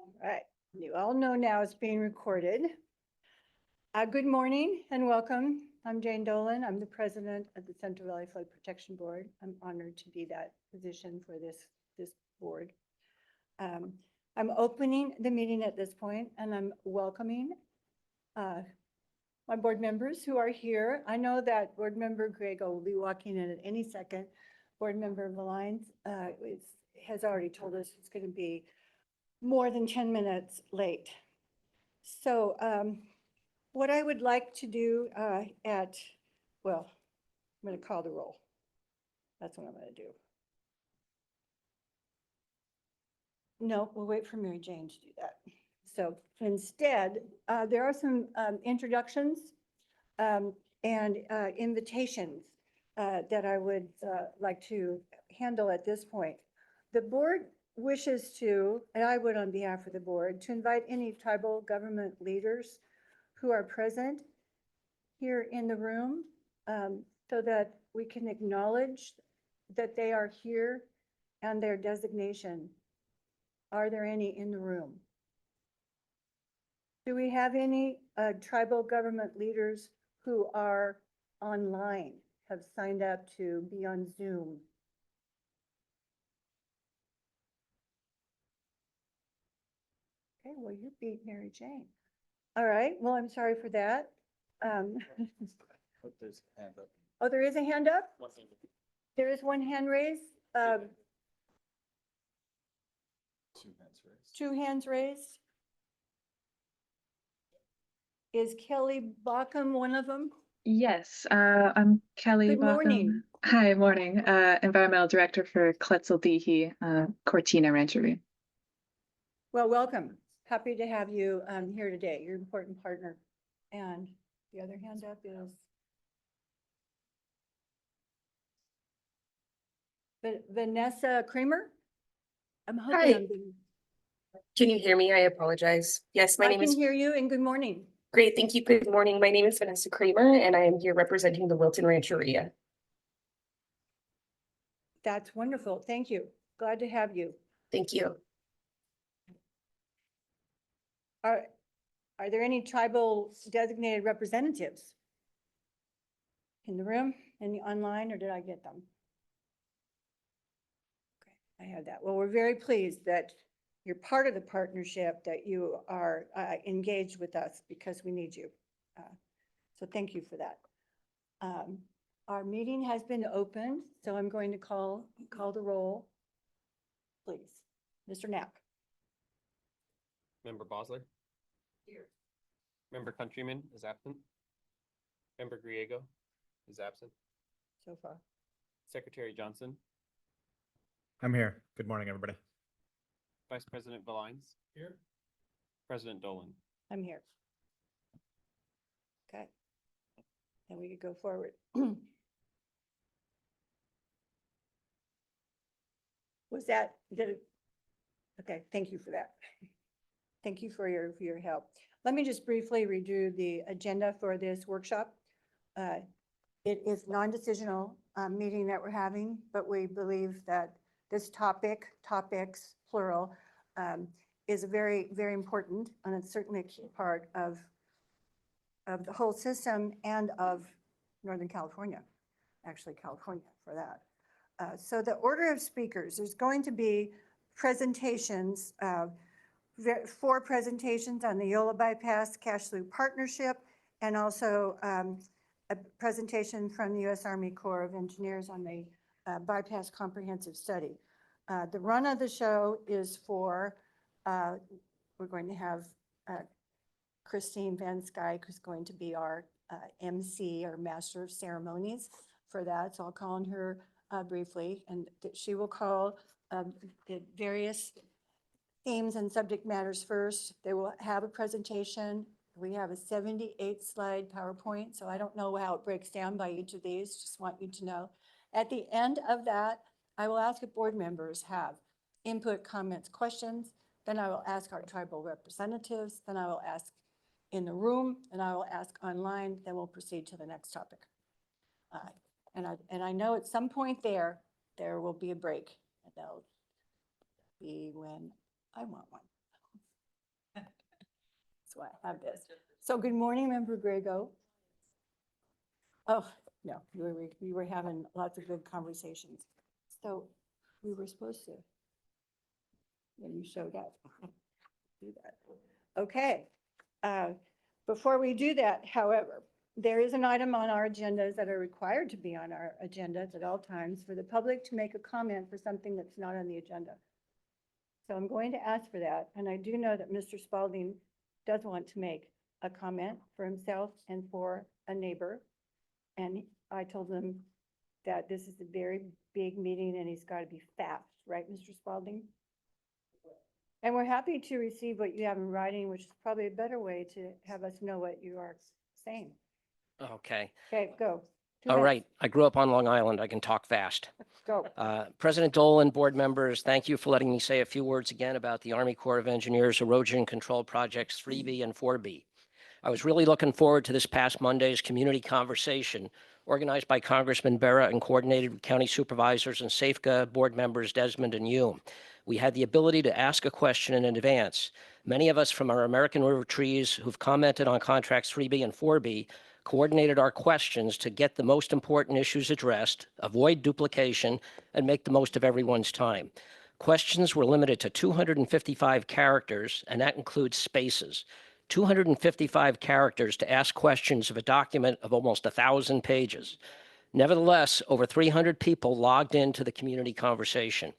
All right, you all know now it's being recorded. Good morning and welcome. I'm Jane Dolan. I'm the president of the Central Valley Flood Protection Board. I'm honored to be that position for this board. I'm opening the meeting at this point and I'm welcoming my board members who are here. I know that board member Grego will be walking in at any second. Board member Valines has already told us it's going to be more than 10 minutes late. So what I would like to do well, I'm going to call the roll. That's what I'm going to do. No, we'll wait for Mary Jane to do that. So instead, there are some introductions and invitations that I would like to handle at this point. The board wishes to, and I would on behalf of the board, to invite any tribal government leaders who are present here in the room so that we can acknowledge that they are here and their designation. Are there any in the room? Do we have any tribal government leaders who are online, have signed up to be on Zoom? Okay, well, you beat Mary Jane. All right, well, I'm sorry for that. There's a hand up. Oh, there is a hand up? There is one hand raised. Two hands raised. Two hands raised. Is Kelly Bockham one of them? Yes, I'm Kelly Good morning. Bockham. Hi, morning. Environmental Director for Quetzalteehee, Cortina Rancheria. Well, welcome. Happy to have you here today. You're an important partner. And the other hand up is Vanessa Kramer. I'm hoping Hi. I'm being. Can you hear me? I apologize. Yes, my I name can is hear you and good morning. great. Thank you. Good morning. My name is Vanessa Kramer and I am here representing the Wilton Rancheria. That's wonderful. Thank you. Glad to have you. Thank you. Are there any tribal designated representatives in the room, any online, or did I get them? Okay, I have that. Well, we're very pleased that you're part of the partnership, that you are engaged with us because we need you. So thank you for that. Our meeting has been opened, so I'm going to call the roll, please. Mr. Knapp. Member Bosler. Here. Member Countryman is absent. Member Griego is absent. So far. Secretary Johnson, I'm here. Good morning, everybody. Vice President Valines. Here. President Dolan. I'm here. Okay. And we could go forward. Was that, okay, thank you for that. Thank you for your help. Let me just briefly redo the agenda for this workshop. It is non-decisional meeting that we're having, but we believe that this topics, plural, is very, very important, and it's certainly a key part of the whole system and of Northern California, actually California for that. So the order of speakers, there's going to be presentations, 4 presentations on the Yola Bypass Cash Loop Partnership, and also a presentation from the U.S. Army Corps of Engineers on the Bypass Comprehensive Study. The run of the show is for, we're going to have Christine Van Skyke, who's going to be our MC, or Master of Ceremonies for that. So I'll call on her briefly, and she will call the various themes and subject matters first. They will have a presentation. We have a 78-slide PowerPoint, so I don't know how it breaks down by each of these, just want you to know. At the end of that, I will ask if board members have input, comments, questions. Then I will ask our tribal representatives. Then I will ask in the room, and I will ask online. Then we'll proceed to the next topic. And I know at some point there will be a break, and that'll be when I want one. why I have this. So good morning, Member Grego. Oh, no, we were having lots of good conversations. So we were supposed to. When you showed up. Do that. Okay. Before we do that, however, there is an item on our agendas that are required to be on our agendas at all times for the public to make a comment for something that's not on the agenda. So I'm going to ask for that. And I do know that Mr. Spalding does want to make a comment for himself and for a neighbor. And I told him that this is a very big meeting and he's got to be fast, right, Mr. Spalding? And we're happy to receive what you have in writing, which is probably a better way to have us know what you are saying. Okay. Okay, go. 2 All minutes. right. I grew up on Long Island. I can talk fast. Go. President Dolan, board members, thank you for letting me say a few words again about the Army Corps of Engineers Erosion Control Projects 3B and 4B. I was really looking forward to this past Monday's community conversation organized by Congressman Bera and coordinated with county supervisors and SAFCA board members Desmond and Hume. We had the ability to ask a question in advance. Many of us from our American River trees who've commented on contracts 3B and 4B coordinated our questions to get the most important issues addressed, avoid duplication, and make the most of everyone's time. Questions were limited to 255 characters, and that includes spaces. 255 characters to ask questions of a document of almost 1,000 pages. Nevertheless, over 300 people logged into the community conversation.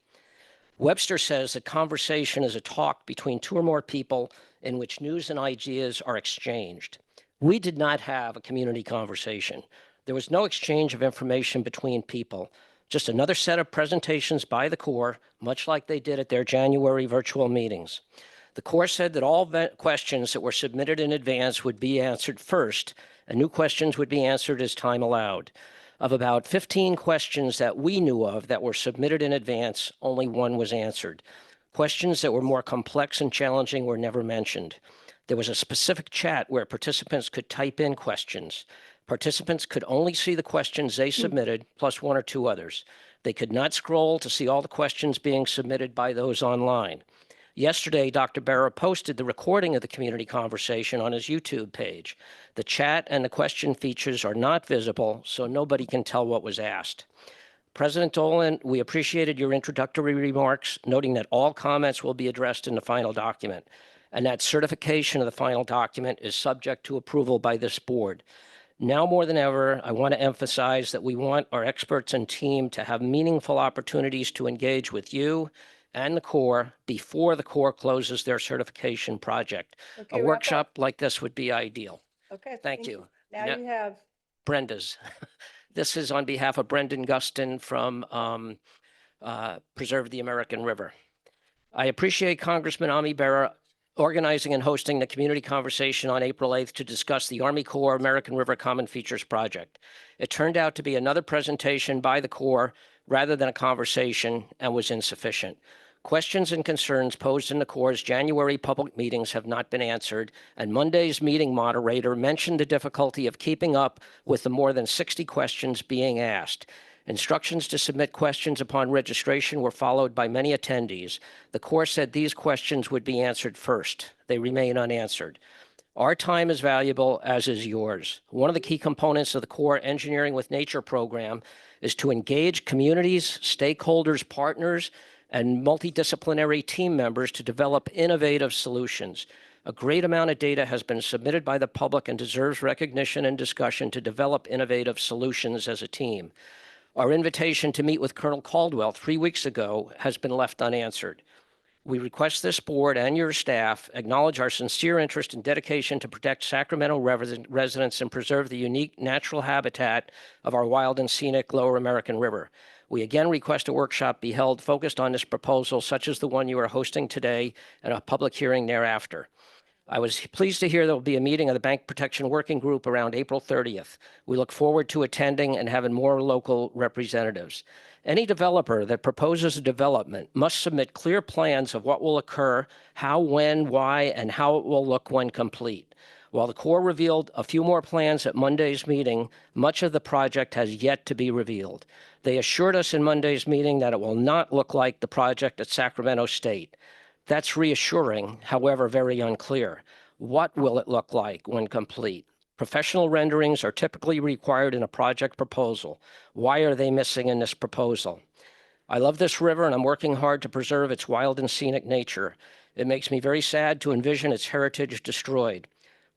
Webster says that conversation is a talk between two or more people in which news and ideas are exchanged. We did not have a community conversation. There was no exchange of information between people, just another set of presentations by the Corps, much like they did at their January virtual meetings. The Corps said that all questions that were submitted in advance would be answered first, and new questions would be answered as time allowed. Of about 15 questions that we knew of that were submitted in advance, only one was answered. Questions that were more complex and challenging were never mentioned. There was a specific chat where participants could type in questions. Participants could only see the questions they submitted, plus one or two others. They could not scroll to see all the questions being submitted by those online. Yesterday, Dr. Bera posted the recording of the community conversation on his YouTube page. The chat and the question features are not visible, so nobody can tell what was asked. President Dolan, we appreciated your introductory remarks, noting that all comments will be addressed in the final document, and that certification of the final document is subject to approval by this board. Now more than ever, I want to emphasize that we want our experts and team to have meaningful opportunities to engage with you and the Corps before the Corps closes their certification project. Okay, A wrap up. workshop like this would be ideal. Okay. Thank you. Now No- you have, Brenda's. This is on behalf of Brendan Gustin from Preserve the American River. I appreciate Congressman Ami Bera organizing and hosting the community conversation on April 8th to discuss the Army Corps American River Common Features Project. It turned out to be another presentation by the Corps rather than a conversation and was insufficient. Questions and concerns posed in the Corps' January public meetings have not been answered, and Monday's meeting moderator mentioned the difficulty of keeping up with the more than 60 questions being asked. Instructions to submit questions upon registration were followed by many attendees. The Corps said these questions would be answered first. They remain unanswered. Our time is valuable, as is yours. One of the key components of the Corps Engineering with Nature program is to engage communities, stakeholders, partners, and multidisciplinary team members to develop innovative solutions. A great amount of data has been submitted by the public and deserves recognition and discussion to develop innovative solutions as a team. Our invitation to meet with Colonel Caldwell 3 weeks ago has been left unanswered. We request this board and your staff acknowledge our sincere interest and dedication to protect Sacramento residents and preserve the unique natural habitat of our wild and scenic Lower American River. We again request a workshop be held focused on this proposal, such as the one you are hosting today, and a public hearing thereafter. I was pleased to hear there will be a meeting of the Bank Protection Working Group around April 30th. We look forward to attending and having more local representatives. Any developer that proposes a development must submit clear plans of what will occur, how, when, why, and how it will look when complete. While the Corps revealed a few more plans at Monday's meeting, much of the project has yet to be revealed. They assured us in Monday's meeting that it will not look like the project at Sacramento State. That's reassuring, however, very unclear. What will it look like when complete? Professional renderings are typically required in a project proposal. Why are they missing in this proposal? I love this river and I'm working hard to preserve its wild and scenic nature. It makes me very sad to envision its heritage destroyed.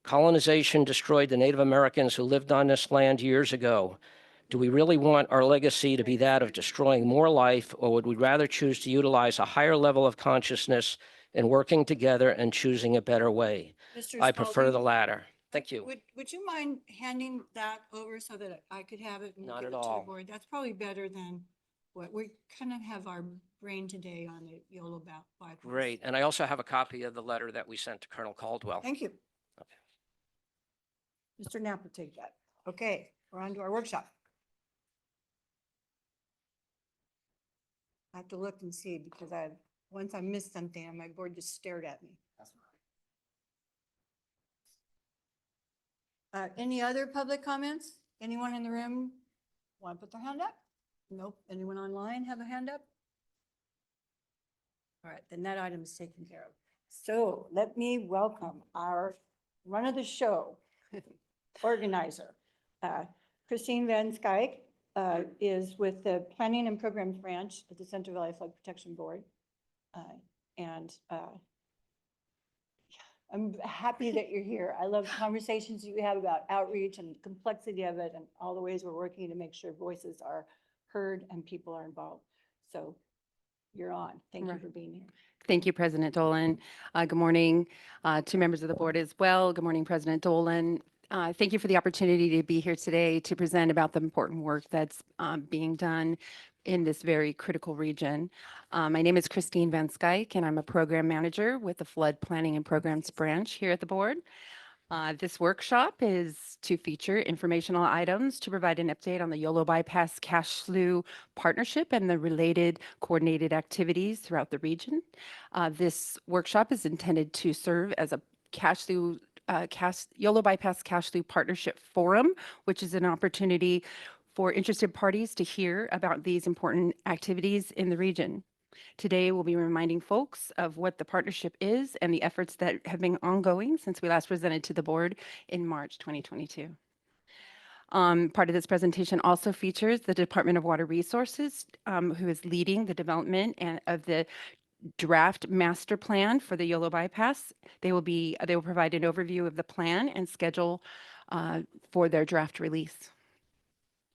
Colonization destroyed the Native Americans who lived on this land years ago. Do we really want our legacy to be that of destroying more life, or would we rather choose to utilize a higher level of consciousness in working together and choosing a better way? Mr. I prefer Spalding, the latter. Thank you. Would you mind handing that over so that I could have it? And Not give at it to the all. board? That's probably better than what we kind of have our brain today on the YOLO bypass. Great. And I also have a copy of the letter that we sent to Colonel Caldwell. Thank you. Mr. Knapp will take that. Okay, we're on to our workshop. I have to look and see because once I missed something and my board just stared at me. Any other public comments? Anyone in the room want to put their hand up? Nope. Anyone online have a hand up? All right, then that item is taken care of. So let me welcome our run of the show organizer. Christine Van Skyke is with the Planning and Programs Branch at the Central Valley Flood Protection Board. And I'm happy that you're here. I love conversations you have about outreach and the complexity of it and all the ways we're working to make sure voices are heard and people are involved. So you're on. Thank you Right. for being here. Thank you, President Dolan. Good morning to members of the board as well. Good morning, President Dolan. Thank you for the opportunity to be here today to present about the important work that's being done in this very critical region. My name is Christine Van Skyke, and I'm a program manager with the Flood Planning and Programs Branch here at the board. This workshop is to feature informational items to provide an update on the YOLO Bypass Cash Slew Partnership and the related coordinated activities throughout the region. This workshop is intended to serve as a YOLO Bypass Cash Slew Partnership Forum, which is an opportunity for interested parties to hear about these important activities in the region. Today, we'll be reminding folks of what the partnership is and the efforts that have been ongoing since we last presented to the board in March 2022. Part of this presentation also features the Department of Water Resources, who is leading the development of the draft master plan for the YOLO bypass. They will provide an overview of the plan and schedule for their draft release.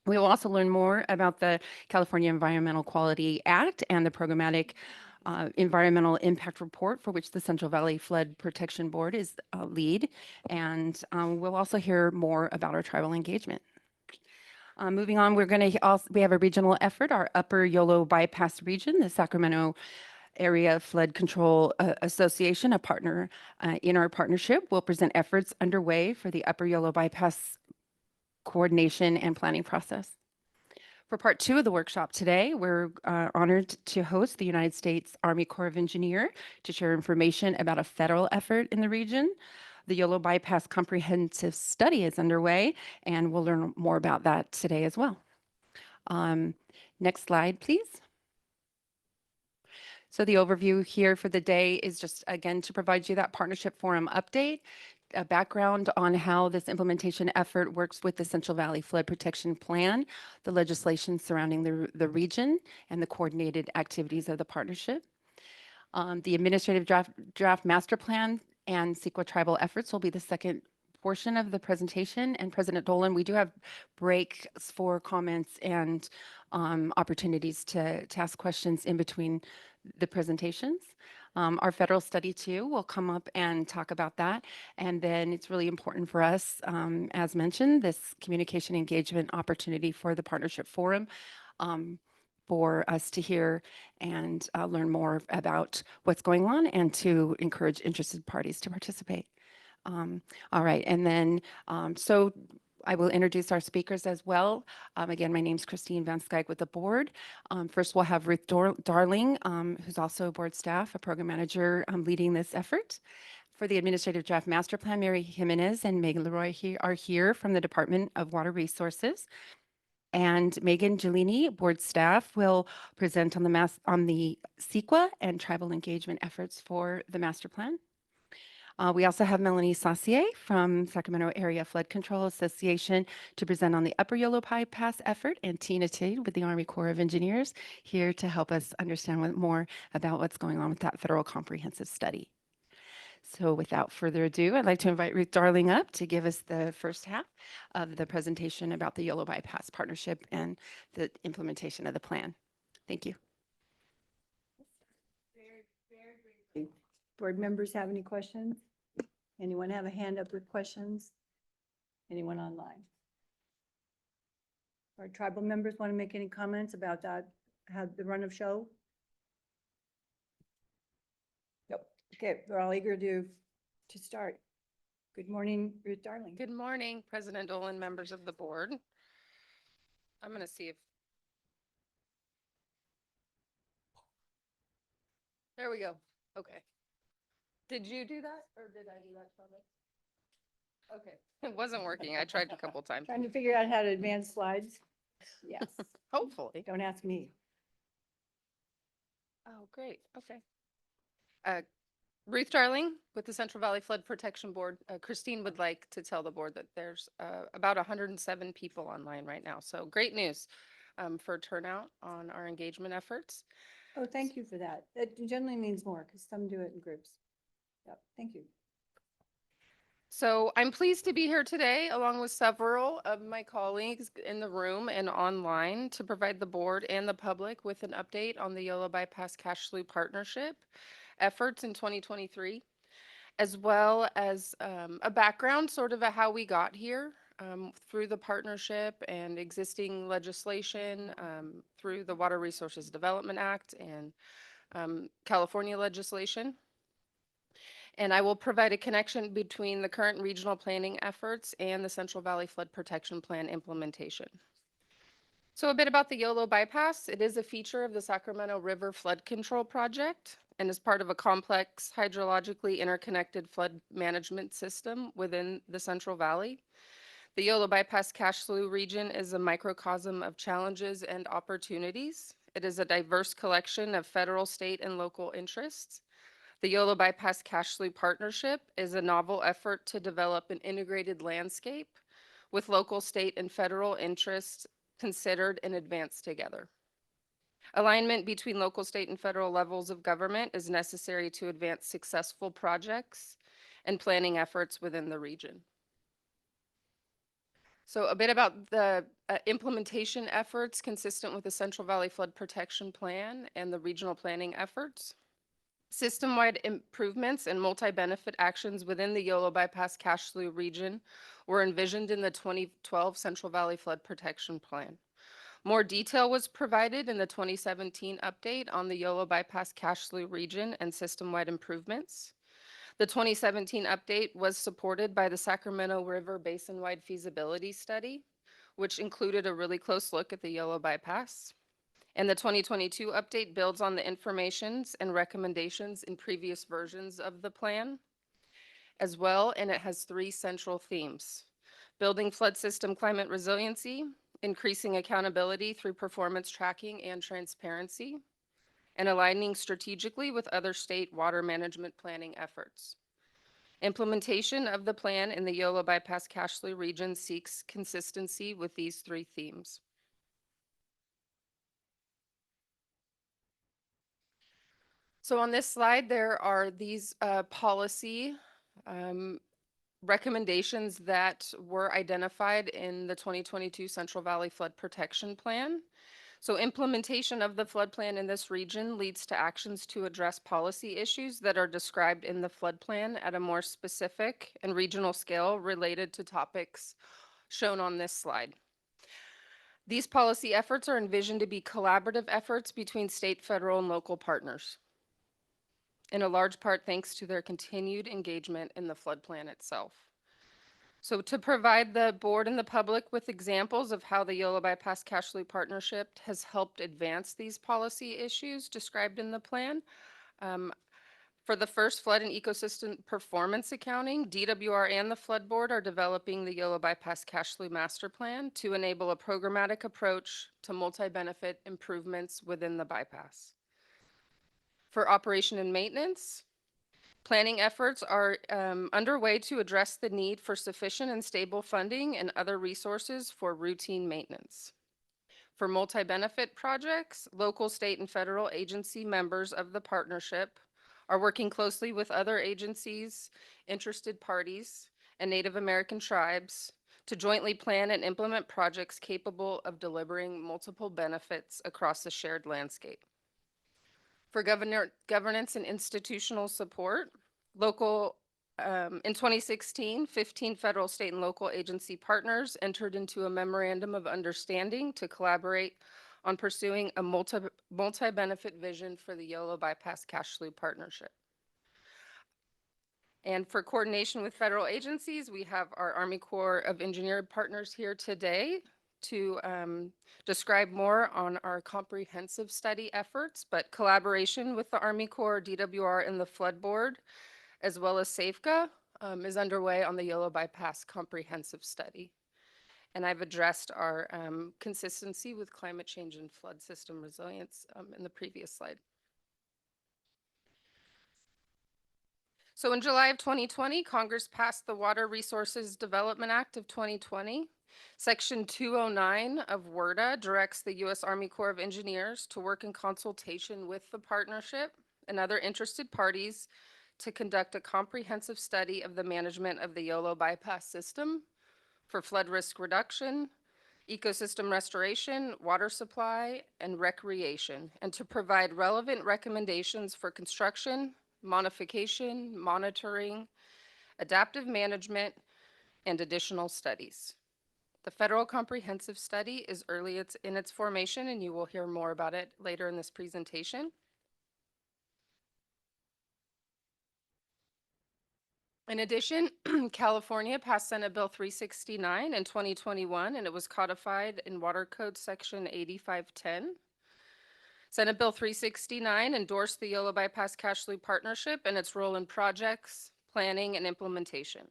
We will also learn more about the California Environmental Quality Act and the programmatic environmental impact report for which the Central Valley Flood Protection Board is lead. And we'll also hear more about our tribal engagement. Moving on, we have a regional effort, our Upper YOLO Bypass region, the Sacramento Area Flood Control Association, a partner in our partnership, will present efforts underway for the Upper YOLO Bypass coordination and planning process. For part 2 of the workshop today, we're honored to host the United States Army Corps of Engineers to share information about a federal effort in the region. The YOLO Bypass Comprehensive Study is underway, and we'll learn more about that today as well. Next slide, please. So the overview here for the day is just, again, to provide you that partnership forum update, a background on how this implementation effort works with the Central Valley Flood Protection Plan, the legislation surrounding the region, and the coordinated activities of the partnership. The administrative draft master plan and CEQA tribal efforts will be the second portion of the presentation. And President Dolan, we do have breaks for comments and opportunities to ask questions in between the presentations. Our federal study too will come up and talk about that. And then it's really important for us, as mentioned, this communication engagement opportunity for the partnership forum, for us to hear and learn more about what's going on and to encourage interested parties to participate. All right, and then so I will introduce our speakers as well. Again, my name is Christine Van Skyke with the board. First, we'll have Ruth Darling, who's also board staff, a program manager leading this effort. For the Administrative Draft Master Plan, Mary Jimenez and Megan Leroy are here from the Department of Water Resources. And Megan Gelini, board staff, will present on the CEQA and tribal engagement efforts for the master plan. We also have Melanie Saucier from Sacramento Area Flood Control Association to present on the Upper Yolo Bypass effort, and Tina Tate with the Army Corps of Engineers here to help us understand more about what's going on with that federal comprehensive study. So without further ado, I'd like to invite Ruth Darling up to give us the first half of the presentation about the Yolo Bypass Partnership and the implementation of the plan. Thank you. Board members have any questions? Anyone have a hand up with questions? Anyone online? Our tribal members want to make any comments about that, how the run of show? Nope. Okay, we're all eager to start. Good morning, Ruth Darling. Good morning, President Dolan, members of the board. I'm going to see if. There we go. Okay. Did you do that or did I do that, Charlotte? Okay, it wasn't working. I tried a couple times. Trying to figure out how to advance slides? Yes, Hopefully. don't ask me. Oh, great. Okay. Ruth Darling with the Central Valley Flood Protection Board. Christine would like to tell the board that there's about 107 people online right now. So great news for turnout on our engagement efforts. Oh, thank you for that. That generally means more because some do it in groups. Yep, thank you. So I'm pleased to be here today, along with several of my colleagues in the room and online, to provide the board and the public with an update on the Yolo Bypass Cash Slough Partnership efforts in 2023, as well as a background sort of how we got here through the partnership and existing legislation through the Water Resources Development Act and California legislation. And I will provide a connection between the current regional planning efforts and the Central Valley Flood Protection Plan implementation. So a bit about the Yolo Bypass. It is a feature of the Sacramento River Flood Control Project and is part of a complex hydrologically interconnected flood management system within the Central Valley. The Yolo Bypass Cash Slough region is a microcosm of challenges and opportunities. It is a diverse collection of federal, state, and local interests. The Yolo Bypass Cash Slough Partnership is a novel effort to develop an integrated landscape with local, state, and federal interests considered and advanced together. Alignment between local, state, and federal levels of government is necessary to advance successful projects and planning efforts within the region. So a bit about the implementation efforts consistent with the Central Valley Flood Protection Plan and the regional planning efforts. System-wide improvements and multi-benefit actions within the Yolo Bypass Cash Slough region were envisioned in the 2012 Central Valley Flood Protection Plan. More detail was provided in the 2017 update on the Yolo Bypass Cash Slough region and system-wide improvements. The 2017 update was supported by the Sacramento River Basin-wide feasibility study, which included a really close look at the Yolo Bypass. And the 2022 update builds on the informations and recommendations in previous versions of the plan as well, and it has three central themes: building flood system climate resiliency, increasing accountability through performance tracking and transparency, and aligning strategically with other state water management planning efforts. Implementation of the plan in the Yolo Bypass Cash Slough region seeks consistency with these three themes. So on this slide, there are these policy recommendations that were identified in the 2022 Central Valley Flood Protection Plan. So implementation of the flood plan in this region leads to actions to address policy issues that are described in the flood plan at a more specific and regional scale related to topics shown on this slide. These policy efforts are envisioned to be collaborative efforts between state, federal, and local partners, in a large part thanks to their continued engagement in the flood plan itself. So to provide the board and the public with examples of how the Yolo Bypass Cash Slough Partnership has helped advance these policy issues described in the plan. For the first flood and ecosystem performance accounting, DWR and the Flood Board are developing the Yolo Bypass Cash Slough Master Plan to enable a programmatic approach to multi-benefit improvements within the bypass. For operation and maintenance, Planning efforts are underway to address the need for sufficient and stable funding and other resources for routine maintenance. For multi-benefit projects, local, state, and federal agency members of the partnership are working closely with other agencies, interested parties, and Native American tribes to jointly plan and implement projects capable of delivering multiple benefits across the shared landscape. For governance and institutional support, in 2016, 15 federal, state, and local agency partners entered into a memorandum of understanding to collaborate on pursuing a multi-benefit vision for the Yolo Bypass Cash Loop Partnership. And for coordination with federal agencies, we have our Army Corps of Engineer partners here today to describe more on our comprehensive study efforts, but collaboration with the Army Corps, DWR, and the Flood Board, as well as SAFCA, is underway on the Yolo Bypass Comprehensive Study. And I've addressed our consistency with climate change and flood system resilience in the previous slide. So in July of 2020, Congress passed the Water Resources Development Act of 2020. Section 209 of WRDA directs the U.S. Army Corps of Engineers to work in consultation with the partnership and other interested parties to conduct a comprehensive study of the management of the Yolo bypass system for flood risk reduction, ecosystem restoration, water supply, and recreation, and to provide relevant recommendations for construction, modification, monitoring, adaptive management, and additional studies. The Federal Comprehensive Study is early in its formation, and you will hear more about it later in this presentation. In addition, California passed Senate Bill 369 in 2021, and it was codified in Water Code Section 8510. Senate Bill 369 endorsed the Yolo Bypass Cash Loop Partnership and its role in projects, planning, and implementation.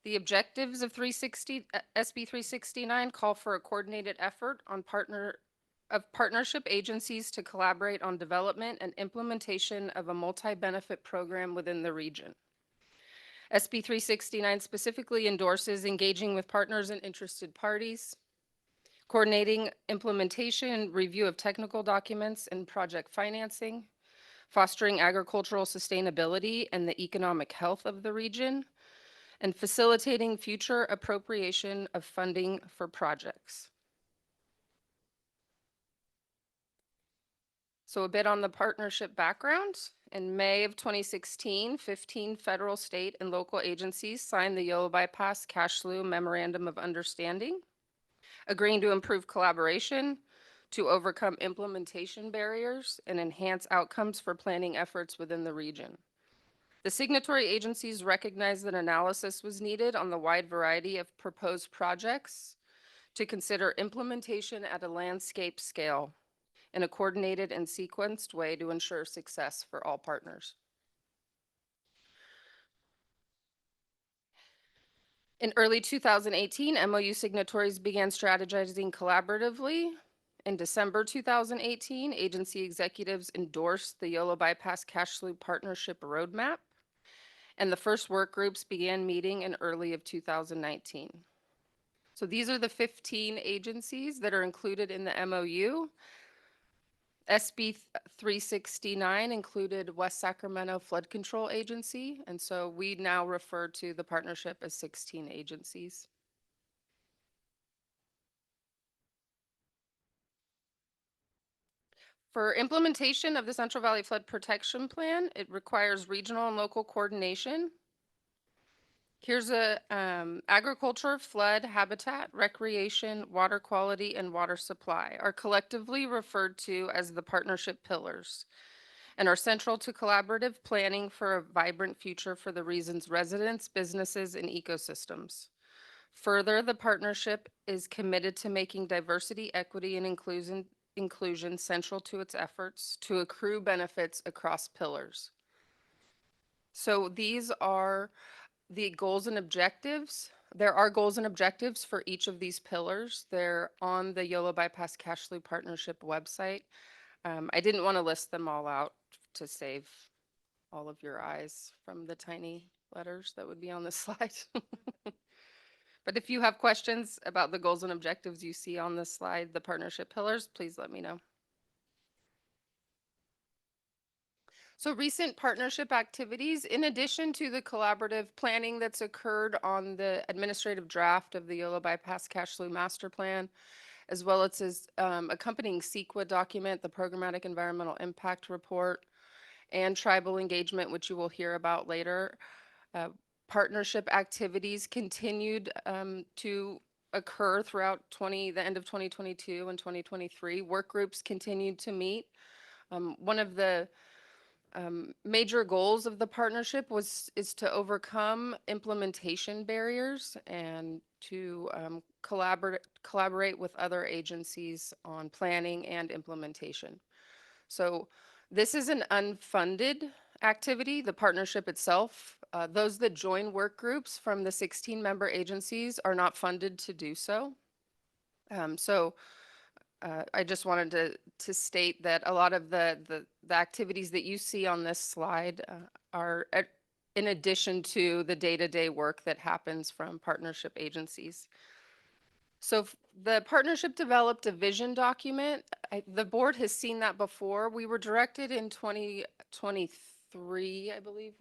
The objectives of SB 369 call for a coordinated effort on partnership agencies to collaborate on development and implementation of a multi-benefit program within the region. SB 369 specifically endorses engaging with partners and interested parties, coordinating implementation, review of technical documents and project financing, fostering agricultural sustainability and the economic health of the region, and facilitating future appropriation of funding for projects. So a bit on the partnership background. In May of 2016, 15 federal, state, and local agencies signed the Yolo Bypass Cash Loop Memorandum of Understanding, agreeing to improve collaboration, to overcome implementation barriers, and enhance outcomes for planning efforts within the region. The signatory agencies recognized that analysis was needed on the wide variety of proposed projects to consider implementation at a landscape scale in a coordinated and sequenced way to ensure success for all partners. In early 2018, MOU signatories began strategizing collaboratively. In December 2018, agency executives endorsed the Yolo Bypass Cash Loop Partnership Roadmap, and the first work groups began meeting in early of 2019. So these are the 15 agencies that are included in the MOU. SB 369 included West Sacramento Flood Control Agency, and so we now refer to the partnership as 16 agencies. For implementation of the Central Valley Flood Protection Plan, it requires regional and local coordination. Here's agriculture, flood, habitat, recreation, water quality, and water supply are collectively referred to as the partnership pillars and are central to collaborative planning for a vibrant future for the region's residents, businesses, and ecosystems. Further, the partnership is committed to making diversity, equity, and inclusion central to its efforts to accrue benefits across pillars. So these are the goals and objectives. There are goals and objectives for each of these pillars. They're on the Yolo Bypass Cash Loop Partnership website. I didn't want to list them all out to save all of your eyes from the tiny letters that would be on this slide. But if you have questions about the goals and objectives you see on this slide, the partnership pillars, please let me know. So recent partnership activities, in addition to the collaborative planning that's occurred on the administrative draft of the Yolo Bypass Cash Slough Master Plan, as well as its accompanying CEQA document, the Programmatic Environmental Impact Report, and tribal engagement, which you will hear about later. Partnership activities continued to occur throughout the end of 2022 and 2023. Work groups continued to meet. One of the major goals of the partnership is to overcome implementation barriers and to collaborate with other agencies on planning and implementation. So this is an unfunded activity, the partnership itself. Those that join work groups from the 16 member agencies are not funded to do so. I just wanted to state that a lot of the activities that you see on this slide are in addition to the day-to-day work that happens from partnership agencies. So the partnership developed a vision document. The board has seen that before. We were directed in 2023, I believe,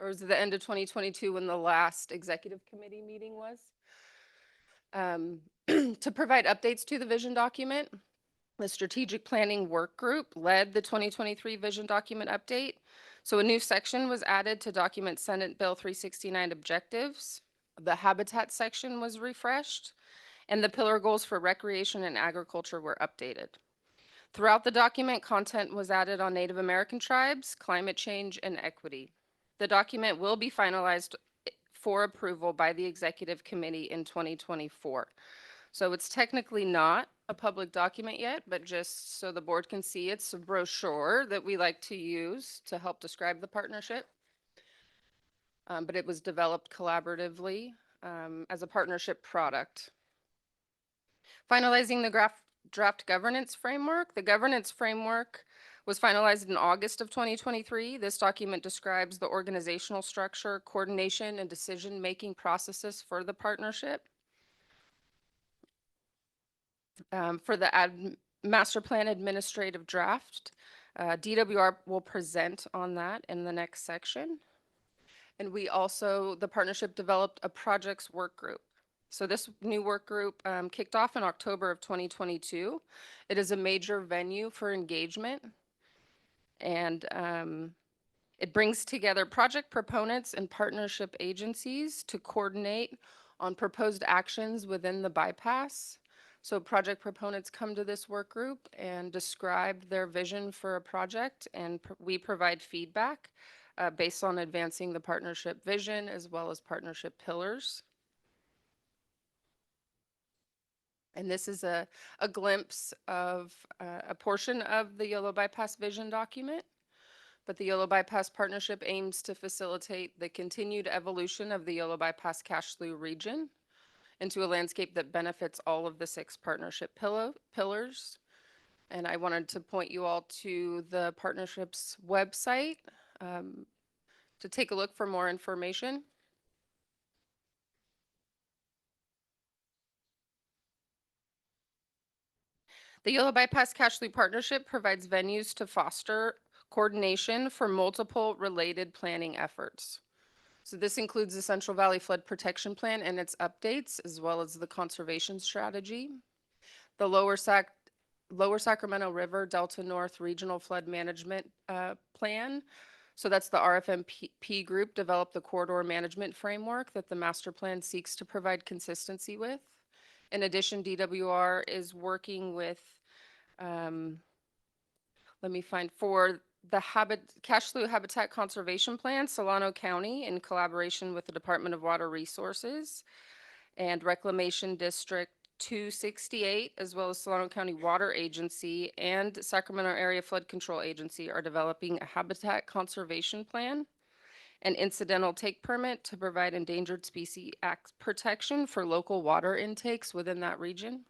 or was it the end of 2022 when the last executive committee meeting was? To provide updates to the vision document. The strategic planning work group led the 2023 vision document update. So a new section was added to document Senate Bill 369 objectives. The habitat section was refreshed, and the pillar goals for recreation and agriculture were updated. Throughout the document, content was added on Native American tribes, climate change, and equity. The document will be finalized for approval by the executive committee in 2024. So it's technically not a public document yet, but just so the board can see, it's a brochure that we like to use to help describe the partnership. But it was developed collaboratively as a partnership product. Finalizing the draft governance framework. The governance framework was finalized in August of 2023. This document describes the organizational structure, coordination, and decision-making processes for the partnership. For the master plan administrative draft, DWR will present on that in the next section. And the partnership developed a projects work group. So this new work group kicked off in October of 2022. It is a major venue for engagement, and it brings together project proponents and partnership agencies to coordinate on proposed actions within the bypass. So project proponents come to this work group and describe their vision for a project, and we provide feedback based on advancing the partnership vision as well as partnership pillars. And this is a glimpse of a portion of the Yolo Bypass vision document. But the Yolo Bypass Partnership aims to facilitate the continued evolution of the Yolo Bypass Cash Slough region into a landscape that benefits all of the 6 partnership pillars. And I wanted to point you all to the partnership's website to take a look for more information. The Yolo Bypass Cash Slough Partnership provides venues to foster coordination for multiple related planning efforts. So this includes the Central Valley Flood Protection Plan and its updates, as well as the conservation strategy, the Lower Sacramento River Delta North Regional Flood Management Plan. So that's the RFMP group developed the corridor management framework that the master plan seeks to provide consistency with. In addition, DWR is working with, for the Cash Slough Habitat Conservation Plan, Solano County, in collaboration with the Department of Water Resources and Reclamation District 268, as well as Solano County Water Agency and Sacramento Area Flood Control Agency, are developing a habitat conservation plan and incidental take permit to provide endangered species act protection for local water intakes within that region.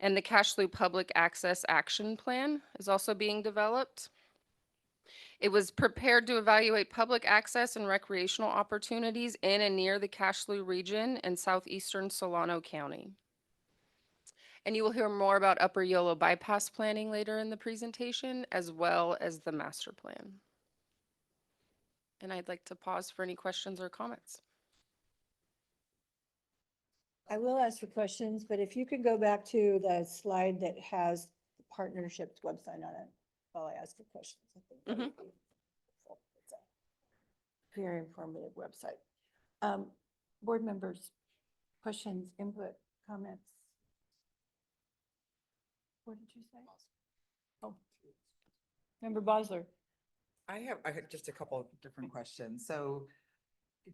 And the Cash Slough Public Access Action Plan is also being developed. It was prepared to evaluate public access and recreational opportunities in and near the Cashleu region and southeastern Solano County. And you will hear more about Upper Yolo bypass planning later in the presentation, as well as the master plan. And I'd like to pause for any questions or comments. I will ask for questions, but if you could go back to the slide that has the partnership's website on it while I ask for questions. I think that would be helpful. It's a very informative website. Board members, questions, input, comments? What did you say? Oh, Member Bosler. I had just a couple of different questions. So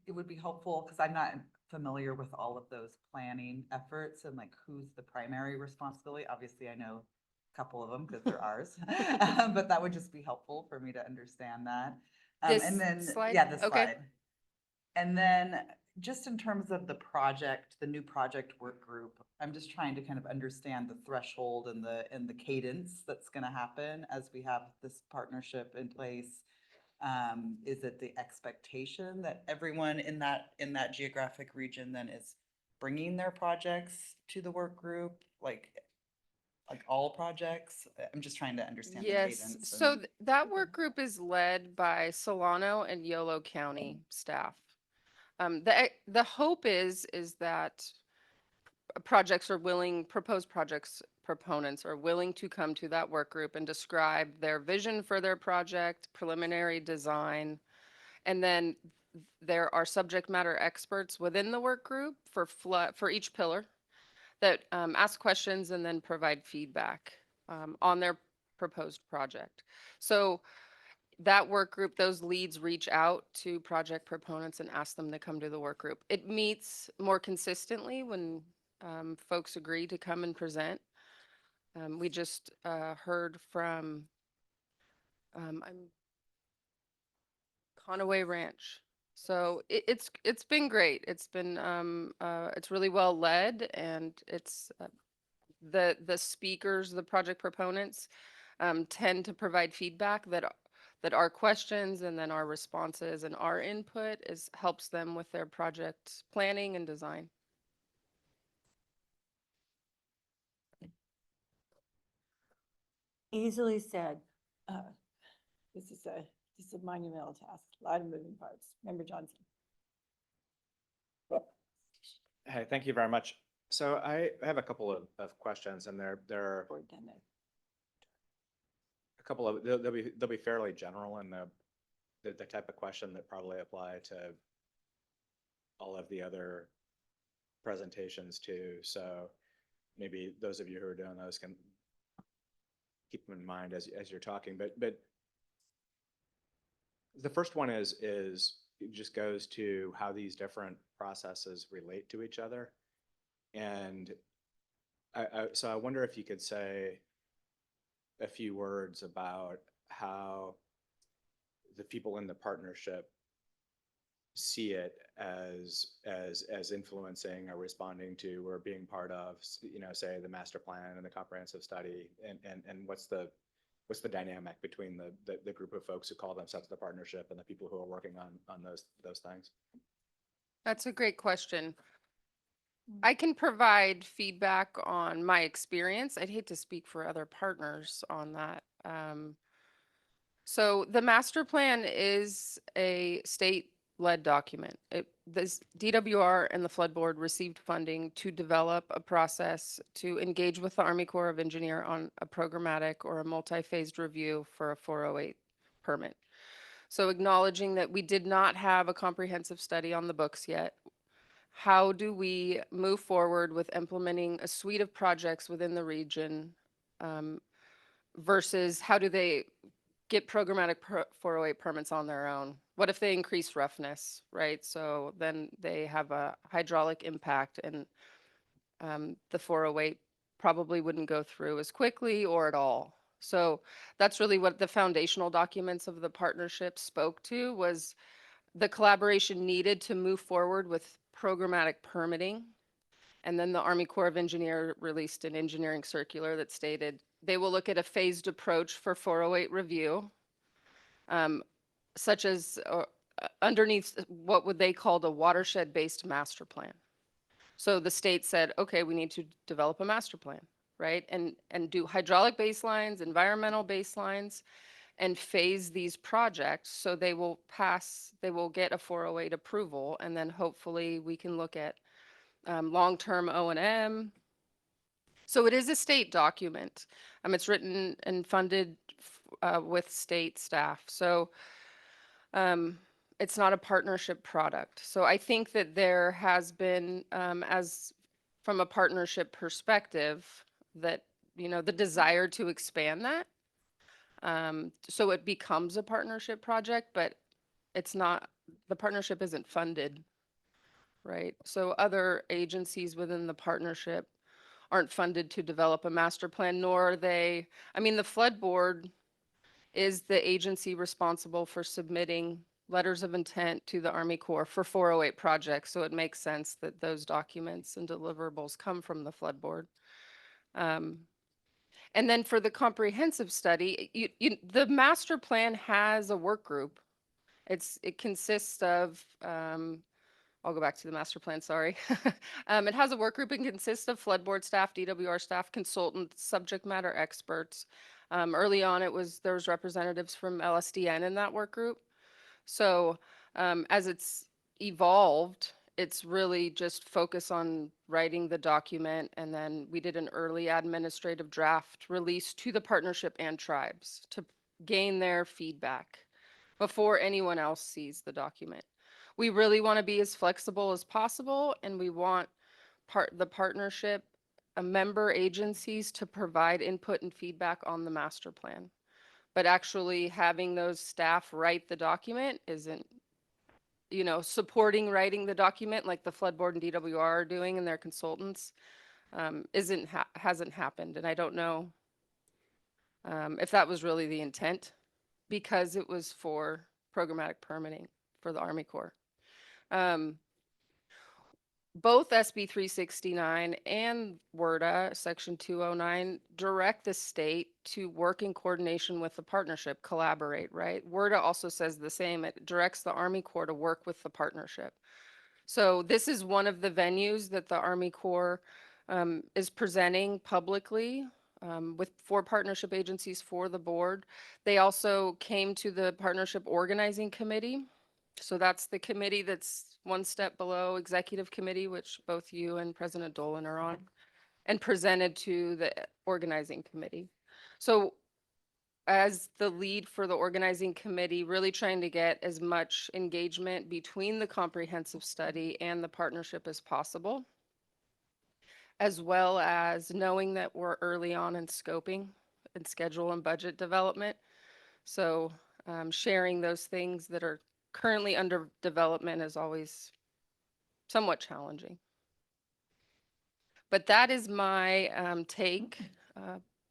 it would be helpful, because I'm not familiar with all of those planning efforts and like who's the primary responsibility. Obviously, I know a couple of them because they're ours, but that would just be helpful for me to understand that. This And then, slide? yeah, this Okay. slide. And then just in terms of the project, the new project work group, I'm just trying to kind of understand the threshold and the cadence that's going to happen as we have this partnership in place. Is it the expectation that everyone in that geographic region then is bringing their projects to the work group, like all projects? I'm just trying to understand the Yes, cadence. so and- that work group is led by Solano and Yolo County staff. The hope is that projects are willing, proposed projects proponents are willing to come to that work group and describe their vision for their project, preliminary design. And then there are subject matter experts within the work group for each pillar that ask questions and then provide feedback on their proposed project. So that work group, those leads reach out to project proponents and ask them to come to the work group. It meets more consistently when folks agree to come and present. We just heard from Conaway Ranch. So it's been great. It's really well led, and it's the speakers, the project proponents tend to provide feedback that our questions and then our responses and our input helps them with their project planning and design. Easily said. This is a monumental task, a lot of moving parts. Member Johnson. Hey, thank you very much. So I have a couple of questions, and there are Board done that. a couple of, they'll be fairly general, and the type of question that probably apply to all of the other presentations too. So maybe those of you who are doing those can keep them in mind as you're talking. But the first one is it just goes to how these different processes relate to each other. And so I wonder if you could say a few words about how the people in the partnership see it as influencing or responding to or being part of, say the master plan and the comprehensive study, and what's the dynamic between the group of folks who call themselves the partnership and the people who are working on those things? That's a great question. I can provide feedback on my experience. I'd hate to speak for other partners on that. So the master plan is a state-led document. This DWR and the Flood Board received funding to develop a process to engage with the Army Corps of Engineer on a programmatic or a multi-phased review for a 408 permit. So acknowledging that we did not have a comprehensive study on the books yet, how do we move forward with implementing a suite of projects within the region versus how do they get programmatic 408 permits on their own? What if they increase roughness, right? So then they have a hydraulic impact, and the 408 probably wouldn't go through as quickly or at all. So that's really what the foundational documents of the partnership spoke to, was the collaboration needed to move forward with programmatic permitting. And then the Army Corps of Engineers released an engineering circular that stated they will look at a phased approach for 408 review. such as underneath what would they call the watershed-based master plan. So the state said, okay, we need to develop a master plan, right? And do hydraulic baselines, environmental baselines, and phase these projects so they will pass, they will get a 408 approval, and then hopefully we can look at long-term O&M. So it is a state document. It's written and funded with state staff. So it's not a partnership product. So I think that there has been, as from a partnership perspective, that, you know, the desire to expand that. So it becomes a partnership project, but it's not, the partnership isn't funded, right? So other agencies within the partnership aren't funded to develop a master plan, nor are they, I mean, the flood board is the agency responsible for submitting letters of intent to the Army Corps for 408 projects. So it makes sense that those documents and deliverables come from the flood board. And then for the comprehensive study, the master plan has a work group. It consists of, I'll go back to the master plan, sorry. It has a work group and consists of flood board staff, DWR staff, consultants, subject matter experts. Early on, there was representatives from LSDN in that work group. So as it's evolved, it's really just focus on writing the document, and then we did an early administrative draft release to the partnership and tribes to gain their feedback before anyone else sees the document. We really want to be as flexible as possible, and we want the partnership, member agencies to provide input and feedback on the master plan. But actually having those staff write the document isn't, you know, supporting writing the document like the flood board and DWR are doing and their consultants hasn't happened. And I don't know if that was really the intent, because it was for programmatic permitting for the Army Corps. Both SB 369 and WRDA Section 209 direct the state to work in coordination with the partnership, collaborate, right? WRDA also says the same. It directs the Army Corps to work with the partnership. So this is one of the venues that the Army Corps is presenting publicly with 4 partnership agencies for the board. They also came to the partnership organizing committee. So that's the committee that's one step below executive committee, which both you and President Dolan are on, and presented to the organizing committee. So as the lead for the organizing committee, really trying to get as much engagement between the comprehensive study and the partnership as possible, as well as knowing that we're early on in scoping and schedule and budget development. So sharing those things that are currently under development is always somewhat challenging. But that is my take,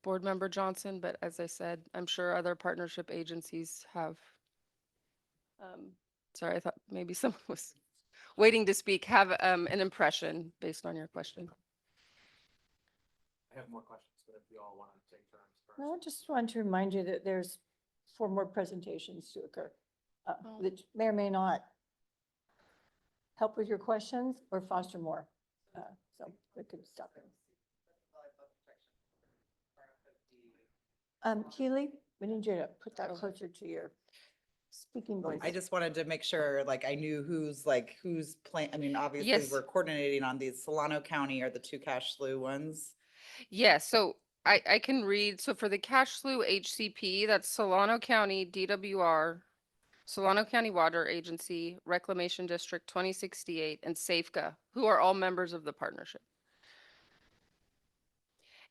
Board Member Johnson. But as I said, I'm sure other partnership agencies have, sorry, I thought maybe someone was waiting to speak, have an impression based on your question. I have more questions, but if you all want to take turns first. No, I just want to remind you that there's 4 more presentations to occur. Oh. That may or may not help with your questions or foster more. So we could stop it. Keely, we need you to put that closer to your speaking voice. I just wanted to make sure, like, I knew who's plan, I mean, obviously Yes. we're coordinating on these. Solano County are the 2 cash slew ones. Yeah, so I can read. So for the cash slew HCP, that's Solano County DWR, Solano County Water Agency, Reclamation District 2068, and SAFCA, who are all members of the partnership.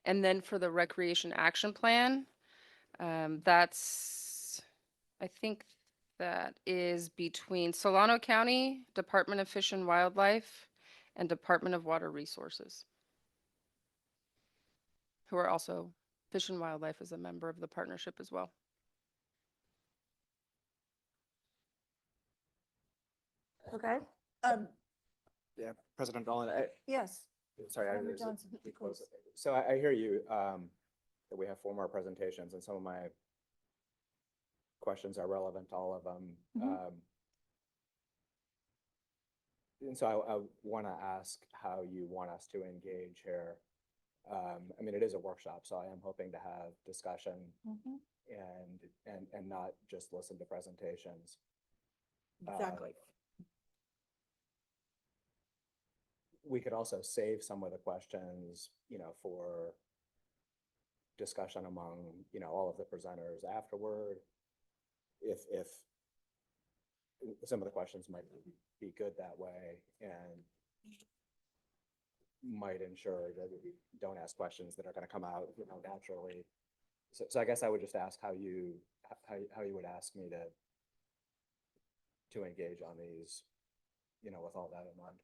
And then for the Recreation Action Plan, that's, I think that is between Solano County, Department of Fish and Wildlife, and Department of Water Resources, who are also, Fish and Wildlife is a member of the partnership as well. Okay. Yeah, President Dolan, Yes. sorry. Member Johnson, please. So I hear you, that we have 4 more presentations, and some of my questions are relevant to all of them. Mhm. And so I want to ask how you want us to engage here. I mean, it is a workshop, so I am hoping to have discussion Mhm. and not just listen to presentations. Exactly. We could also save some of the questions, for discussion among, all of the presenters afterward. If some of the questions might be good that way and might ensure that we don't ask questions that are going to come out, naturally. So I guess I would just ask how you would ask me to engage on these, with all that in mind.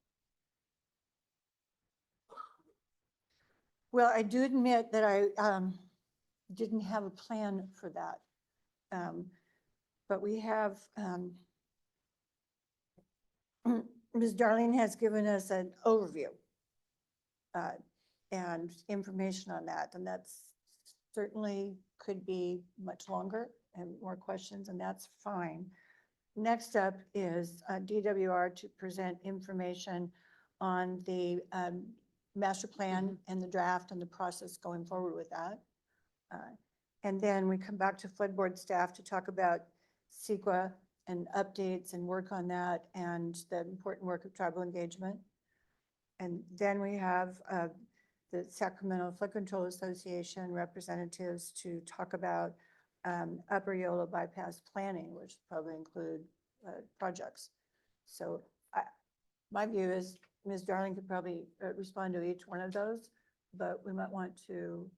Well, I do admit that I didn't have a plan for that. But we have, Ms. Darling has given us an overview and information on that, and that's certainly could be much longer and more questions, and that's fine. Next up is DWR to present information on the master plan and the draft and the process going forward with that. And then we come back to flood board staff to talk about CEQA and updates and work on that and the important work of tribal engagement. And then we have the Sacramento Flood Control Association representatives to talk about Upper Yolo bypass planning, which probably include projects. So my view is Ms. Darling could probably respond to each one of those, but we might want to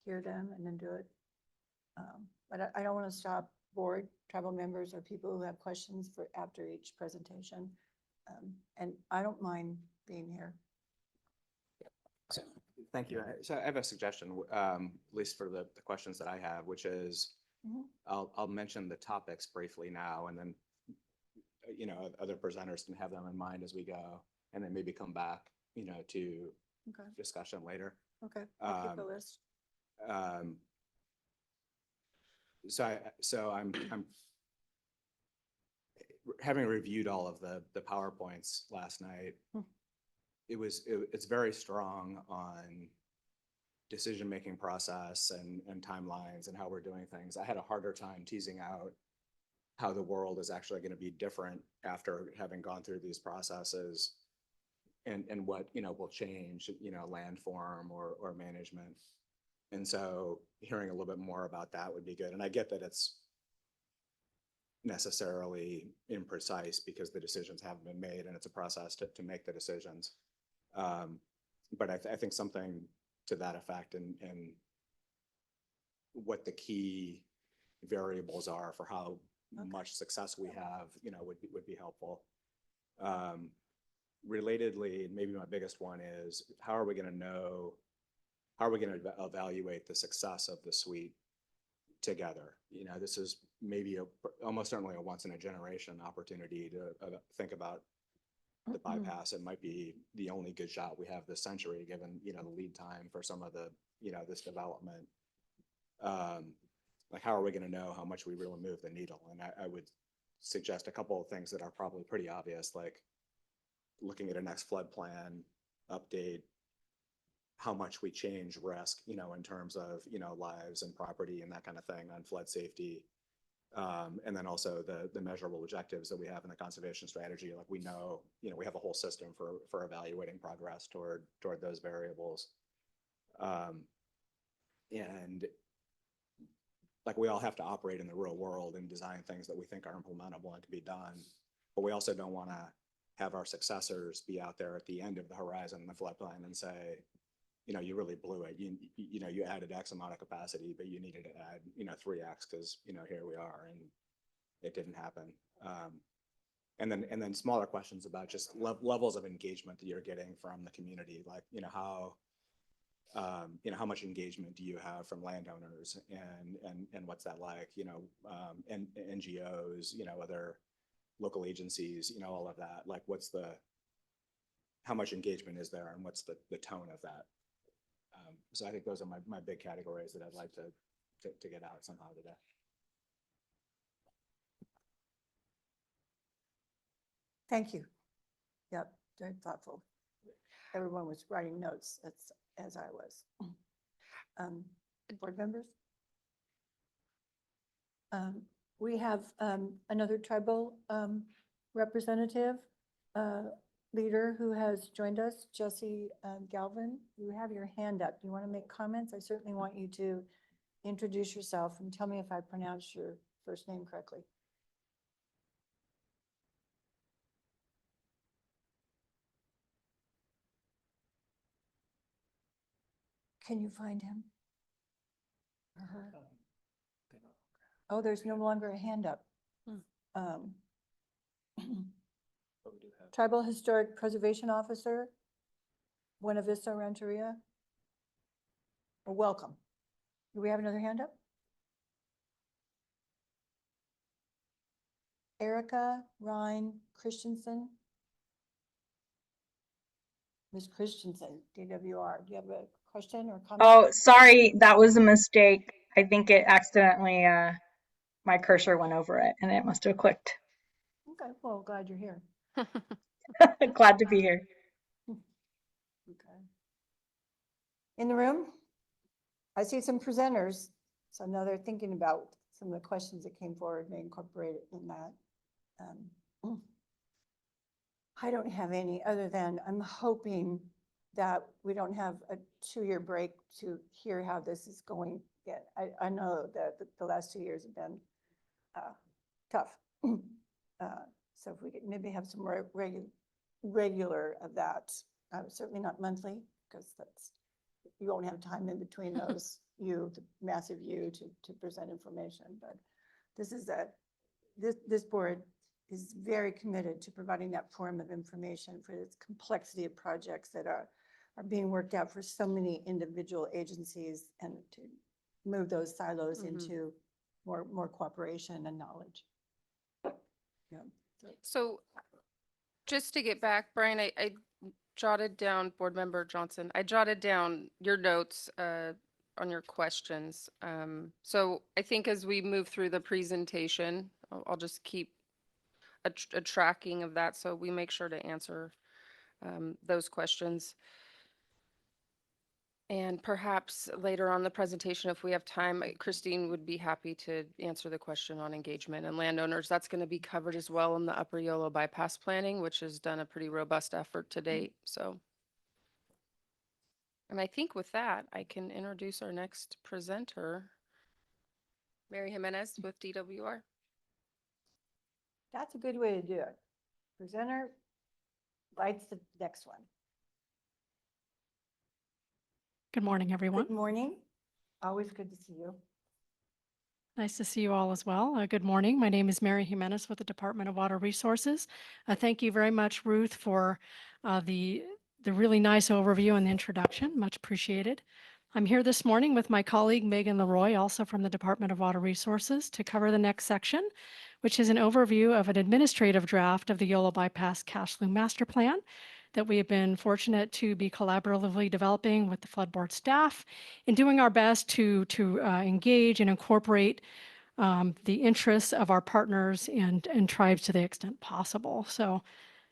hear them and then do it. But I don't want to stop board, tribal members, or people who have questions for after each presentation. And I don't mind being here. So, thank you. So I have a suggestion, at least for the questions that I have, which is Mhm. I'll mention the topics briefly now, and then other presenters can have them in mind as we go, and then maybe come back to Okay, discussion later. okay, I'll keep a Um, list. Um, so I'm having reviewed all of the PowerPoints last night. Hmm. It's very strong on decision-making process and timelines and how we're doing things. I had a harder time teasing out how the world is actually going to be different after having gone through these processes and what, will change, landform or management. And so hearing a little bit more about that would be good. And I get that it's necessarily imprecise because the decisions haven't been made and it's a process to make the decisions. But I think something to that effect and what the key variables are for how much success we have, would be helpful. Relatedly, maybe my biggest one is how are we going to evaluate the success of the suite together? This is maybe almost certainly a once in a generation opportunity to think about the bypass. It might be the only good shot we have this century, given, the lead time for some of the, this development. Like, how are we going to know how much we really move the needle? And I would suggest a couple of things that are probably pretty obvious, like looking at a next flood plan update, how much we change risk, in terms of, lives and property and that kind of thing on flood safety. And then also the measurable objectives that we have in the conservation strategy. Like we know, we have a whole system for evaluating progress toward those variables. And like we all have to operate in the real world and design things that we think are implementable and can be done. But we also don't want to have our successors be out there at the end of the horizon in the flood plan and say, you really blew it. You added X amount of capacity, but you needed to add, 3X because, here we are and it didn't happen. And then smaller questions about just levels of engagement that you're getting from the community. Like, how much engagement do you have from landowners and what's that like, and NGOs, other local agencies, all of that. Like how much engagement is there and what's the tone of that? So I think those are my big categories that I'd like to get out somehow today. Thank you. Yep, very thoughtful. Everyone was writing notes as I was. Board members? We have another tribal representative, leader who has joined us, Jesse Galvin. You have your hand up. Do you want to make comments? I certainly want you to introduce yourself and tell me if I pronounced your first name correctly. Can you find him? Or her? Oh, there's no longer a hand up. Um, But we do have. Tribal Historic Preservation Officer, Buena Vista Rancheria. Well, welcome. Do we have another hand up? Erica Ryan Christensen. Ms. Christensen, DWR. Do you have a question or comment? Oh, sorry, that was a mistake. I think it accidentally, my cursor went over it and it must have clicked. Okay, well, glad you're here. Glad to be here. Okay. In the room? I see some presenters, so now they're thinking about some of the questions that came forward, may incorporate it in that. I don't have any other than I'm hoping that we don't have a 2-year break to hear how this is going yet. I know that the last 2 years have been tough. So if we could maybe have some more regular of that, certainly not monthly, because that's, you won't have time in between those, the massive to present information. But this is this board is very committed to providing that form of information for this complexity of projects that are being worked out for so many individual agencies, and to move those silos into more cooperation and knowledge. Yeah. So just to get back, Brian, I jotted down, Board Member Johnson, I jotted down your notes on your questions. So I think as we move through the presentation, I'll just keep a tracking of that, so we make sure to answer those questions. And perhaps later on in the presentation, if we have time, Christine would be happy to answer the question on engagement and landowners. That's going to be covered as well in the Upper Yolo bypass planning, which has done a pretty robust effort to date. So, and I think with that, I can introduce our next presenter, Mary Jimenez with DWR. That's a good way to do it. Presenter lights the next one. Good morning, everyone. Good morning. Always good to see you. Nice to see you all as well. Good morning. My name is Mary Jimenez with the Department of Water Resources. Thank you very much, Ruth, for the really nice overview and the introduction. Much appreciated. I'm here this morning with my colleague Megan Leroy, also from the Department of Water Resources, to cover the next section, which is an overview of an administrative draft of the Yolo Bypass Cash Flow Master Plan that we have been fortunate to be collaboratively developing with the flood board staff and doing our best to engage and incorporate the interests of our partners and tribes to the extent possible. So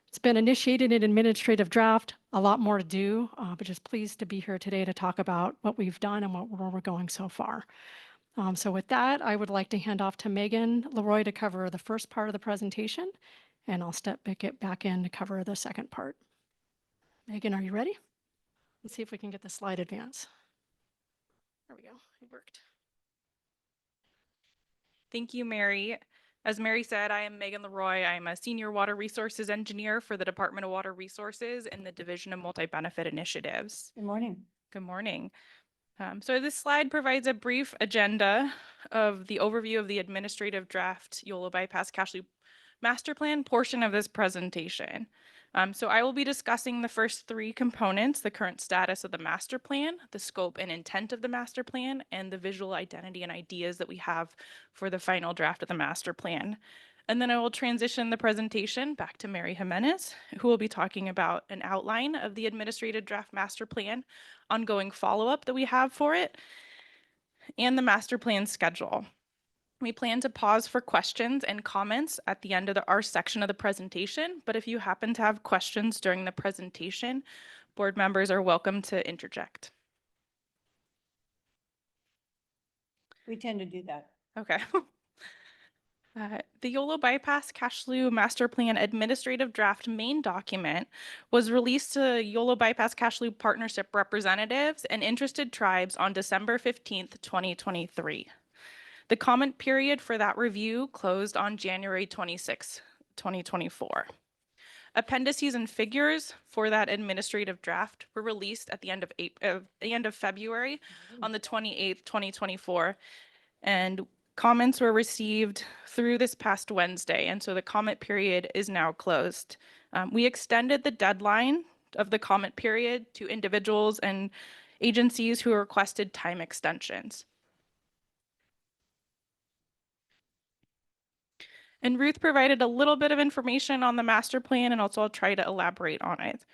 it's been initiated in administrative draft, a lot more to do, but just pleased to be here today to talk about what we've done and where we're going so far. So with that, I would like to hand off to Megan Leroy to cover the first part of the presentation, and I'll get back in to cover the second part. Megan, are you ready? Let's see if we can get the slide advance. There we go, it worked. Thank you, Mary. As Mary said, I am Megan Leroy. I'm a senior water resources engineer for the Department of Water Resources in the Division of Multi-Benefit Initiatives. Good morning. Good morning. So this slide provides a brief agenda of the overview of the administrative draft Yolo Bypass Cash Loop Master Plan portion of this presentation. So I will be discussing the first 3 components: the current status of the master plan, the scope and intent of the master plan, and the visual identity and ideas that we have for the final draft of the master plan. And then I will transition the presentation back to Mary Jimenez, who will be talking about an outline of the administrative draft master plan, ongoing follow-up that we have for it, and the master plan schedule. We plan to pause for questions and comments at the end of our section of the presentation, but if you happen to have questions during the presentation, board members are welcome to interject. We tend to do that. Okay. The Yolo Bypass Cashlou Master Plan Administrative Draft main document was released to Yolo Bypass Cashlou Partnership representatives and interested tribes on December 15th, 2023. The comment period for that review closed on January 26, 2024. Appendices and figures for that administrative draft were released at the end of February on the 28th, 2024, and comments were received through this past Wednesday, and so the comment period is now closed. We extended the deadline of the comment period to individuals and agencies who requested time extensions. And Ruth provided a little bit of information on the master plan, and also I'll try to elaborate on it.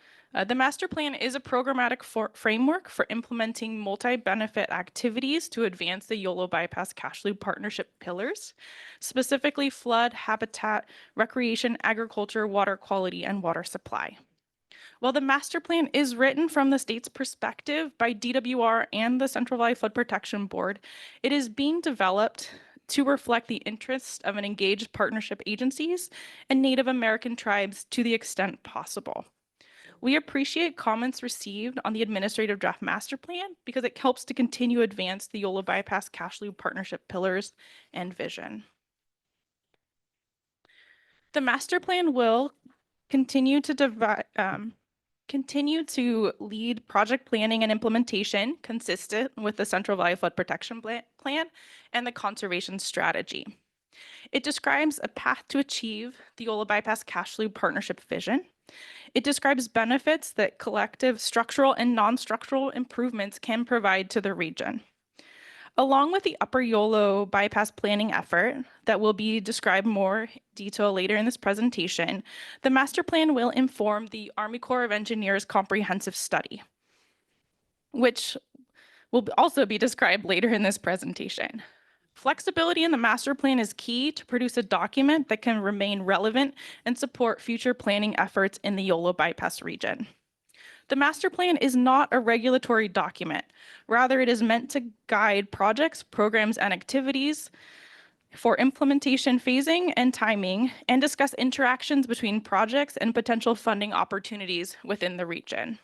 The master plan is a programmatic framework for implementing multi-benefit activities to advance the Yolo Bypass Cashlou Partnership pillars, specifically flood, habitat, recreation, agriculture, water quality, and water supply. While the master plan is written from the state's perspective by DWR and the Central Valley Flood Protection Board, it is being developed to reflect the interests of an engaged partnership agencies and Native American tribes to the extent possible. We appreciate comments received on the administrative draft master plan because it helps to continue advance the Yolo Bypass Cashlou partnership pillars and vision. The master plan will continue to lead project planning and implementation consistent with the Central Valley Flood Protection Plan and the conservation strategy. It describes a path to achieve the Yolo Bypass Cashlou partnership vision. It describes benefits that collective structural and non-structural improvements can provide to the region. Along with the Upper Yolo bypass planning effort that will be described more detail later in this presentation, the master plan will inform the Army Corps of Engineers comprehensive study, which will also be described later in this presentation. Flexibility in the master plan is key to produce a document that can remain relevant and support future planning efforts in the Yolo bypass region. The master plan is not a regulatory document. Rather, it is meant to guide projects, programs, and activities for implementation phasing and timing, and discuss interactions between projects and potential funding opportunities within the region.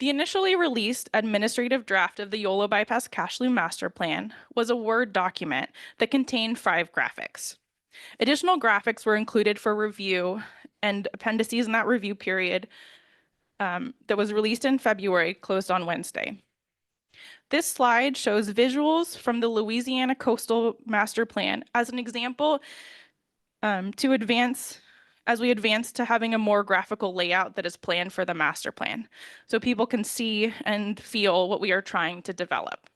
The initially released administrative draft of the Yolo Bypass Cashlou Master Plan was a Word document that contained 5 graphics. Additional graphics were included for review and appendices in that review period that was released in February, closed on Wednesday. This slide shows visuals from the Louisiana Coastal Master Plan as an example as we advance to having a more graphical layout that is planned for the master plan, so people can see and feel what we are trying to develop.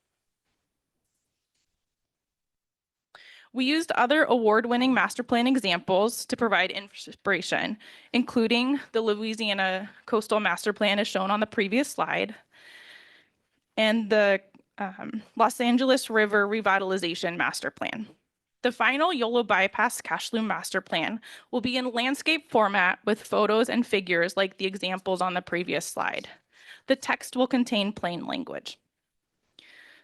We used other award-winning master plan examples to provide inspiration, including the Louisiana Coastal Master Plan as shown on the previous slide, and the Los Angeles River Revitalization Master Plan. The final Yolo Bypass Cashlou Master Plan will be in landscape format with photos and figures like the examples on the previous slide. The text will contain plain language.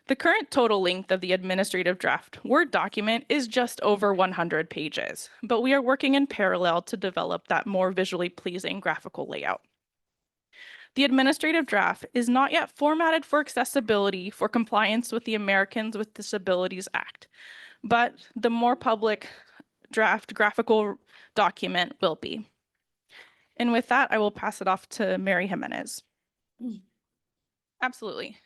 The current total length of the administrative draft Word document is just over 100 pages, but we are working in parallel to develop that more visually pleasing graphical layout. The administrative draft is not yet formatted for accessibility for compliance with the Americans with Disabilities Act, but the more public draft graphical document will be. And with that, I will pass it off to Mary Jimenez. Absolutely.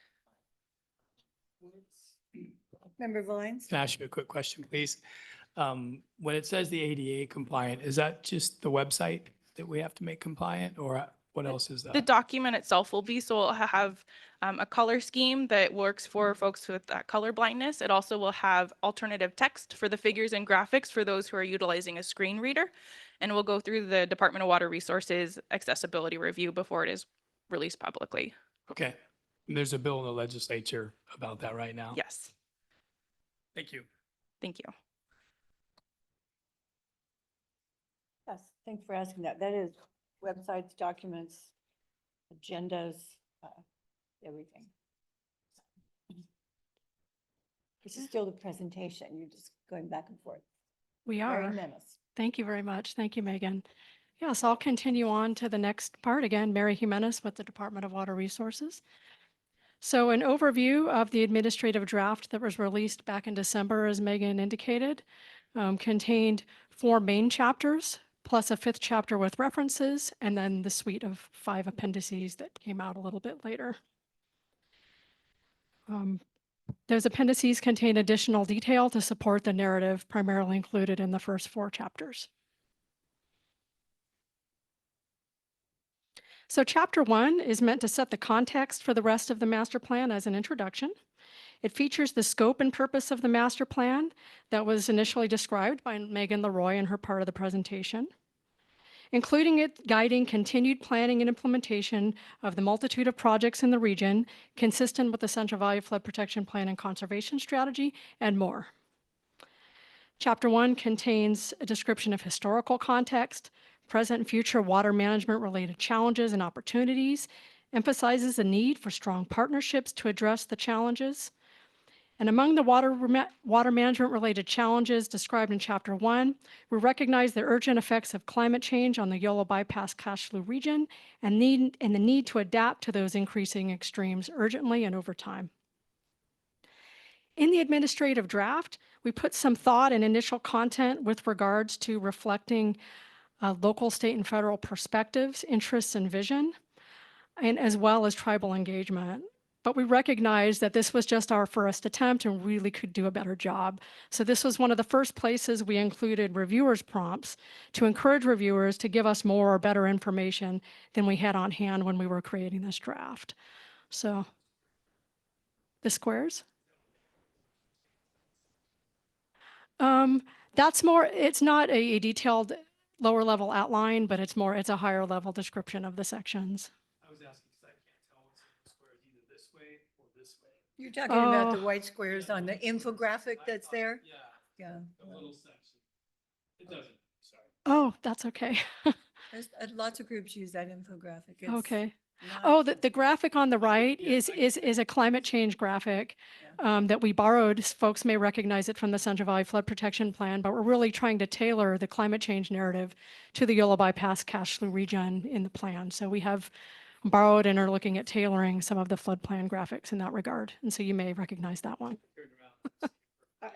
Member Vines? Can I ask you a quick question, please? When it says the ADA compliant, is that just the website that we have to make compliant, or what else is The that? document itself will be, so it'll have a color scheme that works for folks with color blindness. It also will have alternative text for the figures and graphics for those who are utilizing a screen reader. And we'll go through the Department of Water Resources accessibility review before it is released publicly. Okay, There's a bill in the legislature about that right now. Yes, Thank you. thank you. Yes, thanks for asking that. That is websites, documents, agendas, everything. This is still the presentation. You're just going back and forth. We Mary are. Menace. Thank you very much. Thank you, Megan. Yes, I'll continue on to the next part. Again, Mary Jimenez with the Department of Water Resources. So an overview of the administrative draft that was released back in December, as Megan indicated, contained 4 main chapters, plus a 5th chapter with references, and then the suite of 5 appendices that came out a little bit later. Those appendices contain additional detail to support the narrative primarily included in the first 4 chapters. So chapter 1 is meant to set the context for the rest of the master plan as an introduction. It features the scope and purpose of the master plan that was initially described by Megan Leroy in her part of the presentation, including it guiding continued planning and implementation of the multitude of projects in the region consistent with the Central Valley Flood Protection Plan and Conservation Strategy, and more. Chapter 1 contains a description of historical context, present and future water management related challenges and opportunities, emphasizes the need for strong partnerships to address the challenges. And among the water management related challenges described in Chapter 1, we recognize the urgent effects of climate change on the Yolo Bypass Cache Slough region and the need to adapt to those increasing extremes urgently and over time. In the administrative draft, we put some thought and initial content with regards to reflecting local, state, and federal perspectives, interests, and vision, and as well as tribal engagement. But we recognize that this was just our first attempt and really could do a better job. So this was one of the first places we included reviewers' prompts to encourage reviewers to give us more or better information than we had on hand when we were creating this draft. So the squares. That's more, it's not a detailed lower level outline, but it's a higher level description of the sections. I was asking because I can't tell what's in the squares either this way or this way. You're talking about the Oh. white squares on the infographic that's there? Yeah, Yeah. the little section. It doesn't, sorry. Oh, that's okay. There's lots of groups use that infographic. It's Okay. not- Oh, the graphic on the right is a climate change graphic that we borrowed. Folks may recognize it from the Central Valley Flood Protection Plan, but we're really trying to tailor the climate change narrative to the Yolo Bypass Cache Slough region in the plan. So we have borrowed and are looking at tailoring some of the flood plan graphics in that regard. And so you may recognize that one.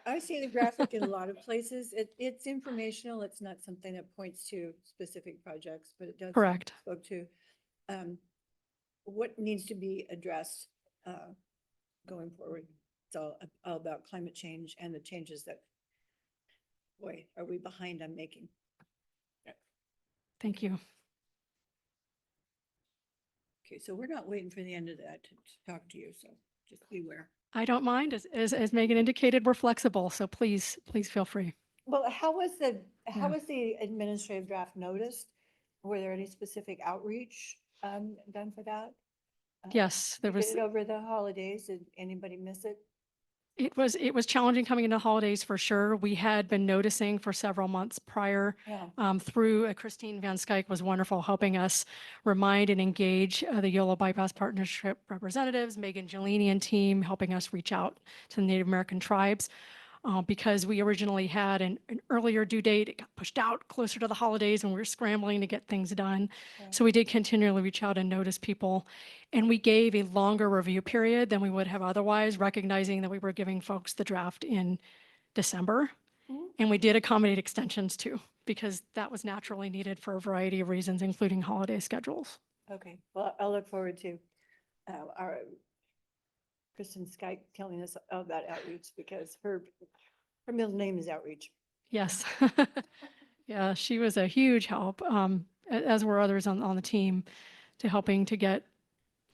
I see the graphic in a lot of places. It's informational. It's not something that points to specific projects, but it does. Correct. Spoke to what needs to be addressed going forward. It's all about climate change and the changes that, boy, are we behind on making. Thank you. Okay, so we're not waiting for the end of that to talk to you, so just beware. I don't mind. As Megan indicated, we're flexible, so please feel free. Well, how was Yeah. the administrative draft noticed? Were there any specific outreach done for that? Yes, there You was. did it over the holidays. Did anybody miss it? It was challenging coming into holidays for sure. We had been noticing for several months prior Yeah. through Christine Van Skyke was wonderful, helping us remind and engage the Yolo Bypass Partnership representatives, Megan Gelini and team, helping us reach out to the Native American tribes. Because we originally had an earlier due date, it got pushed out closer to the holidays and we were scrambling to get things done. So we did continually reach out and notice people. And we gave a longer review period than we would have otherwise, recognizing that we were giving folks the draft in December. And we did accommodate extensions too, because that was naturally needed for a variety of reasons, including holiday schedules. Okay, well, I'll look forward to our Kristen Skype telling us about outreach because her middle name is Outreach. Yes. Yeah, she was a huge help, as were others on the team, to helping to get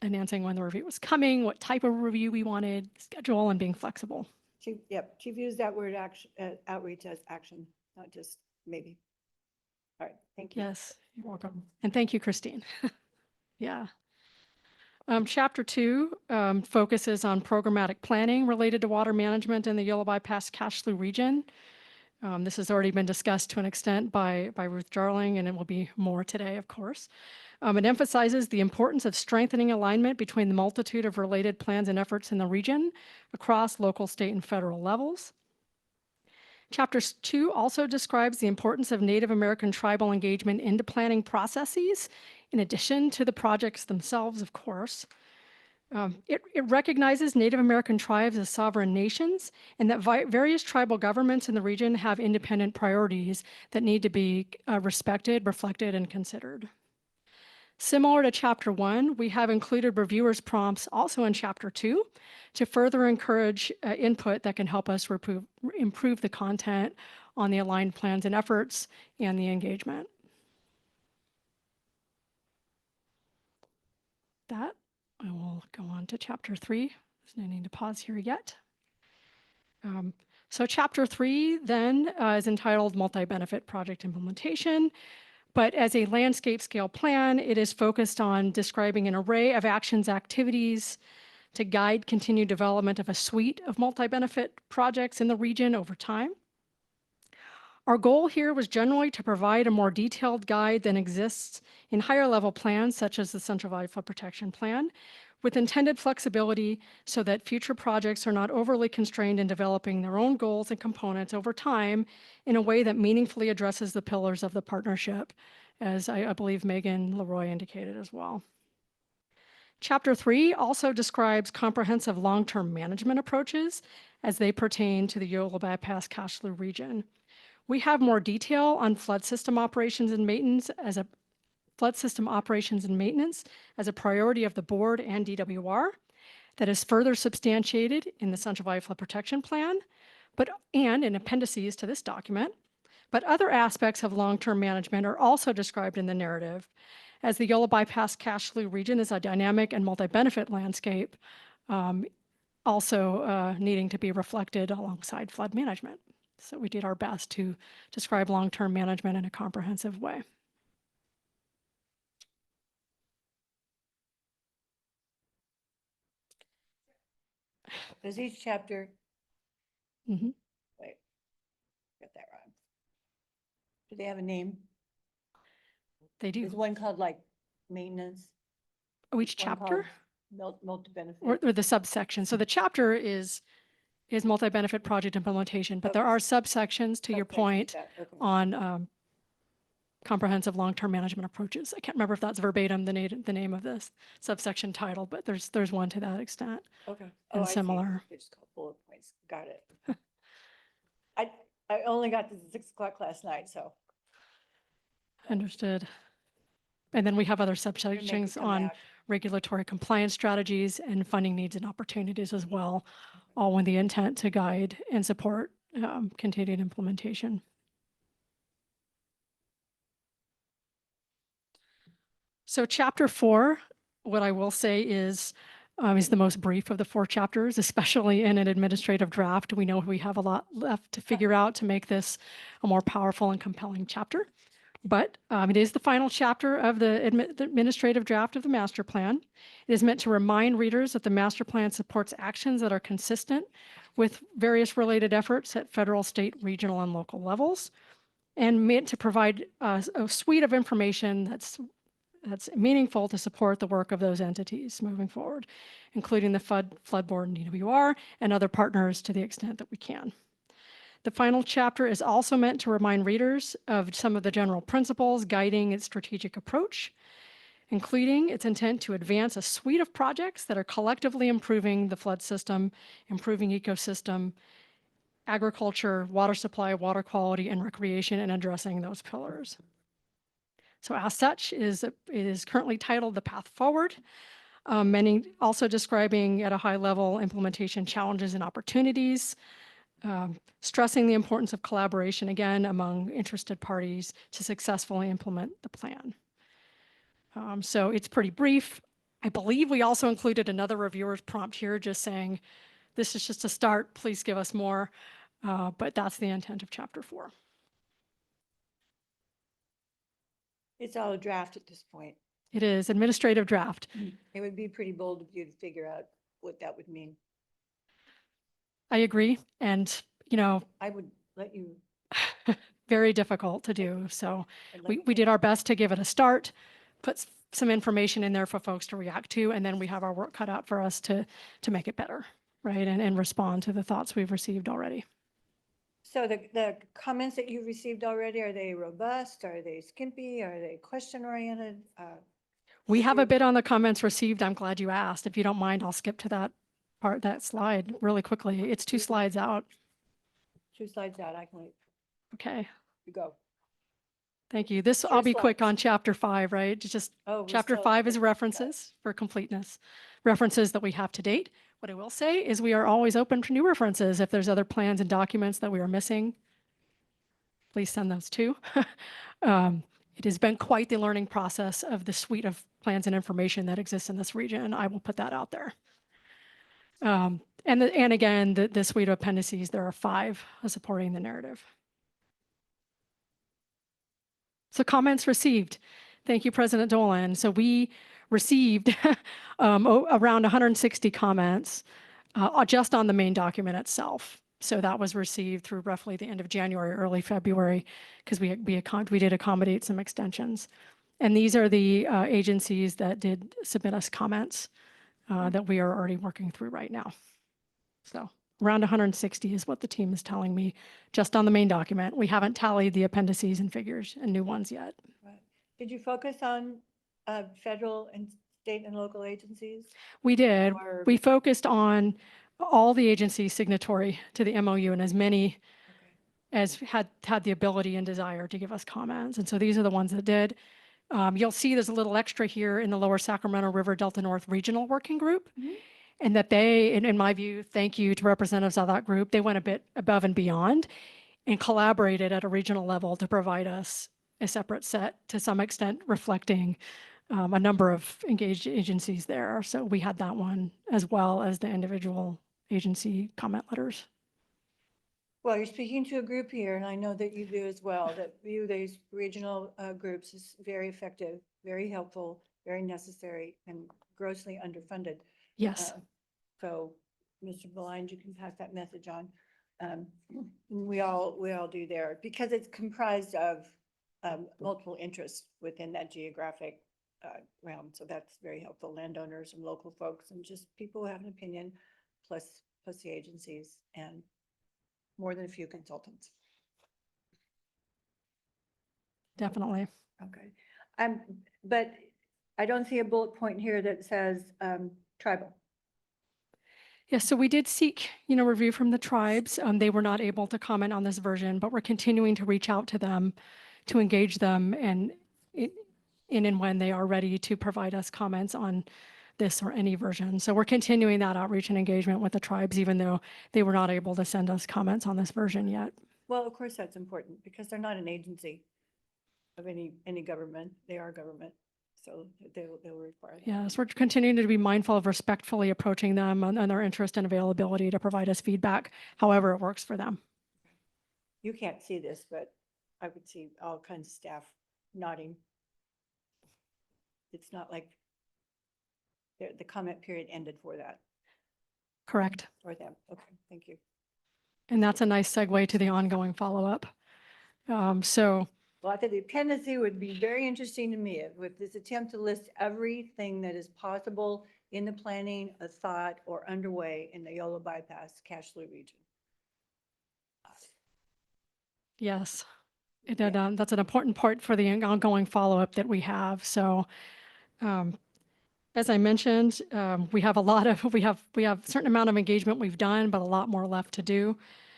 announcing when the review was coming, what type of review we wanted, schedule, and being flexible. She views that word action, outreach as action, not just maybe. All right, thank you. Yes, you're welcome. And thank you, Christine. Yeah. Chapter 2 focuses on programmatic planning related to water management in the Yellow Bypass Cashflow region. This has already been discussed to an extent by Ruth Jarling, and it will be more today, of course. It emphasizes the importance of strengthening alignment between the multitude of related plans and efforts in the region across local, state, and federal levels. Chapter 2 also describes the importance of Native American tribal engagement into planning processes, in addition to the projects themselves, of course. It recognizes Native American tribes as sovereign nations and that various tribal governments in the region have independent priorities that need to be respected, reflected, and considered. Similar to Chapter 1, we have included reviewers' prompts also in Chapter 2 to further encourage input that can help us improve the content on the aligned plans and efforts and the engagement. That, I will go on to Chapter 3. There's no need to pause here yet. So Chapter 3 then is entitled Multi-Benefit Project Implementation. But as a landscape scale plan, it is focused on describing an array of actions, activities to guide continued development of a suite of multi-benefit projects in the region over time. Our goal here was generally to provide a more detailed guide than exists in higher level plans, such as the Central Valley Flood Protection Plan, with intended flexibility so that future projects are not overly constrained in developing their own goals and components over time in a way that meaningfully addresses the pillars of the partnership, as I believe Megan Leroy indicated as well. Chapter 3 also describes comprehensive long-term management approaches as they pertain to the Yolo Bypass Cashflow region. We have more detail on flood system operations and maintenance as a priority of the board and DWR that is further substantiated in the Central Valley Flood Protection Plan, and in appendices to this document. But other aspects of long-term management are also described in the narrative, as the Yolo Bypass Cashflow region is a dynamic and multi-benefit landscape, also needing to be reflected alongside flood management. So we did our best to describe long-term management in a comprehensive way. Does each chapter, Mhm. wait, got that wrong. Do they have a name? They do. Is one called like maintenance? Oh, each One chapter called multi-benefit? or the subsection. So the chapter is multi-benefit project implementation, but there are subsections, to your Subsections, point, yeah, okay. on comprehensive long-term management approaches. I can't remember if that's verbatim the name of this subsection title, but there's one to that extent. Okay. And I see. similar. It's called bullet points. Got it. I only got to the 6 o'clock last night, so. Understood. And then we have other You're making it subsections come on back. regulatory compliance strategies and funding needs and opportunities as well, all with the intent to guide and support continued implementation. So Chapter 4, what I will say is the most brief of the 4 chapters, especially in an administrative draft. We know we have a lot left to figure out to make this a more powerful and compelling chapter. But it is the final chapter of the administrative draft of the master plan. It is meant to remind readers that the master plan supports actions that are consistent with various related efforts at federal, state, regional, and local levels, and meant to provide a suite of information that's meaningful to support the work of those entities moving forward, including the flood board and DWR and other partners to the extent that we can. The final chapter is also meant to remind readers of some of the general principles guiding its strategic approach, including its intent to advance a suite of projects that are collectively improving the flood system, improving ecosystem, agriculture, water supply, water quality, and recreation, and addressing those pillars. So as such, it is currently titled The Path Forward, many also describing at a high level implementation challenges and opportunities, stressing the importance of collaboration, again, among interested parties to successfully implement the plan. So it's pretty brief. I believe we also included another reviewer's prompt here just saying, this is just a start, please give us more. But that's the intent of Chapter 4. It's all a draft at this point. It is administrative draft. It would be pretty bold of you to figure out what that would mean. I agree. And, you know, I would let you. very difficult to do. So I'd like we to- did our best to give it a start, put some information in there for folks to react to, and then we have our work cut out for us to make it better, right? And respond to the thoughts we've received already. So the comments that you've received already, are they robust? Are they skimpy? Are they question oriented? We have a bit on the comments received. I'm glad you asked. If you don't mind, I'll skip to that part, that slide really quickly. It's 2 slides out. 2 slides out, I can wait. Okay. You go. Thank you. This, Two I'll be quick slides. on chapter 5, right? It's just Oh, we're chapter still- 5 is references for completeness, references that we have to date. What I will say is we are always open to new references. If there's other plans and documents that we are missing, please send those too. It has been quite the learning process of the suite of plans and information that exists in this region. I will put that out there. And again, the suite of appendices, there are 5 supporting the narrative. So comments received. Thank you, President Dolan. So we received around 160 comments just on the main document itself. So that was received through roughly the end of January, early February, because we did accommodate some extensions. And these are the agencies that did submit us comments that we are already working through right now. So around 160 is what the team is telling me just on the main document. We haven't tallied the appendices and figures and new ones yet. Right. Did you focus on federal and state and local agencies? We did. Or- We focused on all the agencies signatory to the MOU and as many as had the ability and desire to give us comments. And so these are the ones that did. You'll see there's a little extra here in the Lower Sacramento River Delta North Regional Working Group. And that they, in my view, thank you to representatives of that group, they went a bit above and beyond and collaborated at a regional level to provide us a separate set, to some extent reflecting a number of engaged agencies there. So we had that one as well as the individual agency comment letters. Well, you're speaking to a group here, and I know that you do as well, that view these regional groups is very effective, very helpful, very necessary, and grossly underfunded. Yes. So, Mr. Blind, you can pass that message on. We all do there, because it's comprised of multiple interests within that geographic realm. So that's very helpful. Landowners and local folks and just people who have an opinion, plus the agencies and more than a few consultants. Definitely. Okay. But I don't see a bullet point here that says tribal. Yes, so we did seek, review from the tribes. They were not able to comment on this version, but we're continuing to reach out to them, to engage them, and in and when they are ready to provide us comments on this or any version. So we're continuing that outreach and engagement with the tribes, even though they were not able to send us comments on this version yet. Well, of course, that's important because they're not an agency of any government. They are government. So they'll require that. Yes, we're continuing to be mindful of respectfully approaching them and their interest and availability to provide us feedback, however it works for them. You can't see this, but I would see all kinds of staff nodding. It's not like the comment period ended for that. Correct. For them. Okay, thank you. And that's a nice segue to the ongoing follow-up. Well, I think the appendice would be very interesting to me with this attempt to list everything that is possible in the planning, a thought, or underway in the Yolo Bypass Cache region. Yes, that's an important part for the ongoing follow-up that we have. So, as I mentioned, we have a certain amount of engagement we've done, but a lot more left to do.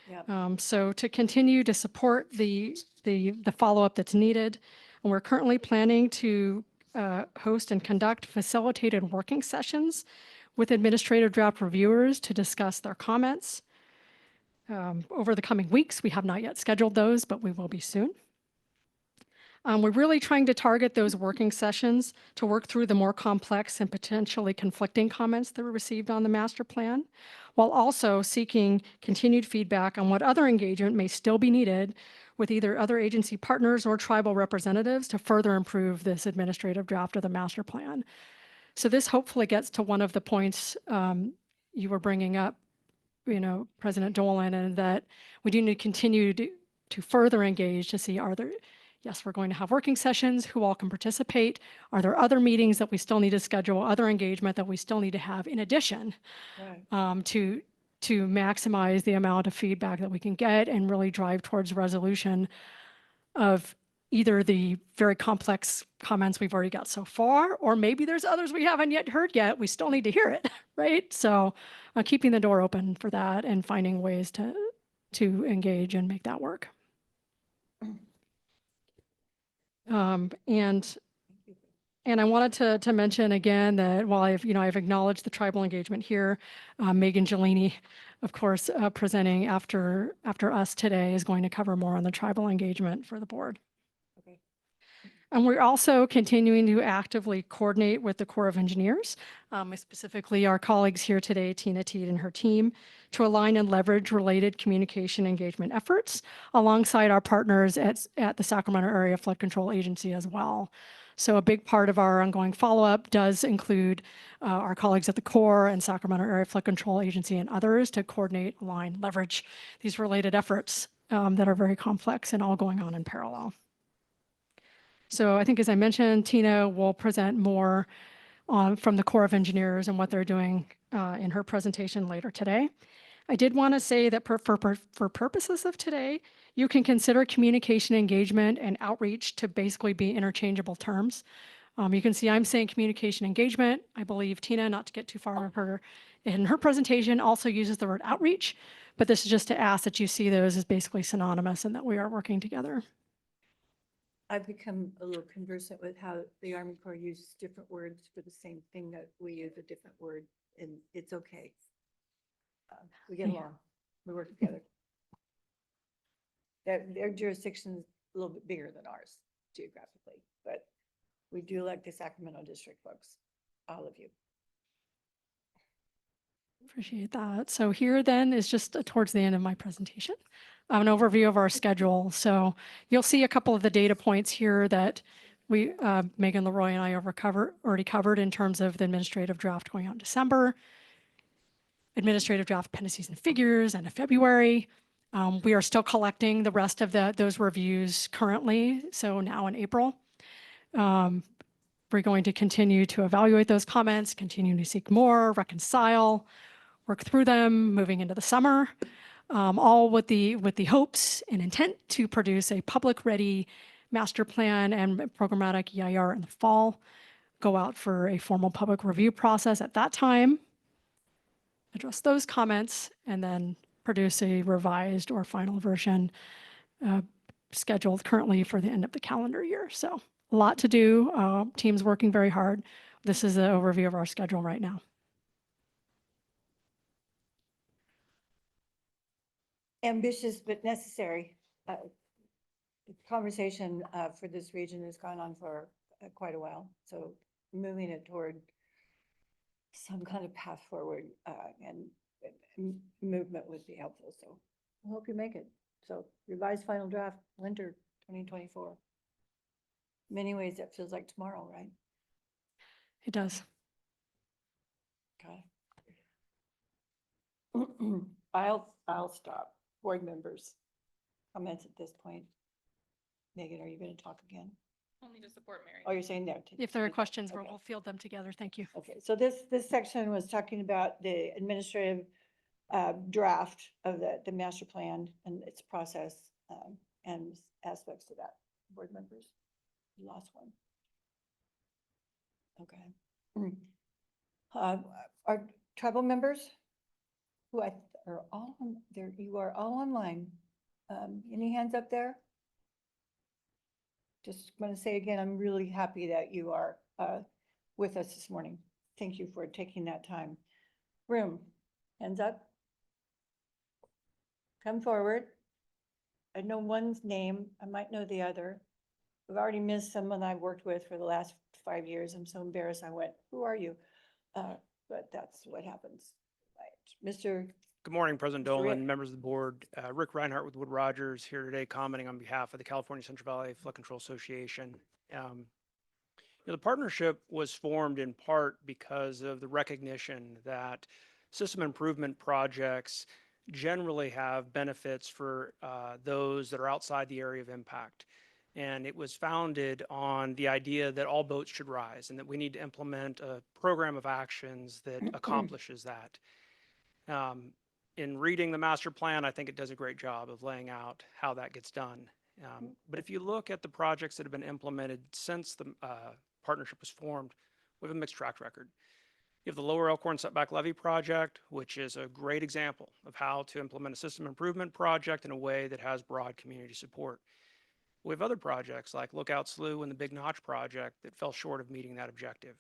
Yep. So to continue to support the follow-up that's needed, and we're currently planning to host and conduct facilitated working sessions with administrative draft reviewers to discuss their comments. Over the coming weeks, we have not yet scheduled those, but we will be soon. We're really trying to target those working sessions to work through the more complex and potentially conflicting comments that were received on the master plan, while also seeking continued feedback on what other engagement may still be needed with either other agency partners or tribal representatives to further improve this administrative draft of the master plan. So this hopefully gets to one of the points you were bringing up, President Dolan, and that we do need to continue to further engage to see, yes, we're going to have working sessions, who all can participate. Are there other meetings that we still need to schedule, other engagement that we still need to have in addition to maximize the amount of feedback that we can get and really drive towards resolution of either the very complex comments we've already got so far, or maybe there's others we haven't yet heard yet. We still need to hear it, right? So keeping the door open for that and finding ways to engage and make that work. And I wanted to mention again that while I've acknowledged the tribal engagement here, Megan Gelini, of course, presenting after us today, is going to cover more on the tribal engagement for the board. Okay. And we're also continuing to actively coordinate with the Corps of Engineers, specifically our colleagues here today, Tina Teed and her team, to align and leverage related communication engagement efforts alongside our partners at the Sacramento Area Flood Control Agency as well. So a big part of our ongoing follow-up does include our colleagues at the Corps and Sacramento Area Flood Control Agency and others to coordinate, align, leverage these related efforts that are very complex and all going on in parallel. So I think, as I mentioned, Tina will present more from the Corps of Engineers and what they're doing in her presentation later today. I did want to say that for purposes of today, you can consider communication engagement and outreach to basically be interchangeable terms. You can see I'm saying communication engagement. I believe Tina, not to get too far in her presentation, also uses the word outreach, but this is just to ask that you see those as basically synonymous and that we are working together. I've become a little conversant with how the Army Corps uses different words for the same thing that we use a different word, and it's okay. We get along, we work together. Their jurisdiction is a little bit bigger than ours geographically, but we do like the Sacramento district folks, all of you. Appreciate that. So here then is just towards the end of my presentation, an overview of our schedule. So you'll see a couple of the data points here that we, Megan, Leroy, and I already covered in terms of the administrative draft going out in December, administrative draft appendices and figures end of February. We are still collecting the rest of those reviews currently, so now in April. We're going to continue to evaluate those comments, continue to seek more, reconcile, work through them, moving into the summer, all with the hopes and intent to produce a public-ready master plan and programmatic EIR in the fall, go out for a formal public review process at that time, address those comments, and then produce a revised or final version scheduled currently for the end of the calendar year. So a lot to do, team's working very hard. This is an overview of our schedule right now. Ambitious but necessary. The conversation for this region has gone on for quite a while. So moving it toward some kind of path forward and movement would be helpful. So I hope you make it. So revised final draft, winter 2024. In many ways, that feels like tomorrow, right? It does. Okay. I'll stop. Board members, comments at this point. Megan, are you going to talk again? Only to support Mary. Oh, you're saying no. If there are questions, Okay. we'll field them together. Thank you. Okay, so this section was talking about the administrative draft of the master plan and its process and aspects to that. Board members, last one. Okay. Our tribal members who are all on there, you are all online. Any hands up there? Just want to say again, I'm really happy that you are with us this morning. Thank you for taking that time. Room, hands up. Come forward. I know one's name. I might know the other. I've already missed someone I've worked with for the last 5 years. I'm so embarrassed. I went, who are you? But that's what happens. Right. Mr. Good morning, President Mr. Dolan, Rick. members of the board. Rick Reinhardt with Wood Rogers here today commenting on behalf of the California Central Valley Flood Control Association. The partnership was formed in part because of the recognition that system improvement projects generally have benefits for those that are outside the area of impact. And it was founded on the idea that all boats should rise and that we need to implement a program of actions that accomplishes that. In reading the master plan, I think it does a great job of laying out how that gets done. But if you look at the projects that have been implemented since the partnership was formed, we have a mixed track record. You have the Lower Elkhorn Setback Levee project, which is a great example of how to implement a system improvement project in a way that has broad community support. We have other projects like Lookout Slough and the Big Notch project that fell short of meeting that objective.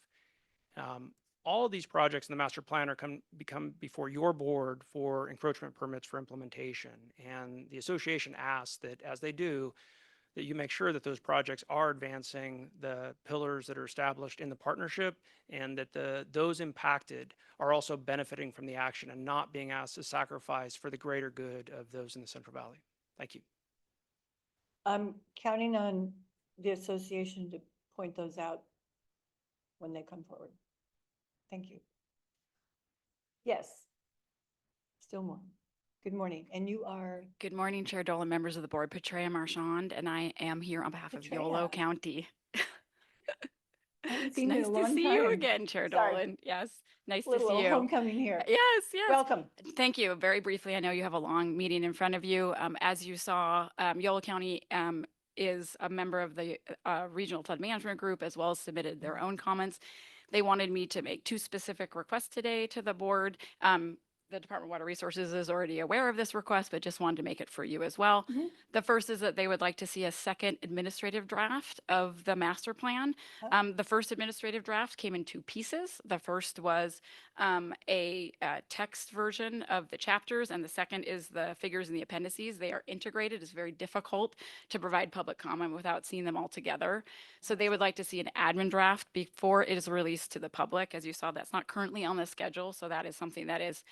All of these projects in the master plan are become before your board for encroachment permits for implementation. And the association asks that as they do, that you make sure that those projects are advancing the pillars that are established in the partnership and that those impacted are also benefiting from the action and not being asked to sacrifice for the greater good of those in the Central Valley. Thank you. I'm counting on the association to point those out when they come forward. Thank you. Yes. Still more. Good morning. And you are? Good morning, Chair Dolan, members of the board, Patria Marchand, and I am here on behalf of Patria. Yolo County. I haven't It's seen you in nice a to long see you time. again, Chair Sorry. Dolan. Yes, nice to Little see you. homecoming here. Yes, yes. Welcome. Thank you. Very briefly, I know you have a long meeting in front of you. As you saw, Yolo County is a member of the Regional Flood Management Group, as well as submitted their own comments. They wanted me to make 2 specific requests today to the board. The Department of Water Resources is already aware of this request, but just wanted to make it for you as well. Mhm. The first is that they would like to see a second administrative draft of the master plan. The first administrative draft came in 2 pieces. The first was a text version of the chapters, and the second is the figures in the appendices. They are integrated. It's very difficult to provide public comment without seeing them all together. So they would like to see an admin draft before it is released to the public. As you saw, that's not currently on the schedule, so that is something that is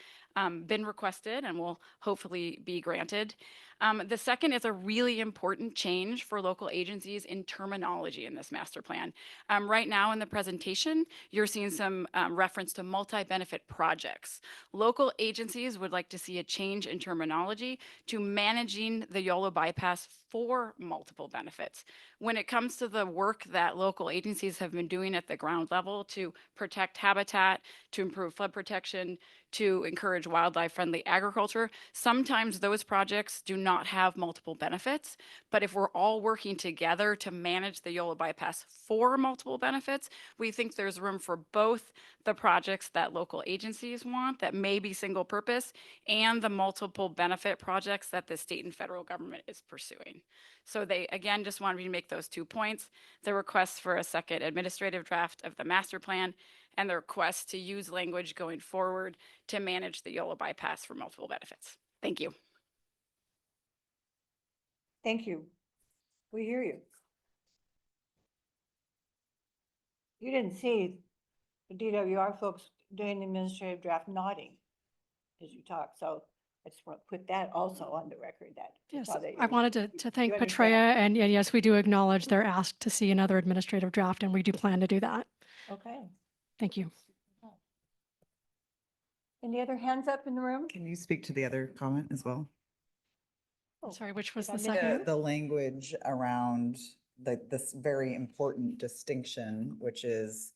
been requested and will hopefully be granted. The second is a really important change for local agencies in terminology in this master plan. Right now in the presentation, you're seeing some reference to multi-benefit projects. Local agencies would like to see a change in terminology to managing the YOLO bypass for multiple benefits. When it comes to the work that local agencies have been doing at the ground level to protect habitat, to improve flood protection, to encourage wildlife-friendly agriculture, sometimes those projects do not have multiple benefits. But if we're all working together to manage the YOLO bypass for multiple benefits, we think there's room for both the projects that local agencies want that may be single purpose and the multiple benefit projects that the state and federal government is pursuing. So they, again, just wanted me to make those 2 points. The request for a second administrative draft of the master plan and the request to use language going forward to manage the YOLO bypass for multiple benefits. Thank you. Thank you. We hear you. You didn't see the DWR folks doing the administrative draft nodding as you talk, so I just want to put that also on the record that. Yes, saw that I you're- wanted to thank you Patria, understand? and yes, we do acknowledge their ask to see another administrative draft, and we do plan to do that. Okay. Thank you. Any other hands up in the room? Can you speak to the other comment as well? Oh, Sorry, which was did I the miss second? it? The language around this very important distinction, which is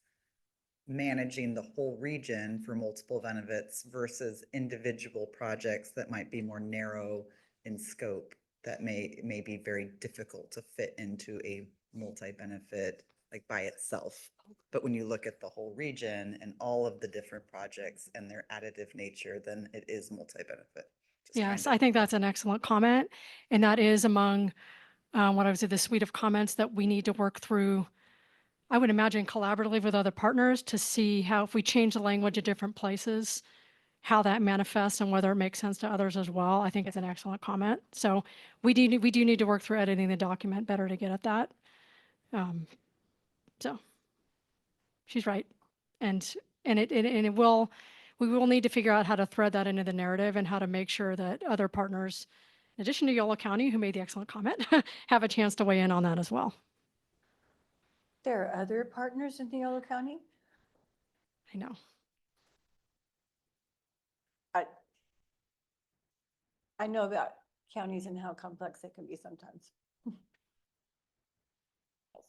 managing the whole region for multiple benefits versus individual projects that might be more narrow in scope that may be very difficult to fit into a multi-benefit like by itself. But when you look at the whole region and all of the different projects and their additive nature, then it is multi-benefit. Yes, I think that's an excellent comment. And that is among what I would say the suite of comments that we need to work through, I would imagine collaboratively with other partners to see how if we change the language at different places, how that manifests and whether it makes sense to others as well. I think it's an excellent comment. So we do need to work through editing the document better to get at that. So she's right. And it will, we will need to figure out how to thread that into the narrative and how to make sure that other partners, in addition to Yolo County, who made the excellent comment, have a chance to weigh in on that as well. There are other partners in Yolo County? I know. I know about counties and how complex it can be sometimes. That's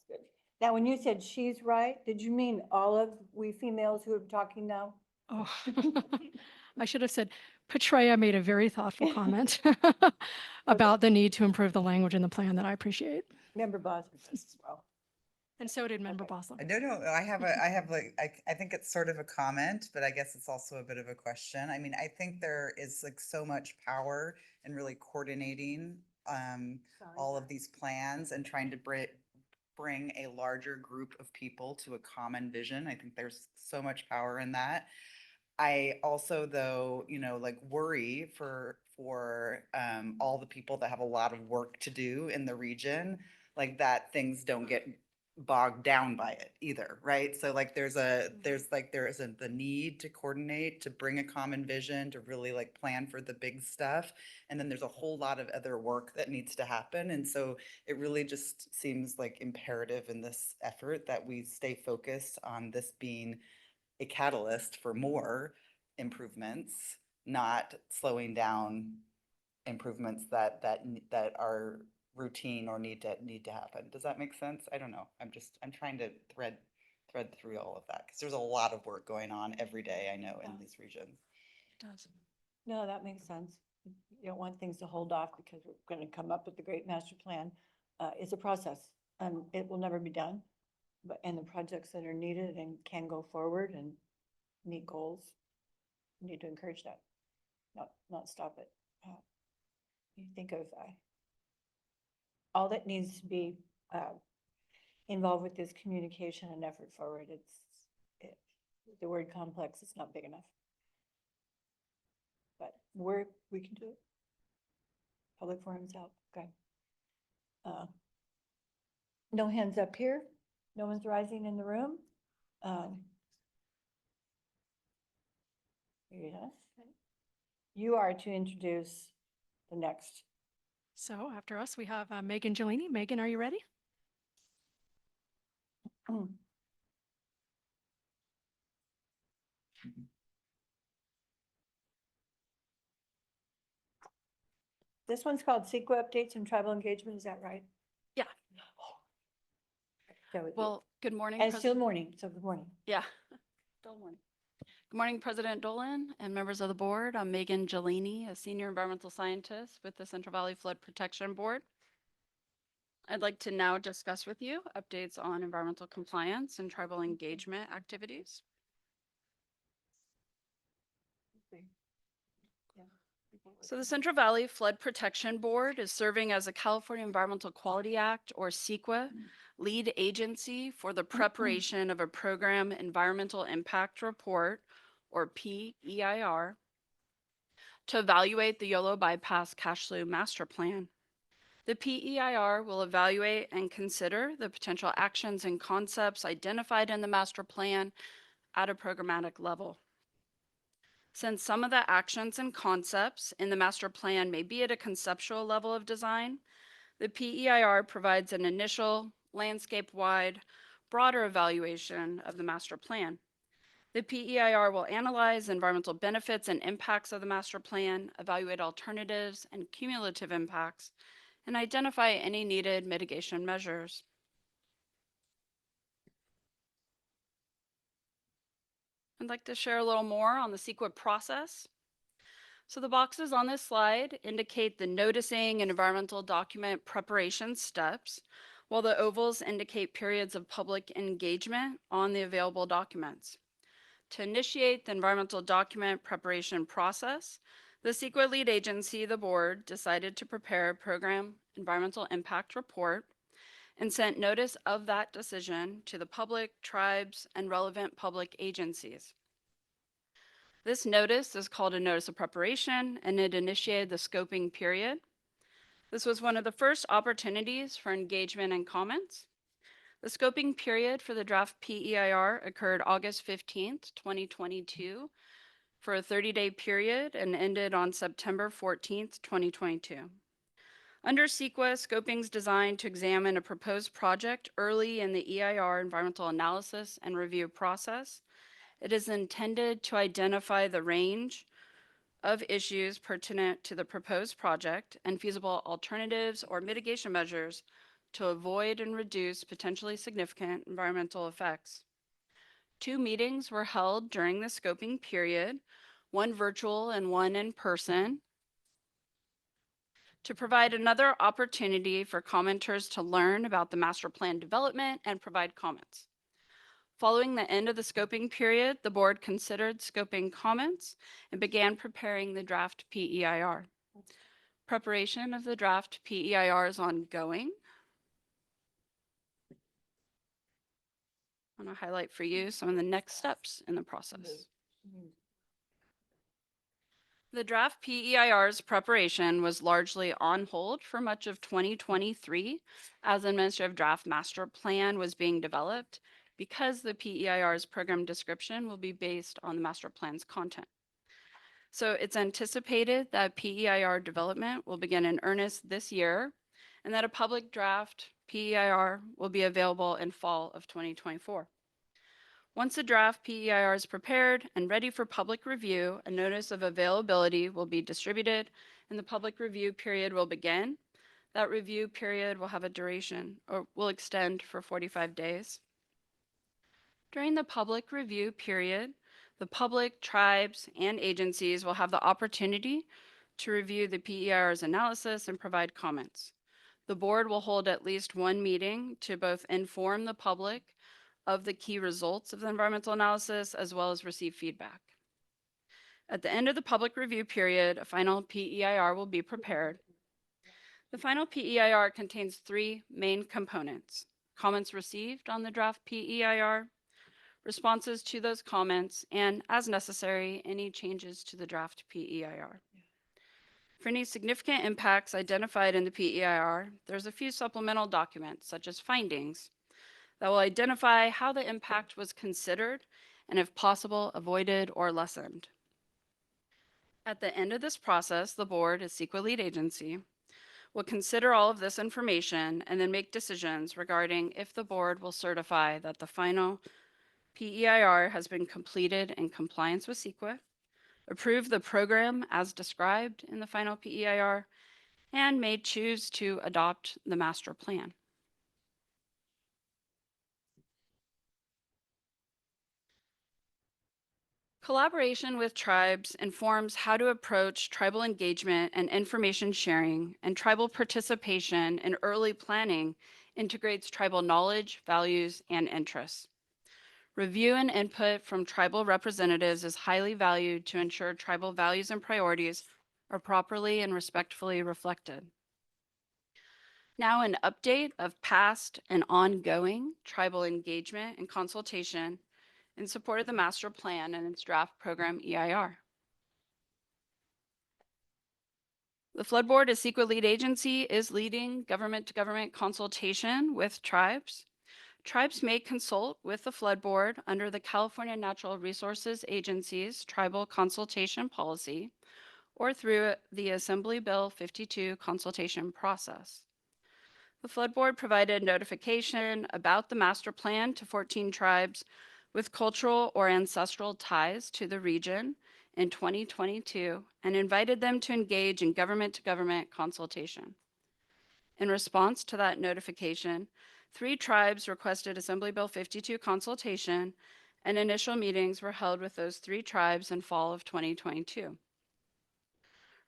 good. Now, when you said she's right, did you mean all of we females who are talking now? Oh, I should have said, Petrea made a very thoughtful comment about the need to improve the language in the plan that I appreciate. Member Bosworth says as well. And so did Member Bosley. No, I have like, I think it's sort of a comment, but I guess it's also a bit of a question. I mean, I think there is like so much power in really coordinating all of these plans and trying to bring a larger group of people to a common vision. I think there's so much power in that. I also, though, like worry for all the people that have a lot of work to do in the region, like that things don't get bogged down by it either, right? So like there is the need to coordinate, to bring a common vision, to really like plan for the big stuff. And then there's a whole lot of other work that needs to happen. And so it really just seems like imperative in this effort that we stay focused on this being a catalyst for more improvements, not slowing down improvements that are routine or need to happen. Does that make sense? I don't know. I'm trying to thread through all of that because there's a lot of work going on every day, I know, in these regions. It does. No, that makes sense. You don't want things to hold off because we're going to come up with the great master plan. It's a process. It will never be done. And the projects that are needed and can go forward and meet goals, we need to encourage that, not stop it. You think of all that needs to be involved with this communication and effort forward. The word complex is not big enough, but we can do it. Public forums help. Okay. No hands up here. No one's rising in the room. Yeah. You are to introduce the next. So after us, we have Megan Gelini. Megan, are you ready? This one's called CEQA Updates and Tribal Engagement. Is that right? Yeah. That would be- Well, good morning. And it's still President- morning, so good morning. Yeah, still morning. Good morning, President Dolan and members of the board. I'm Megan Gelini, a senior environmental scientist with the Central Valley Flood Protection Board. I'd like to now discuss with you updates on environmental compliance and tribal engagement activities. So the Central Valley Flood Protection Board is serving as a California Environmental Quality Act, or CEQA, lead agency for the preparation of a program environmental impact report, or PEIR, to evaluate the Yolo Bypass Cash Slough Master Plan. The PEIR will evaluate and consider the potential actions and concepts identified in the master plan at a programmatic level. Since some of the actions and concepts in the master plan may be at a conceptual level of design, the PEIR provides an initial landscape-wide, broader evaluation of the master plan. The PEIR will analyze environmental benefits and impacts of the master plan, evaluate alternatives and cumulative impacts, and identify any needed mitigation measures. I'd like to share a little more on the CEQA process. So the boxes on this slide indicate the noticing and environmental document preparation steps, while the ovals indicate periods of public engagement on the available documents. To initiate the environmental document preparation process, the CEQA lead agency, the board, decided to prepare a program environmental impact report and sent notice of that decision to the public, tribes, and relevant public agencies. This notice is called a notice of preparation, and it initiated the scoping period. This was one of the first opportunities for engagement and comments. The scoping period for the draft PEIR occurred August 15th, 2022, for a 30-day period and ended on September 14th, 2022. Under CEQA, scoping is designed to examine a proposed project early in the EIR environmental analysis and review process. It is intended to identify the range of issues pertinent to the proposed project and feasible alternatives or mitigation measures to avoid and reduce potentially significant environmental effects. 2 meetings were held during the scoping period, one virtual and one in person, to provide another opportunity for commenters to learn about the master plan development and provide comments. Following the end of the scoping period, the board considered scoping comments and began preparing the draft PEIR. Preparation of the draft PEIR is ongoing. I want to highlight for you some of the next steps in the process. The draft PEIR's preparation was largely on hold for much of 2023 as an administrative draft master plan was being developed because the PEIR's program description will be based on the master plan's content. So it's anticipated that PEIR development will begin in earnest this year and that a public draft PEIR will be available in fall of 2024. Once the draft PEIR is prepared and ready for public review, a notice of availability will be distributed and the public review period will begin. That review period will have a duration or will extend for 45 days. During the public review period, the public, tribes, and agencies will have the opportunity to review the PEIR's analysis and provide comments. The board will hold at least one meeting to both inform the public of the key results of the environmental analysis as well as receive feedback. At the end of the public review period, a final PEIR will be prepared. The final PEIR contains 3 main components: comments received on the draft PEIR, responses to those comments, and, as necessary, any changes to the draft PEIR. For any significant impacts identified in the PEIR, there's a few supplemental documents, such as findings, that will identify how the impact was considered and, if possible, avoided or lessened. At the end of this process, the board, as CEQA lead agency, will consider all of this information and then make decisions regarding if the board will certify that the final PEIR has been completed in compliance with CEQA, approve the program as described in the final PEIR, and may choose to adopt the master plan. Collaboration with tribes informs how to approach tribal engagement and information sharing, and tribal participation in early planning integrates tribal knowledge, values, and interests. Review and input from tribal representatives is highly valued to ensure tribal values and priorities are properly and respectfully reflected. Now, an update of past and ongoing tribal engagement and consultation in support of the master plan and its draft program EIR. The Flood Board, as CEQA lead agency, is leading government-to-government consultation with tribes. Tribes may consult with the Flood Board under the California Natural Resources Agency's Tribal Consultation Policy or through the Assembly Bill 52 consultation process. The Flood Board provided notification about the master plan to 14 tribes with cultural or ancestral ties to the region in 2022 and invited them to engage in government-to-government consultation. In response to that notification, 3 tribes requested Assembly Bill 52 consultation, and initial meetings were held with those 3 tribes in fall of 2022.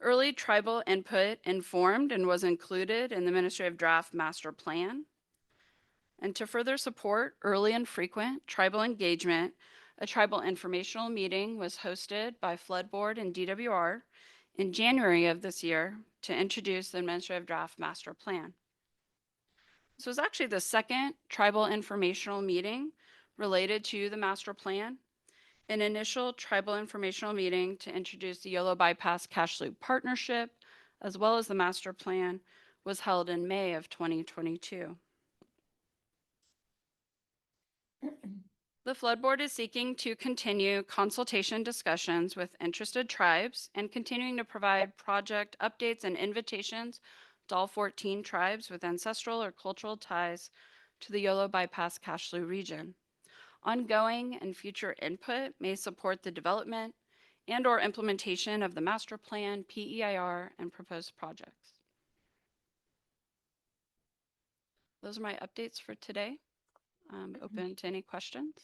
Early tribal input informed and was included in the administrative draft master plan. And to further support early and frequent tribal engagement, a tribal informational meeting was hosted by Flood Board and DWR in January of this year to introduce the administrative draft master plan. This was actually the second tribal informational meeting related to the master plan. An initial tribal informational meeting to introduce the Yolo Bypass Cash Loop Partnership, as well as the master plan, was held in May of 2022. The Flood Board is seeking to continue consultation discussions with interested tribes and continuing to provide project updates and invitations to all 14 tribes with ancestral or cultural ties to the Yolo Bypass Cashlou region. Ongoing and future input may support the development and/or implementation of the master plan, PEIR, and proposed projects. Those are my updates for today. I'm open to any questions.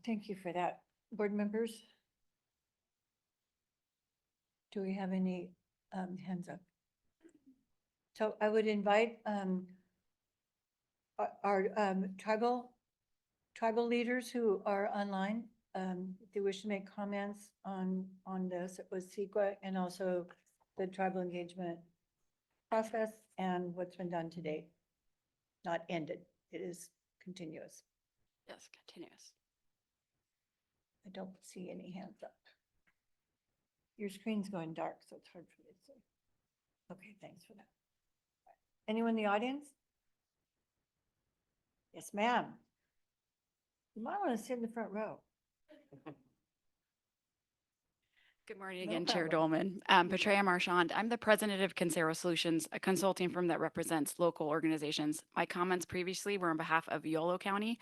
Thank you for that. Board members? Do we have any hands up? So I would invite our tribal leaders who are online, if they wish to make comments on this. It was CEQA and also the tribal engagement process and what's been done to date. Not ended, it is continuous. Yes, continuous. I don't see any hands up. Your screen's going dark, so it's hard for me to see. Okay, thanks for that. Anyone in the audience? Yes, ma'am. You might want to sit in the front row. Good morning No again, Chair problem. Dolman. Petrea Marchand. I'm the president of Consero Solutions, a consulting firm that represents local organizations. My comments previously were on behalf of Yolo County.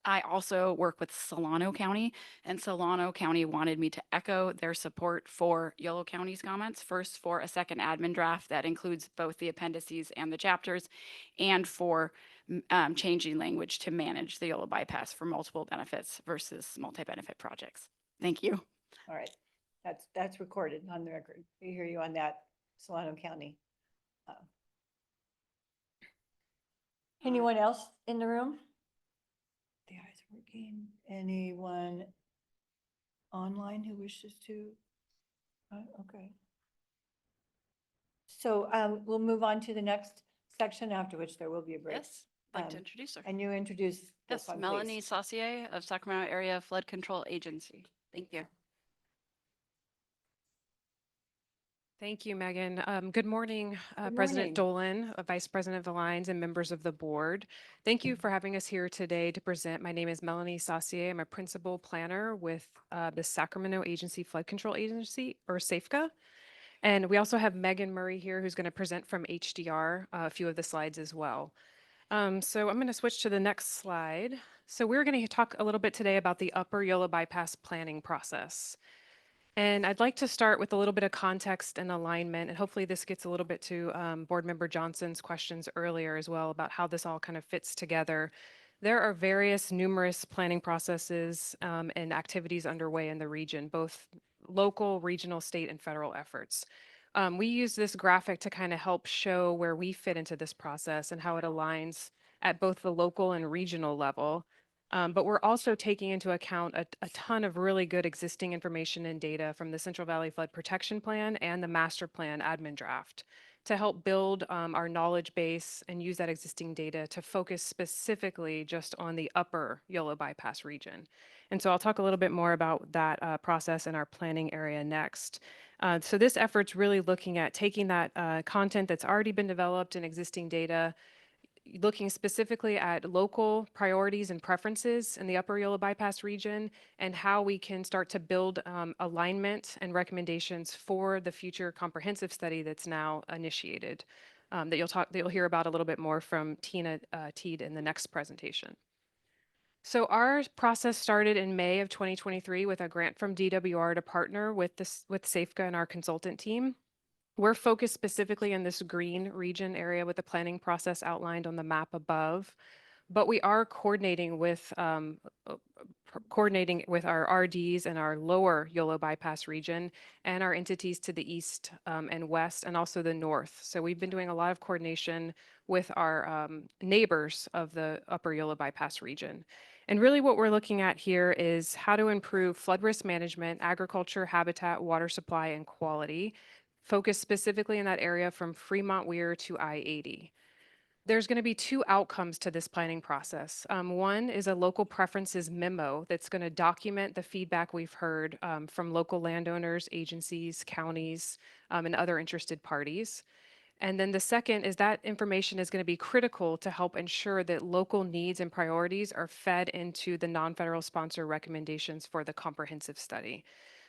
I also work with Solano County, and Solano County wanted me to echo their support for Yolo County's comments. First, for a second admin draft that includes both the appendices and the chapters, and for changing language to manage the Yolo bypass for multiple benefits versus multi-benefit projects. Thank you. All right, that's recorded on the record. We hear you on that, Solano County. Anyone else in the room? The eyes working. Anyone online who wishes to? Okay. So we'll move on to the next section, after which there will be a break. Yes, I'd like to introduce her. And you introduce this Yes, one, Melanie please. Saucier of Sacramento Area Flood Control Agency. Thank you. Thank you, Megan. Good morning, Good President morning. Dolan, Vice President of the Lines, and members of the board. Thank you for having us here today to present. My name is Melanie Saucier. I'm a principal planner with the Sacramento Agency Flood Control Agency, or SAFCA. And we also have Megan Murray here, who's going to present from HDR, a few of the slides as well. So I'm going to switch to the next slide. So we're going to talk a little bit today about the Upper Yolo Bypass planning process. And I'd like to start with a little bit of context and alignment, and hopefully this gets a little bit to Board Member Johnson's questions earlier as well about how this all kind of fits together. There are numerous planning processes and activities underway in the region, both local, regional, state, and federal efforts. We use this graphic to kind of help show where we fit into this process and how it aligns at both the local and regional level. But we're also taking into account a ton of really good existing information and data from the Central Valley Flood Protection Plan and the Master Plan admin draft to help build our knowledge base and use that existing data to focus specifically just on the upper Yolo bypass region. And so I'll talk a little bit more about that process in our planning area next. So this effort's really looking at taking that content that's already been developed and existing data, looking specifically at local priorities and preferences in the Upper Yolo Bypass region and how we can start to build alignment and recommendations for the future comprehensive study that's now initiated that you'll hear about a little bit more from Tina Teed in the next presentation. So our process started in May of 2023 with a grant from DWR to partner with SAFCA and our consultant team. We're focused specifically in this green region area with the planning process outlined on the map above, but we are coordinating with our RDs and our lower Yolo bypass region and our entities to the east and west and also the north. So we've been doing a lot of coordination with our neighbors of the upper Yolo bypass region. And really what we're looking at here is how to improve flood risk management, agriculture, habitat, water supply, and quality, focused specifically in that area from Fremont Weir to I-80. There's going to be two outcomes to this planning process. One is a local preferences memo that's going to document the feedback we've heard from local landowners, agencies, counties, and other interested parties. And then the second is that information is going to be critical to help ensure that local needs and priorities are fed into the non-federal sponsor recommendations for the comprehensive study.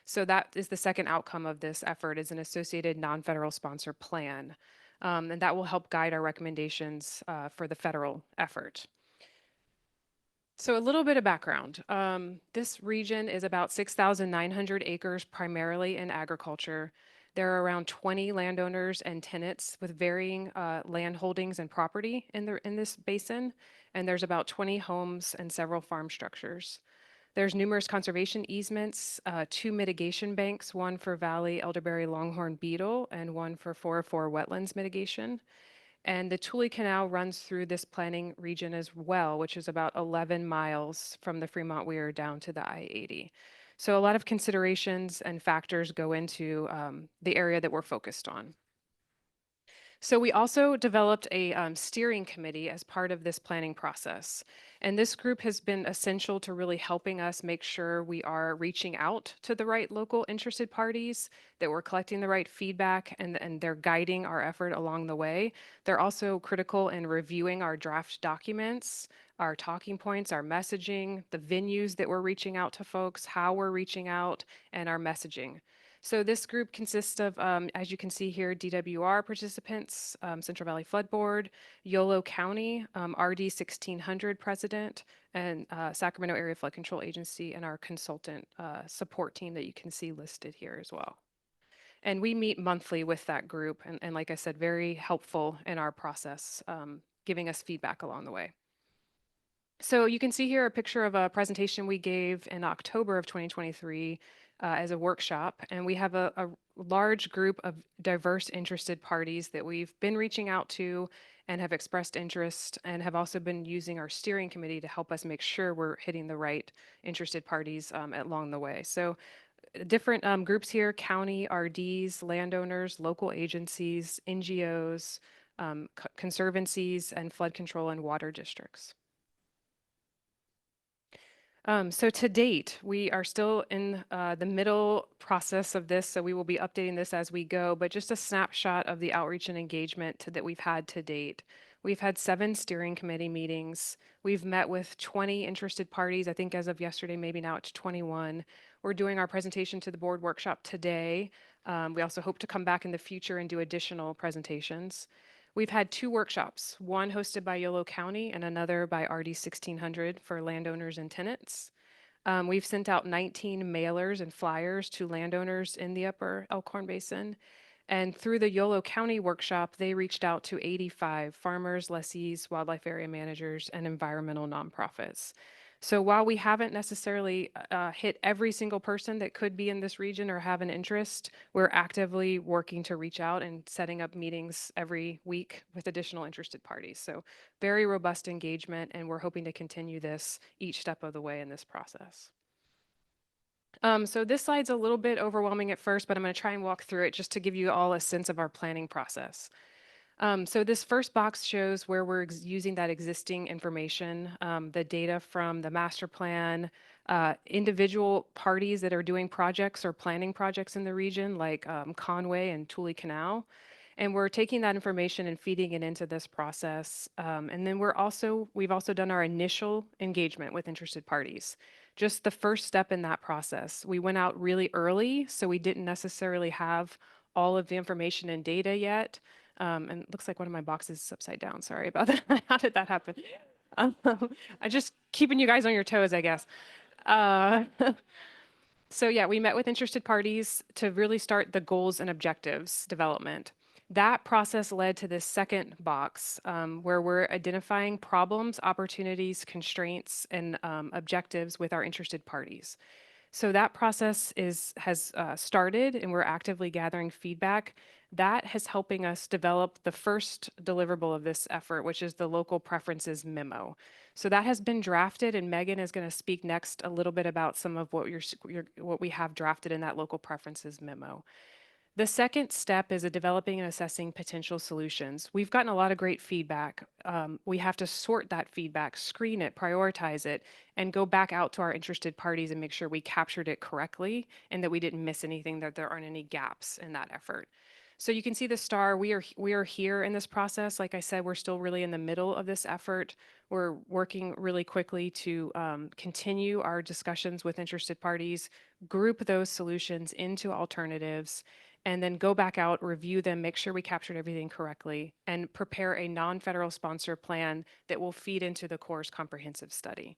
So that is the second outcome of this effort, is an associated non-federal sponsor plan. And that will help guide our recommendations for the federal effort. So a little bit of background. This region is about 6,900 acres, primarily in agriculture. There are around 20 landowners and tenants with varying land holdings and property in this basin, and there's about 20 homes and several farm structures. There's numerous conservation easements, 2 mitigation banks, one for Valley Elderberry Longhorn Beetle and one for 404 wetlands mitigation. And the Tule Canal runs through this planning region as well, which is about 11 miles from the Fremont Weir down to the I-80. So a lot of considerations and factors go into the area that we're focused on. So we also developed a steering committee as part of this planning process. And this group has been essential to really helping us make sure we are reaching out to the right local interested parties, that we're collecting the right feedback, and they're guiding our effort along the way. They're also critical in reviewing our draft documents, our talking points, our messaging, the venues that we're reaching out to folks, how we're reaching out, and our messaging. So this group consists of, as you can see here, DWR participants, Central Valley Flood Board, Yolo County, RD 1600 president, and Sacramento Area Flood Control Agency, and our consultant support team that you can see listed here as well. And we meet monthly with that group, and like I said, very helpful in our process, giving us feedback along the way. So you can see here a picture of a presentation we gave in October of 2023 as a workshop, and we have a large group of diverse interested parties that we've been reaching out to and have expressed interest, and have also been using our steering committee to help us make sure we're hitting the right interested parties along the way. So different groups here: county, RDs, landowners, local agencies, NGOs, conservancies, and flood control and water districts. So to date, we are still in the middle process of this, so we will be updating this as we go, but just a snapshot of the outreach and engagement that we've had to date. We've had 7 steering committee meetings. We've met with 20 interested parties. I think as of yesterday, maybe now it's 21. We're doing our presentation to the board workshop today. We also hope to come back in the future and do additional presentations. We've had 2 workshops, one hosted by Yolo County and another by RD 1600 for landowners and tenants. We've sent out 19 mailers and flyers to landowners in the upper Elkhorn Basin. And through the Yolo County workshop, they reached out to 85 farmers, lessees, wildlife area managers, and environmental nonprofits. So while we haven't necessarily hit every single person that could be in this region or have an interest, we're actively working to reach out and setting up meetings every week with additional interested parties. So very robust engagement, and we're hoping to continue this each step of the way in this process. So this slide's a little bit overwhelming at first, but I'm going to try and walk through it just to give you all a sense of our planning process. So this first box shows where we're using that existing information, the data from the master plan, individual parties that are doing projects or planning projects in the region, like Conway and Tule Canal. And we're taking that information and feeding it into this process. And then we've also done our initial engagement with interested parties. Just the first step in that process. We went out really early, so we didn't necessarily have all of the information and data yet. And it looks like one of my boxes is upside down. Sorry about that. How did that happen? I'm just keeping you guys on your toes, I guess. So yeah, we met with interested parties to really start the goals and objectives development. That process led to this second box where we're identifying problems, opportunities, constraints, and objectives with our interested parties. So that process has started, and we're actively gathering feedback. That is helping us develop the first deliverable of this effort, which is the local preferences memo. So that has been drafted, and Megan is going to speak next a little bit about some of what we have drafted in that local preferences memo. The second step is developing and assessing potential solutions. We've gotten a lot of great feedback. We have to sort that feedback, screen it, prioritize it, and go back out to our interested parties and make sure we captured it correctly and that we didn't miss anything, that there aren't any gaps in that effort. So you can see the star. We are here in this process. Like I said, we're still really in the middle of this effort. We're working really quickly to continue our discussions with interested parties, group those solutions into alternatives, and then go back out, review them, make sure we captured everything correctly, and prepare a non-federal sponsor plan that will feed into the Corps' comprehensive study.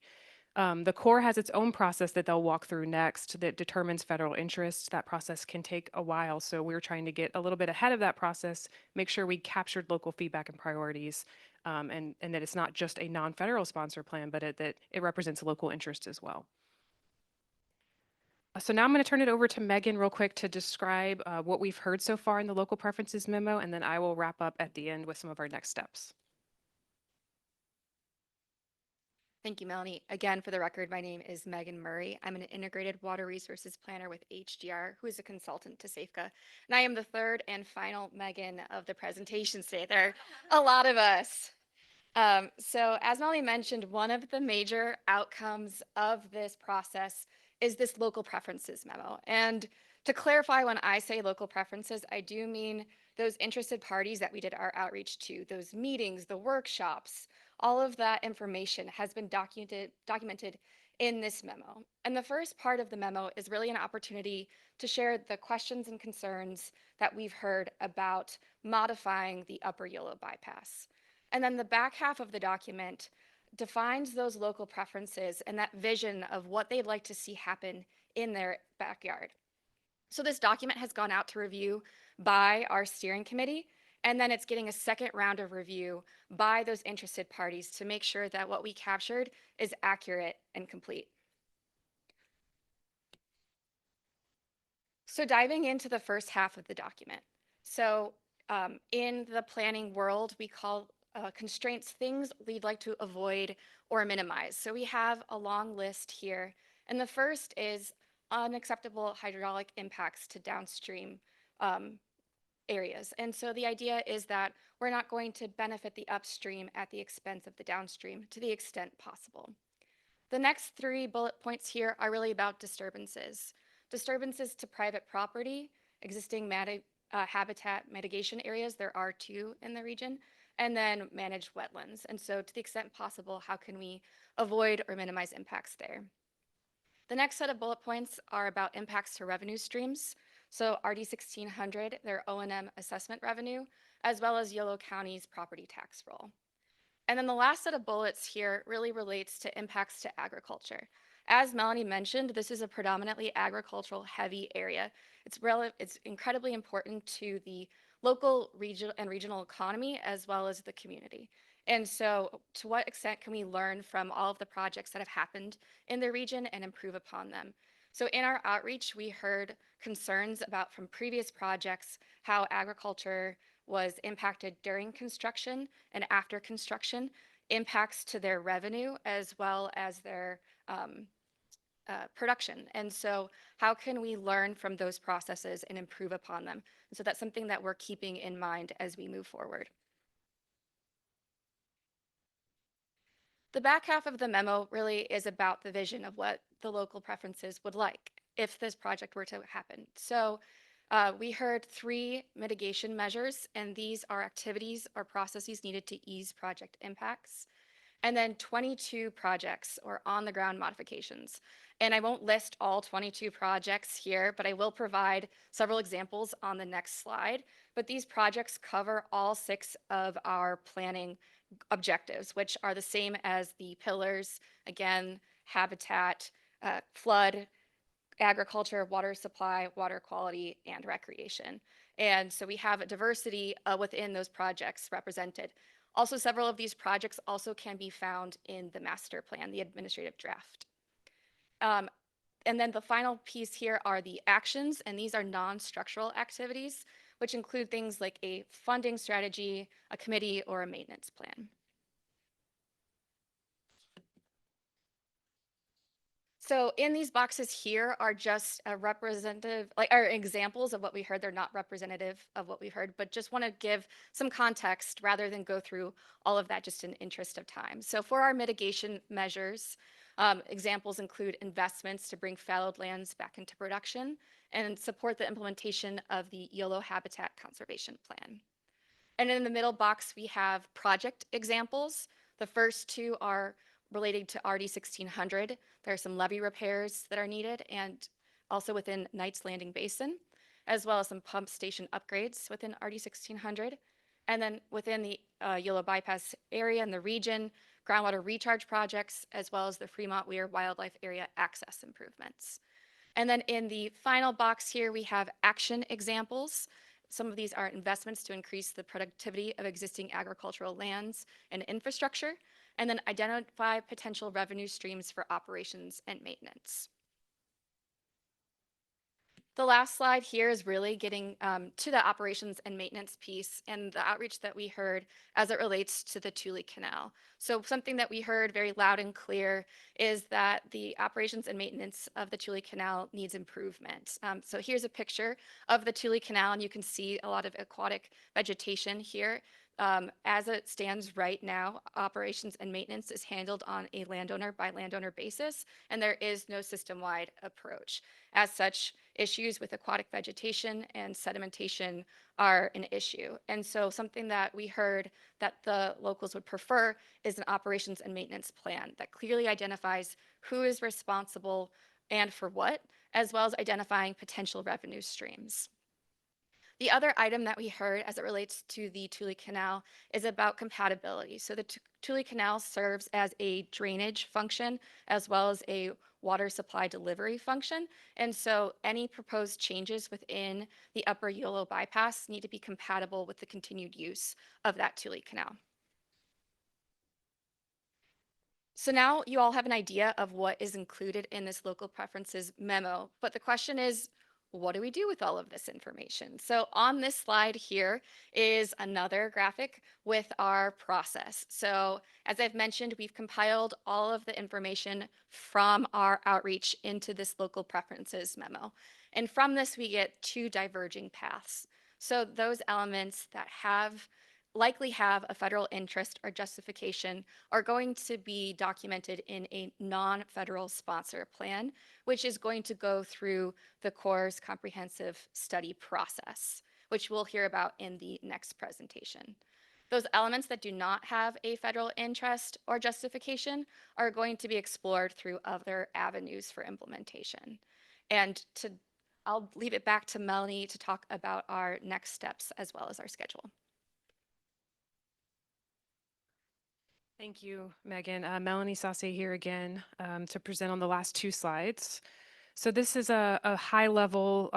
The Corps has its own process that they'll walk through next that determines federal interest. That process can take a while, so we're trying to get a little bit ahead of that process, make sure we captured local feedback and priorities, and that it's not just a non-federal sponsor plan, but that it represents local interest as well. So now I'm going to turn it over to Megan real quick to describe what we've heard so far in the local preferences memo, and then I will wrap up at the end with some of our next steps. Thank you, Melanie. Again, for the record, my name is Megan Murray. I'm an integrated water resources planner with HDR, who is a consultant to Safeca. And I am the third and final Megan of the presentation today. There are a lot of us. So as Melanie mentioned, one of the major outcomes of this process is this local preferences memo. And to clarify, when I say local preferences, I do mean those interested parties that we did our outreach to, those meetings, the workshops, all of that information has been documented in this memo. And the first part of the memo is really an opportunity to share the questions and concerns that we've heard about modifying the Upper Yolo bypass. And then the back half of the document defines those local preferences and that vision of what they'd like to see happen in their backyard. So this document has gone out to review by our steering committee, and then it's getting a second round of review by those interested parties to make sure that what we captured is accurate and complete. So diving into the first half of the document. So in the planning world, we call constraints things we'd like to avoid or minimize. So we have a long list here. And the first is unacceptable hydraulic impacts to downstream areas. And so the idea is that we're not going to benefit the upstream at the expense of the downstream to the extent possible. The next 3 bullet points here are really about disturbances. Disturbances to private property, existing habitat mitigation areas, there are 2 in the region, and then managed wetlands. And so to the extent possible, how can we avoid or minimize impacts there? The next set of bullet points are about impacts to revenue streams. So RD 1600, their O&M assessment revenue, as well as Yolo County's property tax roll. And then the last set of bullets here really relates to impacts to agriculture. As Melanie mentioned, this is a predominantly agricultural heavy area. It's incredibly important to the local, regional economy as well as the community. And so to what extent can we learn from all of the projects that have happened in the region and improve upon them? So in our outreach, we heard concerns about from previous projects how agriculture was impacted during construction and after construction, impacts to their revenue as well as their production. And so how can we learn from those processes and improve upon them? And so that's something that we're keeping in mind as we move forward. The back half of the memo really is about the vision of what the local preferences would like if this project were to happen. So we heard 3 mitigation measures, and these are activities or processes needed to ease project impacts. And then 22 projects or on-the-ground modifications. And I won't list all 22 projects here, but I will provide several examples on the next slide. But these projects cover all 6 of our planning objectives, which are the same as the pillars, again, habitat, flood, agriculture, water supply, water quality, and recreation. And so we have a diversity within those projects represented. Also, several of these projects also can be found in the master plan, the administrative draft. And then the final piece here are the actions, and these are non-structural activities, which include things like a funding strategy, a committee, or a maintenance plan. So in these boxes here are just a representative, are examples of what we heard. They're not representative of what we heard, but just want to give some context rather than go through all of that just in interest of time. So for our mitigation measures, examples include investments to bring fallowed lands back into production and support the implementation of the YOLO Habitat Conservation Plan. And in the middle box, we have project examples. The first two are related to RD 1600. There are some levee repairs that are needed, and also within Knights Landing Basin, as well as some pump station upgrades within RD 1600. And then within the YOLO bypass area and the region, groundwater recharge projects, as well as the Fremont Weir Wildlife Area access improvements. And then in the final box here, we have action examples. Some of these are investments to increase the productivity of existing agricultural lands and infrastructure, and then identify potential revenue streams for operations and maintenance. The last slide here is really getting to the operations and maintenance piece and the outreach that we heard as it relates to the Tule Canal. So something that we heard very loud and clear is that the operations and maintenance of the Tule Canal needs improvement. So here's a picture of the Tule Canal, and you can see a lot of aquatic vegetation here. As it stands right now, operations and maintenance is handled on a landowner by landowner basis, and there is no system-wide approach. As such, issues with aquatic vegetation and sedimentation are an issue. And so something that we heard that the locals would prefer is an operations and maintenance plan that clearly identifies who is responsible and for what, as well as identifying potential revenue streams. The other item that we heard as it relates to the Tule Canal is about compatibility. So the Tule Canal serves as a drainage function as well as a water supply delivery function. And so any proposed changes within the upper YOLO bypass need to be compatible with the continued use of that Tule Canal. So now you all have an idea of what is included in this local preferences memo, but the question is, what do we do with all of this information? So on this slide here is another graphic with our process. So as I've mentioned, we've compiled all of the information from our outreach into this local preferences memo. And from this, we get two diverging paths. So those elements that likely have a federal interest or justification are going to be documented in a non-federal sponsor plan, which is going to go through the Corps' comprehensive study process, which we'll hear about in the next presentation. Those elements that do not have a federal interest or justification are going to be explored through other avenues for implementation. And I'll leave it back to Melanie to talk about our next steps as well as our schedule. Thank you, Megan. Melanie Saucier here again to present on the last two slides. So this is a high-level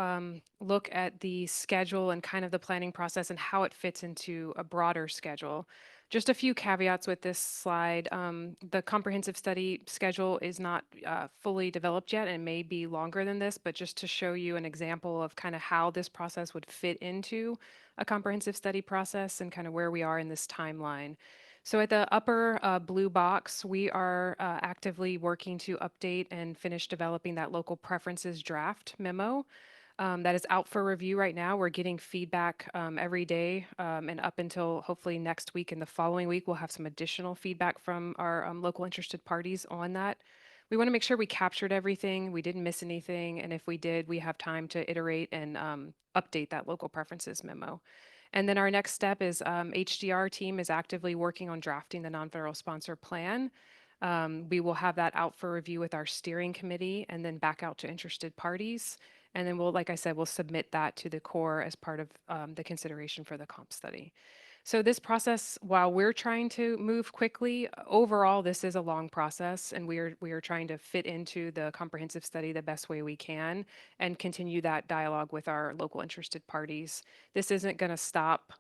look at the schedule and kind of the planning process and how it fits into a broader schedule. Just a few caveats with this slide. The comprehensive study schedule is not fully developed yet and may be longer than this, but just to show you an example of kind of how this process would fit into a comprehensive study process and kind of where we are in this timeline. So at the upper blue box, we are actively working to update and finish developing that local preferences draft memo. That is out for review right now. We're getting feedback every day and up until hopefully next week and the following week, we'll have some additional feedback from our local interested parties on that. We want to make sure we captured everything, we didn't miss anything, and if we did, we have time to iterate and update that local preferences memo. And then our next step is HDR team is actively working on drafting the non-federal sponsor plan. We will have that out for review with our steering committee and then back out to interested parties. And then like I said, we'll submit that to the Corps as part of the consideration for the comp study. So this process, while we're trying to move quickly, overall, this is a long process, and we are trying to fit into the comprehensive study the best way we can and continue that dialogue with our local interested parties. This isn't going to stop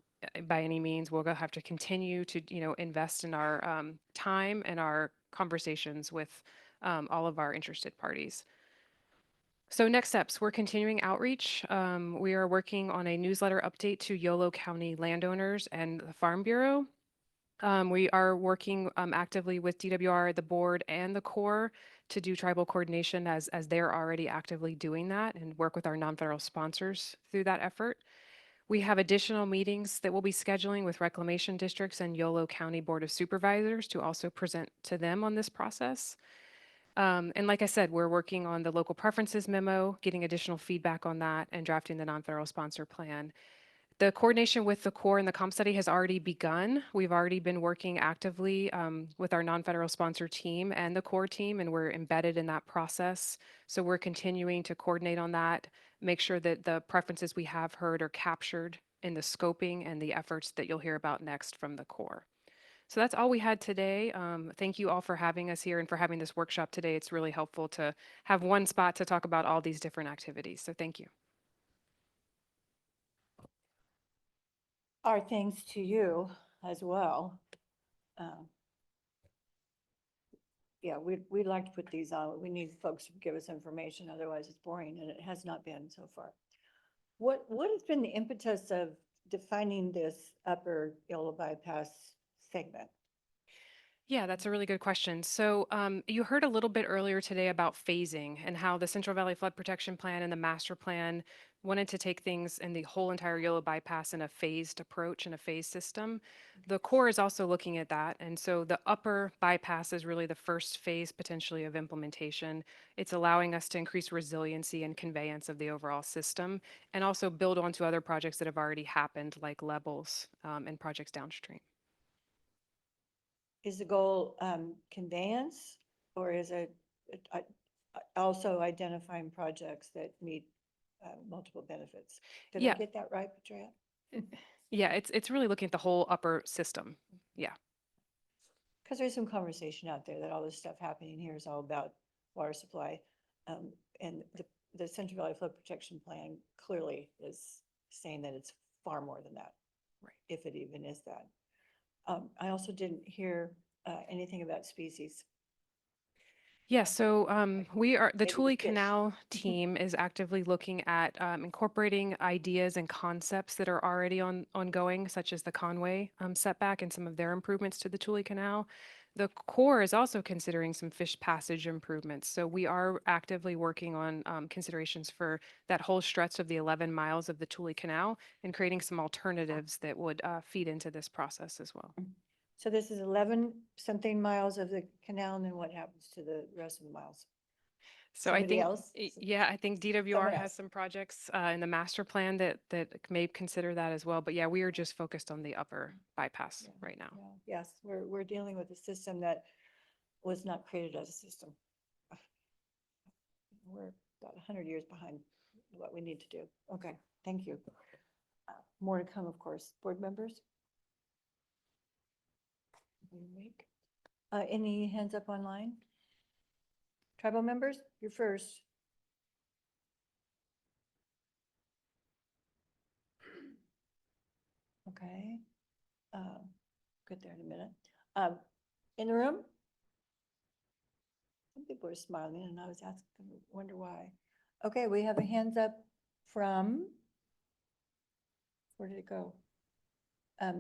by any means. We're going to have to continue to, invest in our time and our conversations with all of our interested parties. So next steps, we're continuing outreach. We are working on a newsletter update to Yolo County landowners and the Farm Bureau. We are working actively with DWR, the board, and the Corps to do tribal coordination as they're already actively doing that and work with our non-federal sponsors through that effort. We have additional meetings that we'll be scheduling with reclamation districts and Yolo County Board of Supervisors to also present to them on this process. And like I said, we're working on the local preferences memo, getting additional feedback on that, and drafting the non-federal sponsor plan. The coordination with the Corps and the comp study has already begun. We've already been working actively with our non-federal sponsor team and the Corps team, and we're embedded in that process. So we're continuing to coordinate on that, make sure that the preferences we have heard are captured in the scoping and the efforts that you'll hear about next from the Corps. So that's all we had today. Thank you all for having us here and for having this workshop today. It's really helpful to have one spot to talk about all these different activities. So thank you. Our thanks to you as well. Yeah, we'd like to put these on. We need folks to give us information, otherwise it's boring, and it has not been so far. What has been the impetus of defining this upper Yolo bypass segment? Yeah, that's a really good question. So you heard a little bit earlier today about phasing and how the Central Valley Flood Protection Plan and the master plan wanted to take things in the whole entire Yolo bypass in a phased approach and a phased system. The Corps is also looking at that. And so the upper bypass is really the first phase potentially of implementation. It's allowing us to increase resiliency and conveyance of the overall system and also build onto other projects that have already happened like levels and projects downstream. Is the goal conveyance, or is it also identifying projects that meet multiple benefits? Did I Yeah. get that right, Patria? Yeah, it's really looking at the whole upper system. Yeah. Because there's some conversation out there that all this stuff happening here is all about water supply. And the Central Valley Flood Protection Plan clearly is saying that it's far more than that. Right. If it even is that. I also didn't hear anything about species. Yeah, so we are, the Maybe the Tule fish. Canal team is actively looking at incorporating ideas and concepts that are already ongoing, such as the Conway setback and some of their improvements to the Tule Canal. The Corps is also considering some fish passage improvements. So we are actively working on considerations for that whole stretch of the 11 miles of the Tule Canal and creating some alternatives that would feed into this process as well. So this is 11 something miles of the canal, and then what happens to the rest of the miles? So I Somebody think, else? yeah, I think DWR Someone has else. some projects in the master plan that may consider that as well. But yeah, we are just focused on the upper bypass right now. Yeah, yes, we're dealing with a system that was not created as a system. We're about 100 years behind what we need to do. Okay, thank you. More to come, of course. Board members? Any hands up online? Tribal members, you're first. Okay. Get there in a minute. In the room? Some people are smiling and I was asking, wonder why. Okay, we have a hands up from, where did it go?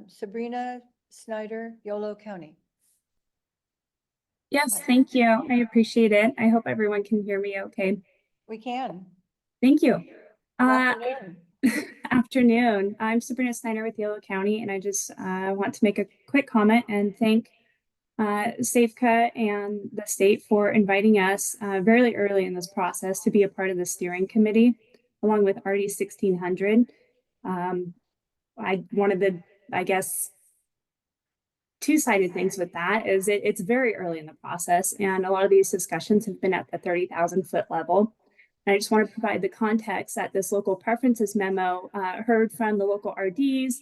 Sabrina Snyder, Yolo County. Yes, thank you. I appreciate it. I hope everyone can hear me okay. We can. Thank you. Good afternoon. Afternoon. I'm Sabrina Snyder with Yolo County, and I just want to make a quick comment and thank Safeca and the state for inviting us very early in this process to be a part of the steering committee, along with RD 1600. One of the, I guess, two-sided things with that is it's very early in the process, and a lot of these discussions have been at the 30,000 foot level. And I just want to provide the context that this local preferences memo heard from the local RDs,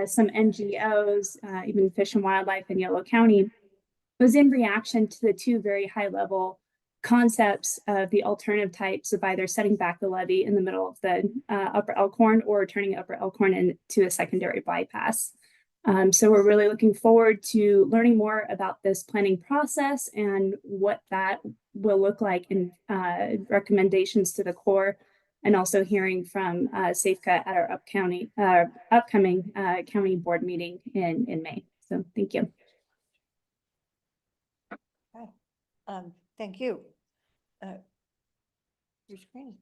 some NGOs, even Fish and Wildlife in Yolo County, was in reaction to the two very high-level concepts of the alternative types of either setting back the levee in the middle of the upper Elkhorn or turning upper Elkhorn into a secondary bypass. So we're really looking forward to learning more about this planning process and what that will look like in recommendations to the Corps, and also hearing from Safeca at our upcoming county board meeting in May. So thank you. Okay. Thank you. Your screen.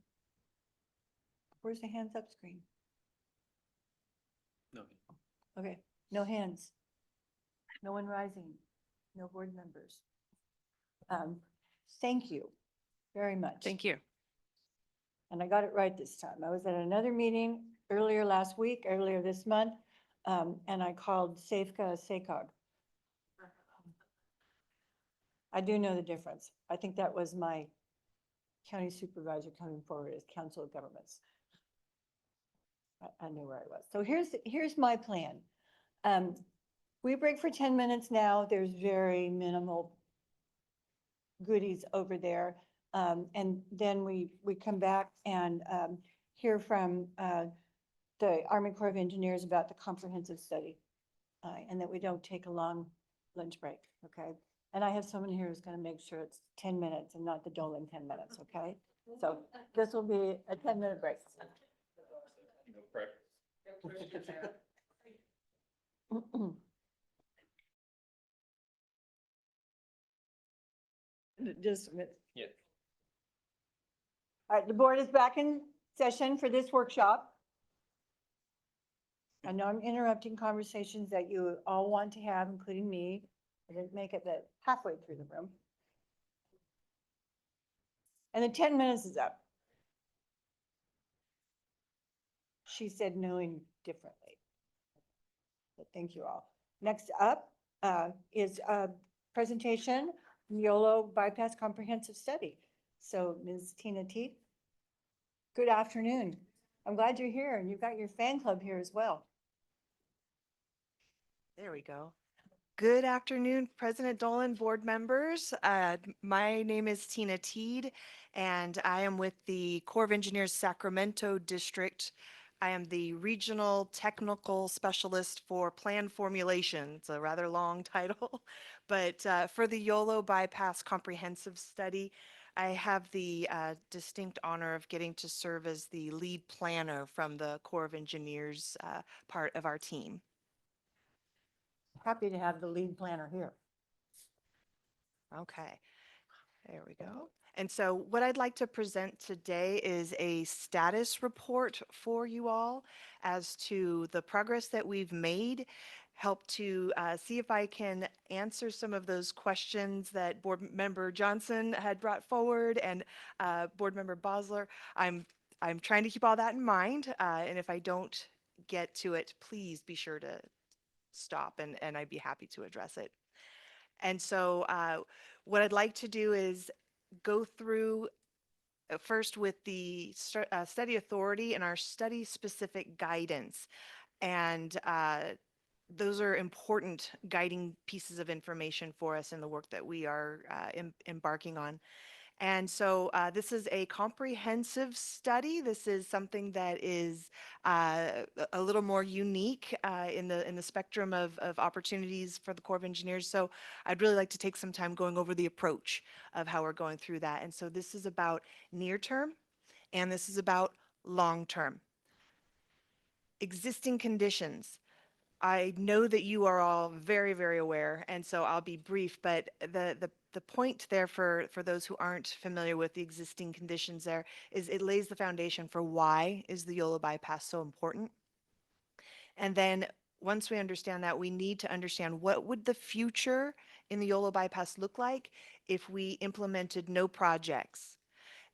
Where's the hands up screen? No. Okay, no hands. No one rising. No board members. Thank you very much. Thank you. And I got it right this time. I was at another meeting earlier this month, and I called Safeca SACOG. I do know the difference. I think that was my county supervisor coming forward as council of governments. I knew where I was. So here's my plan. We break for 10 minutes now. There's very minimal goodies over there. And then we come back and hear from the Army Corps of Engineers about the comprehensive study. And that we don't take a long lunch break, okay? And I have someone here who's gonna make sure it's 10 minutes and not the Dolan 10 minutes, okay? So this will be a 10-minute break. Just a minute. Yeah. All right, the board is back in session for this workshop. I know I'm interrupting conversations that you all want to have, including me. I didn't make it that halfway through the room. And the 10 minutes is up. She said knowing differently. But thank you all. Next up is a presentation, YOLO Bypass Comprehensive Study. So Ms. Tina Teed, good afternoon. I'm glad you're here and you've got your fan club here as well. There we go. Good afternoon, President Dolan, board members. My name is Tina Teed, and I am with the Corps of Engineers Sacramento District. I am the Regional Technical Specialist for Plan Formulation. It's a rather long title, but for the YOLO Bypass Comprehensive Study, I have the distinct honor of getting to serve as the lead planner from the Corps of Engineers part of our team. Happy to have the lead planner here. Okay, there we go. And so what I'd like to present today is a status report for you all as to the progress that we've made, help to see if I can answer some of those questions that Board Member Johnson had brought forward and Board Member Bosler. I'm trying to keep all that in mind, and if I don't get to it, please be sure to stop and I'd be happy to address it. And so what I'd like to do is go through first with the study authority and our study specific guidance. And those are important guiding pieces of information for us in the work that we are embarking on. And so this is a comprehensive study. This is something that is a little more unique in the spectrum of opportunities for the Corps of Engineers. So I'd really like to take some time going over the approach of how we're going through that. And so this is about near term, and this is about long term. Existing conditions. I know that you are all very, very aware, and so I'll be brief, but the point there for those who aren't familiar with the existing conditions there is it lays the foundation for why is the YOLO bypass so important. And then once we understand that, we need to understand what would the future in the YOLO bypass look like if we implemented no projects.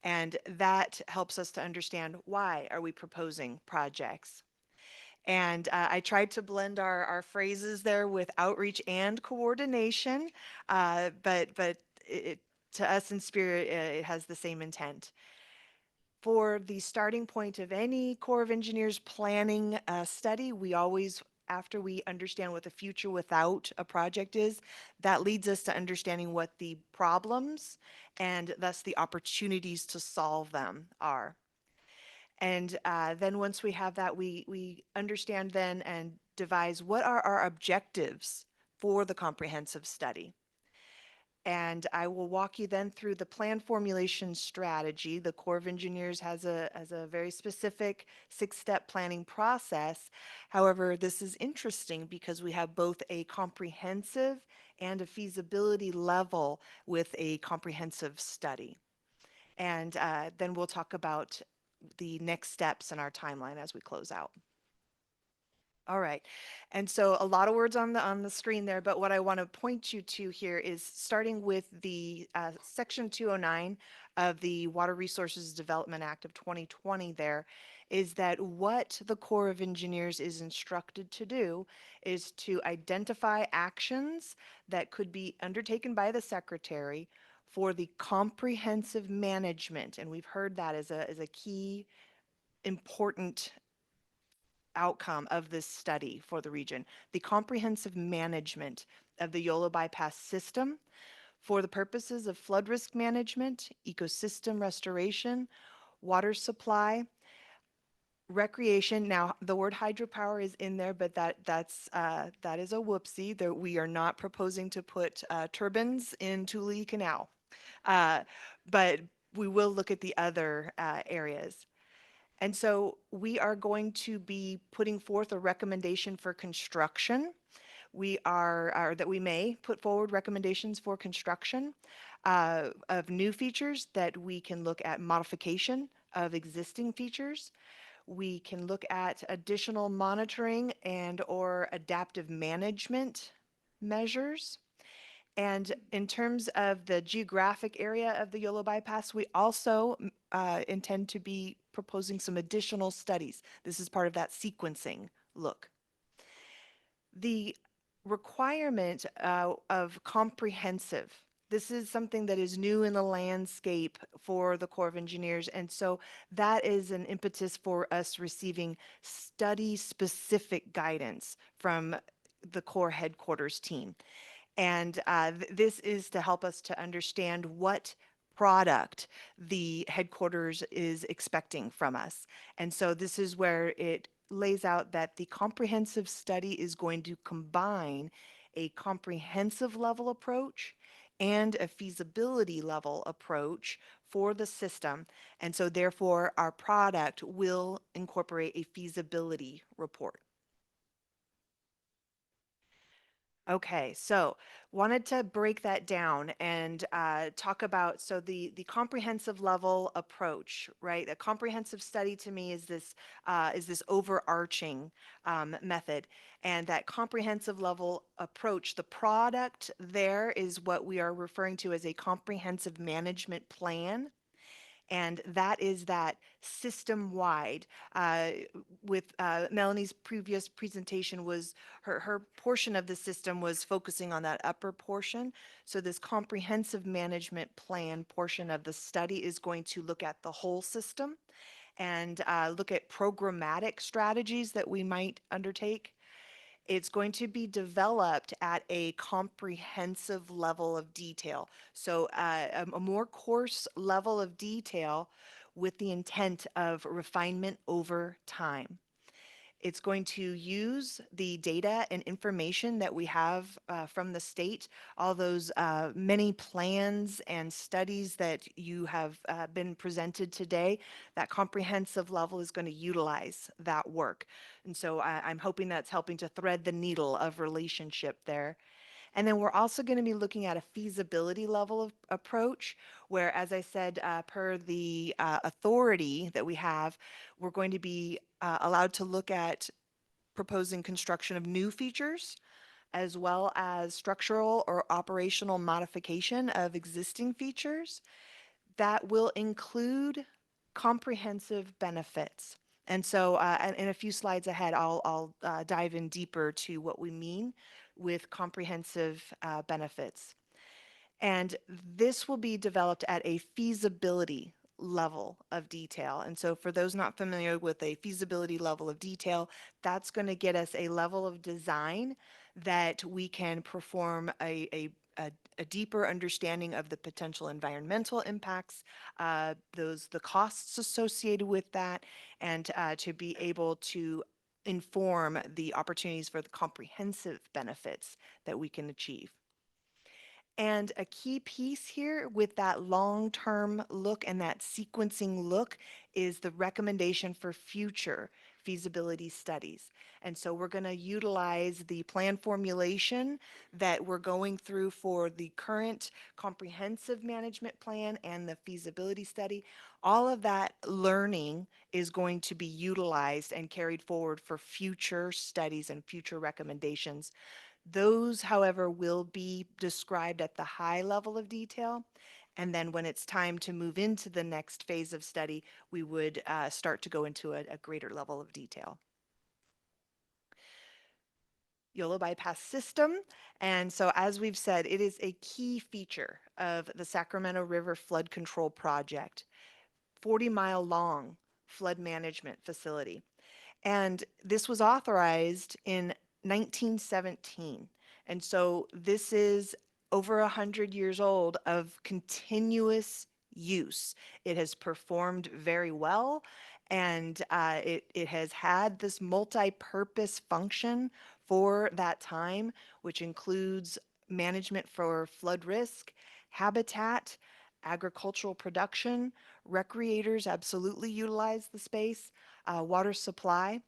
And that helps us to understand why are we proposing projects. And I tried to blend our phrases there with outreach and coordination, but to us in spirit, it has the same intent. For the starting point of any Corps of Engineers planning study, we always, after we understand what the future without a project is, that leads us to understanding what the problems and thus the opportunities to solve them are. And then once we have that, we understand then and devise what are our objectives for the comprehensive study. And I will walk you then through the plan formulation strategy. The Corps of Engineers has a very specific 6-step planning process. However, this is interesting because we have both a comprehensive and a feasibility level with a comprehensive study. And then we'll talk about the next steps in our timeline as we close out. All right. And so a lot of words on the screen there, but what I want to point you to here is starting with the Section 209 of the Water Resources Development Act of 2020 there, is that what the Corps of Engineers is instructed to do is to identify actions that could be undertaken by the Secretary for the comprehensive management. And we've heard that as a key important outcome of this study for the region, the comprehensive management of the Yola bypass system for the purposes of flood risk management, ecosystem restoration, water supply, recreation. Now, the word hydropower is in there, but that is a whoopsie. There, we are not proposing to put turbines in Tule Canal, but we will look at the other areas. And so we are going to be putting forth a recommendation for construction. We are that we may put forward recommendations for construction of new features, that we can look at modification of existing features. We can look at additional monitoring and or adaptive management measures. And in terms of the geographic area of the Yola bypass, we also intend to be proposing some additional studies. This is part of that sequencing look. The requirement of comprehensive, this is something that is new in the landscape for the Corps of Engineers. And so that is an impetus for us receiving study-specific guidance from the Corps headquarters team. And this is to help us to understand what product the headquarters is expecting from us. And so this is where it lays out that the comprehensive study is going to combine a comprehensive level approach and a feasibility level approach for the system. And so therefore our product will incorporate a feasibility report. Okay, so wanted to break that down and talk about, so the comprehensive level approach, right? A comprehensive study to me is this overarching method, and that comprehensive level approach, the product there is what we are referring to as a comprehensive management plan. And that is that system-wide. With Melanie's previous presentation, was her portion of the system was focusing on that upper portion. So this comprehensive management plan portion of the study is going to look at the whole system and look at programmatic strategies that we might undertake. It's going to be developed at a comprehensive level of detail. So a more coarse level of detail with the intent of refinement over time. It's going to use the data and information that we have from the state, all those many plans and studies that you have been presented today. That comprehensive level is going to utilize that work. And so I'm hoping that's helping to thread the needle of relationship there. And then we're also going to be looking at a feasibility level of approach, where, as I said, per the authority that we have, we're going to be allowed to look at proposing construction of new features, as well as structural or operational modification of existing features that will include comprehensive benefits. And so in a few slides ahead, I'll dive in deeper to what we mean with comprehensive benefits. And this will be developed at a feasibility level of detail. And so for those not familiar with a feasibility level of detail, that's going to get us a level of design that we can perform a deeper understanding of the potential environmental impacts, the costs associated with that, and to be able to inform the opportunities for the comprehensive benefits that we can achieve. And a key piece here with that long-term look and that sequencing look is the recommendation for future feasibility studies. And so we're going to utilize the plan formulation that we're going through for the current comprehensive management plan and the feasibility study. All of that learning is going to be utilized and carried forward for future studies and future recommendations. Those, however, will be described at the high level of detail. And then when it's time to move into the next phase of study, we would start to go into a greater level of detail. Yolo bypass system. And so, as we've said, it is a key feature of the Sacramento River Flood Control Project, 40-mile long flood management facility. And this was authorized in 1917. And so this is over 100 years old of continuous use. It has performed very well, and it has had this multi-purpose function for that time, which includes management for flood risk, habitat, agricultural production. Recreators absolutely utilize the space, water supply,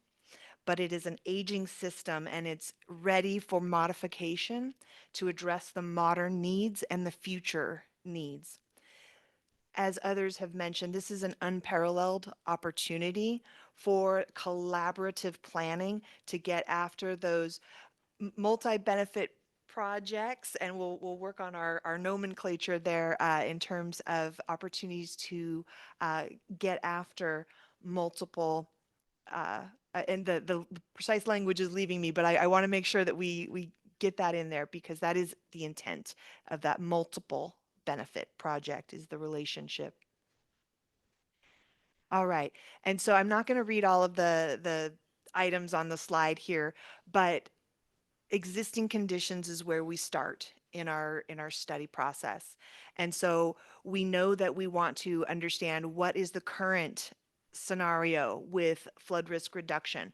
but it is an aging system and it's ready for modification to address the modern needs and the future needs. As others have mentioned, this is an unparalleled opportunity for collaborative planning to get after those multi-benefit projects, and we'll work on our nomenclature there in terms of opportunities to get after multiple and the precise language is leaving me, but I want to make sure that we get that in there because that is the intent of that multiple benefit project is the relationship. All right. And so I'm not going to read all of the items on the slide here, but existing conditions is where we start in our study process. And so we know that we want to understand what is the current scenario with flood risk reduction.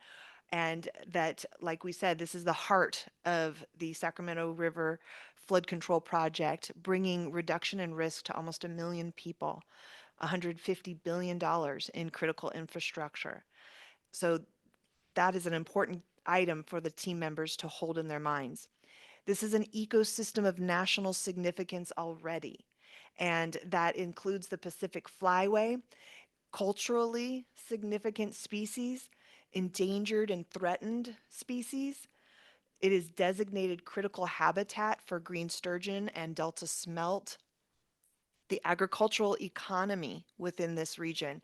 And that, like we said, this is the heart of the Sacramento River Flood Control Project, bringing reduction in risk to almost 1 million people, $150 billion in critical infrastructure. So that is an important item for the team members to hold in their minds. This is an ecosystem of national significance already, and that includes the Pacific Flyway, culturally significant species, endangered and threatened species. It is designated critical habitat for green sturgeon and delta smelt. The agricultural economy within this region,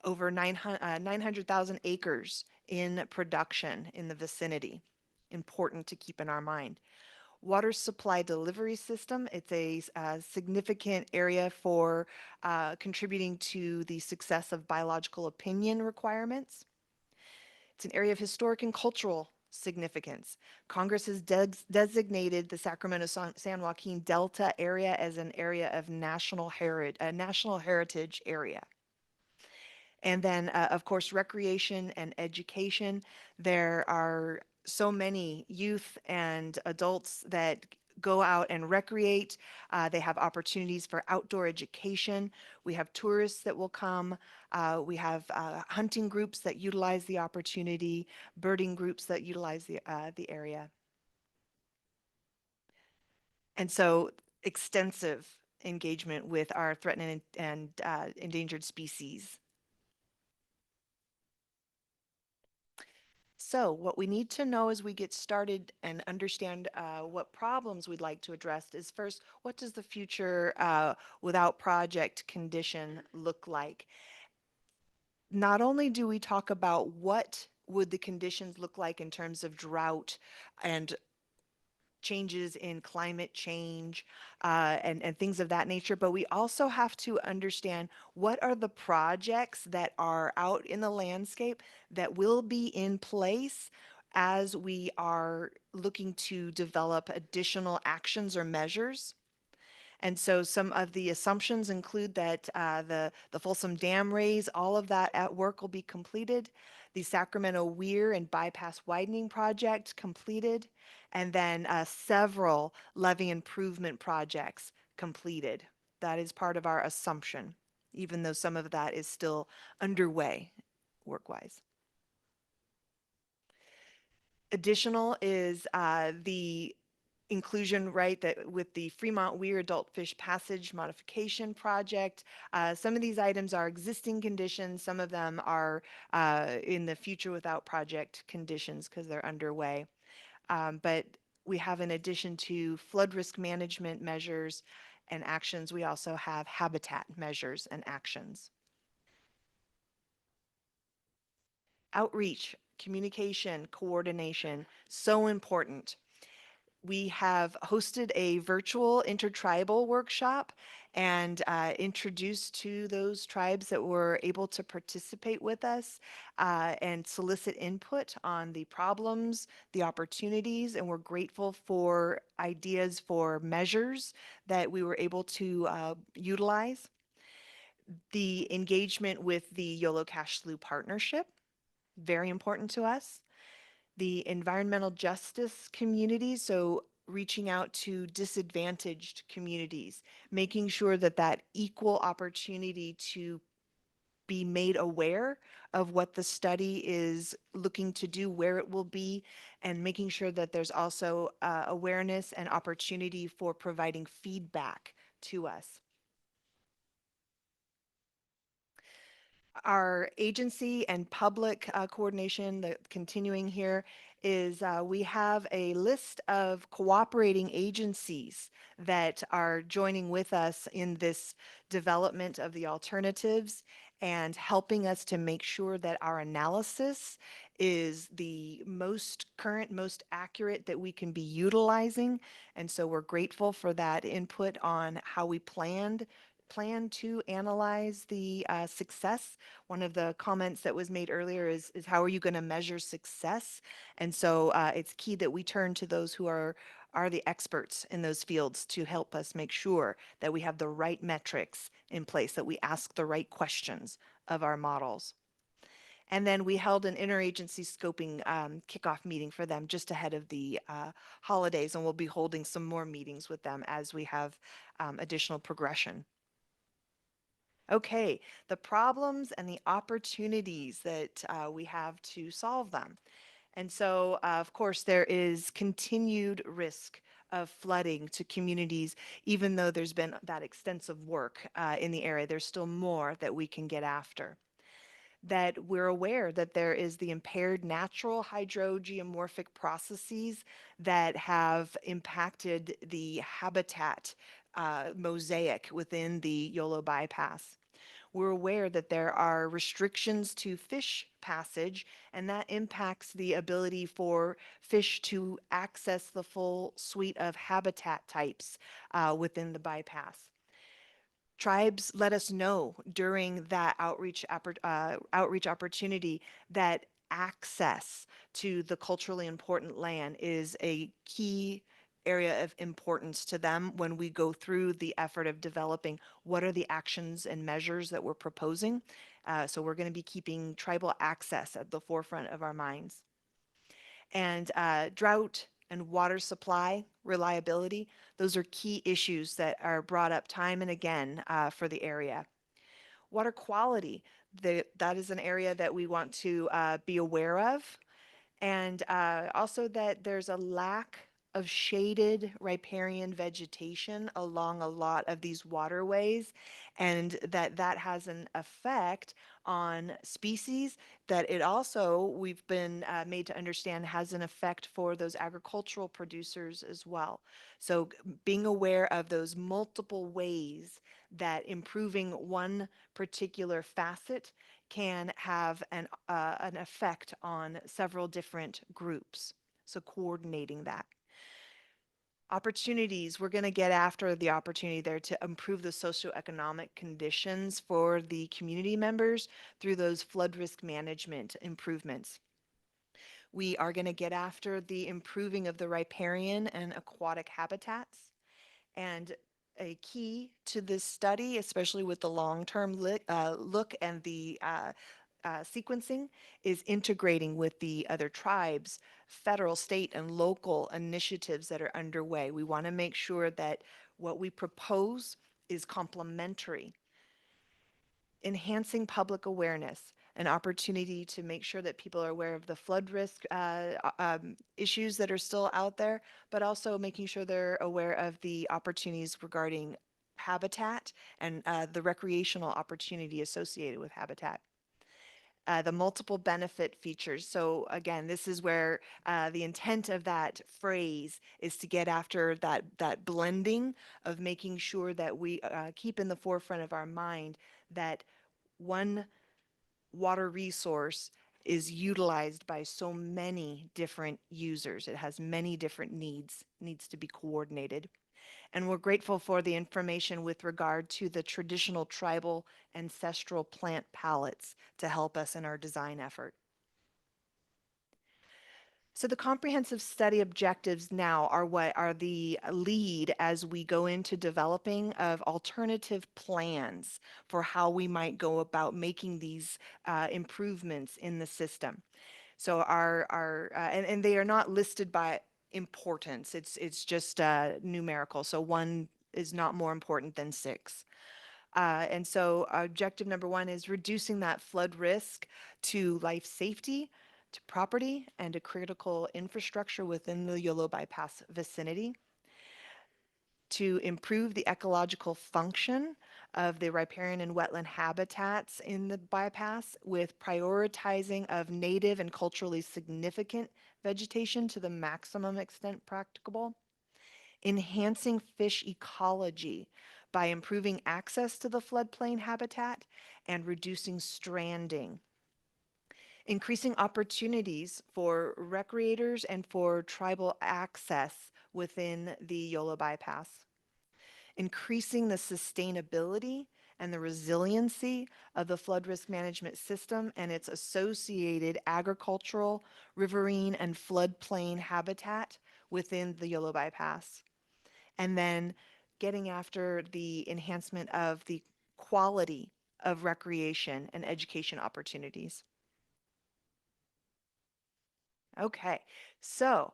over 900,000 acres in production in the vicinity. Important to keep in our mind. Water supply delivery system, it's a significant area for contributing to the success of biological opinion requirements. It's an area of historic and cultural significance. Congress has designated the Sacramento San Joaquin Delta area as an area of national heritage area. And then, of course, recreation and education. There are so many youth and adults that go out and recreate. They have opportunities for outdoor education. We have tourists that will come. We have hunting groups that utilize the opportunity, birding groups that utilize the area. And so extensive engagement with our threatened and endangered species. So what we need to know as we get started and understand what problems we'd like to address is first, what does the future without project condition look like? Not only do we talk about what would the conditions look like in terms of drought and changes in climate change and things of that nature, but we also have to understand what are the projects that are out in the landscape that will be in place as we are looking to develop additional actions or measures. And so some of the assumptions include that the Folsom Dam raise, all of that at work will be completed. The Sacramento Weir and Bypass Widening Project completed, and then several levee improvement projects completed. That is part of our assumption, even though some of that is still underway work-wise. Additional is the inclusion, right, that with the Fremont Weir Adult Fish Passage Modification Project. Some of these items are existing conditions, some of them are in the future without project conditions because they're underway. But we have, in addition to flood risk management measures and actions, we also have habitat measures and actions. Outreach, communication, coordination, so important. We have hosted a virtual intertribal workshop and introduced to those tribes that were able to participate with us and solicit input on the problems, the opportunities, and we're grateful for ideas for measures that we were able to utilize. The engagement with the Yolo Cash Slough Partnership, very important to us. The environmental justice community, so reaching out to disadvantaged communities, making sure that that equal opportunity to be made aware of what the study is looking to do, where it will be, and making sure that there's also awareness and opportunity for providing feedback to us. Our agency and public coordination, the continuing here, is we have a list of cooperating agencies that are joining with us in this development of the alternatives and helping us to make sure that our analysis is the most current, most accurate that we can be utilizing. And so we're grateful for that input on how we plan to analyze the success. One of the comments that was made earlier is how are you going to measure success? And so it's key that we turn to those who are the experts in those fields to help us make sure that we have the right metrics in place, that we ask the right questions of our models. And then we held an interagency scoping kickoff meeting for them just ahead of the holidays, and we'll be holding some more meetings with them as we have additional progression. Okay, the problems and the opportunities that we have to solve them. And so, of course, there is continued risk of flooding to communities, even though there's been that extensive work in the area. There's still more that we can get after. That we're aware that there is the impaired natural hydrogeomorphic processes that have impacted the habitat mosaic within the Yolo bypass. We're aware that there are restrictions to fish passage, and that impacts the ability for fish to access the full suite of habitat types within the bypass. Tribes let us know during that outreach opportunity that access to the culturally important land is a key area of importance to them when we go through the effort of developing what are the actions and measures that we're proposing. So we're going to be keeping tribal access at the forefront of our minds. And drought and water supply reliability, those are key issues that are brought up time and again for the area. Water quality, that is an area that we want to be aware of. And also that there's a lack of shaded riparian vegetation along a lot of these waterways, and that has an effect on species, that it also, we've been made to understand, has an effect for those agricultural producers as well. So being aware of those multiple ways that improving one particular facet can have an effect on several different groups. So coordinating that. Opportunities, we're going to get after the opportunity there to improve the socioeconomic conditions for the community members through those flood risk management improvements. We are going to get after the improving of the riparian and aquatic habitats. And a key to this study, especially with the long-term look and the sequencing, is integrating with the other tribes, federal, state, and local initiatives that are underway. We want to make sure that what we propose is complementary. Enhancing public awareness. an opportunity to make sure that people are aware of the flood risk issues that are still out there, but also making sure they're aware of the opportunities regarding habitat and the recreational opportunity associated with habitat. The multiple benefit features. So again, this is where the intent of that phrase is to get after that blending of making sure that we keep in the forefront of our mind that one water resource is utilized by so many different users. It has many different needs to be coordinated. And we're grateful for the information with regard to the traditional tribal ancestral plant palettes to help us in our design effort. So the comprehensive study objectives now are what are the lead as we go into developing of alternative plans for how we might go about making these improvements in the system. So and they are not listed by importance. It's just numerical. So one is not more important than six. And so objective number one is reducing that flood risk to life safety, to property, and to critical infrastructure within the Yolo bypass vicinity. To improve the ecological function of the riparian and wetland habitats in the bypass with prioritizing of native and culturally significant vegetation to the maximum extent practicable. Enhancing fish ecology by improving access to the floodplain habitat and reducing stranding. Increasing opportunities for recreators and for tribal access within the Yola bypass. Increasing the sustainability and the resiliency of the flood risk management system and its associated agricultural, riverine, and floodplain habitat within the Yolo bypass. And then getting after the enhancement of the quality of recreation and education opportunities. Okay, so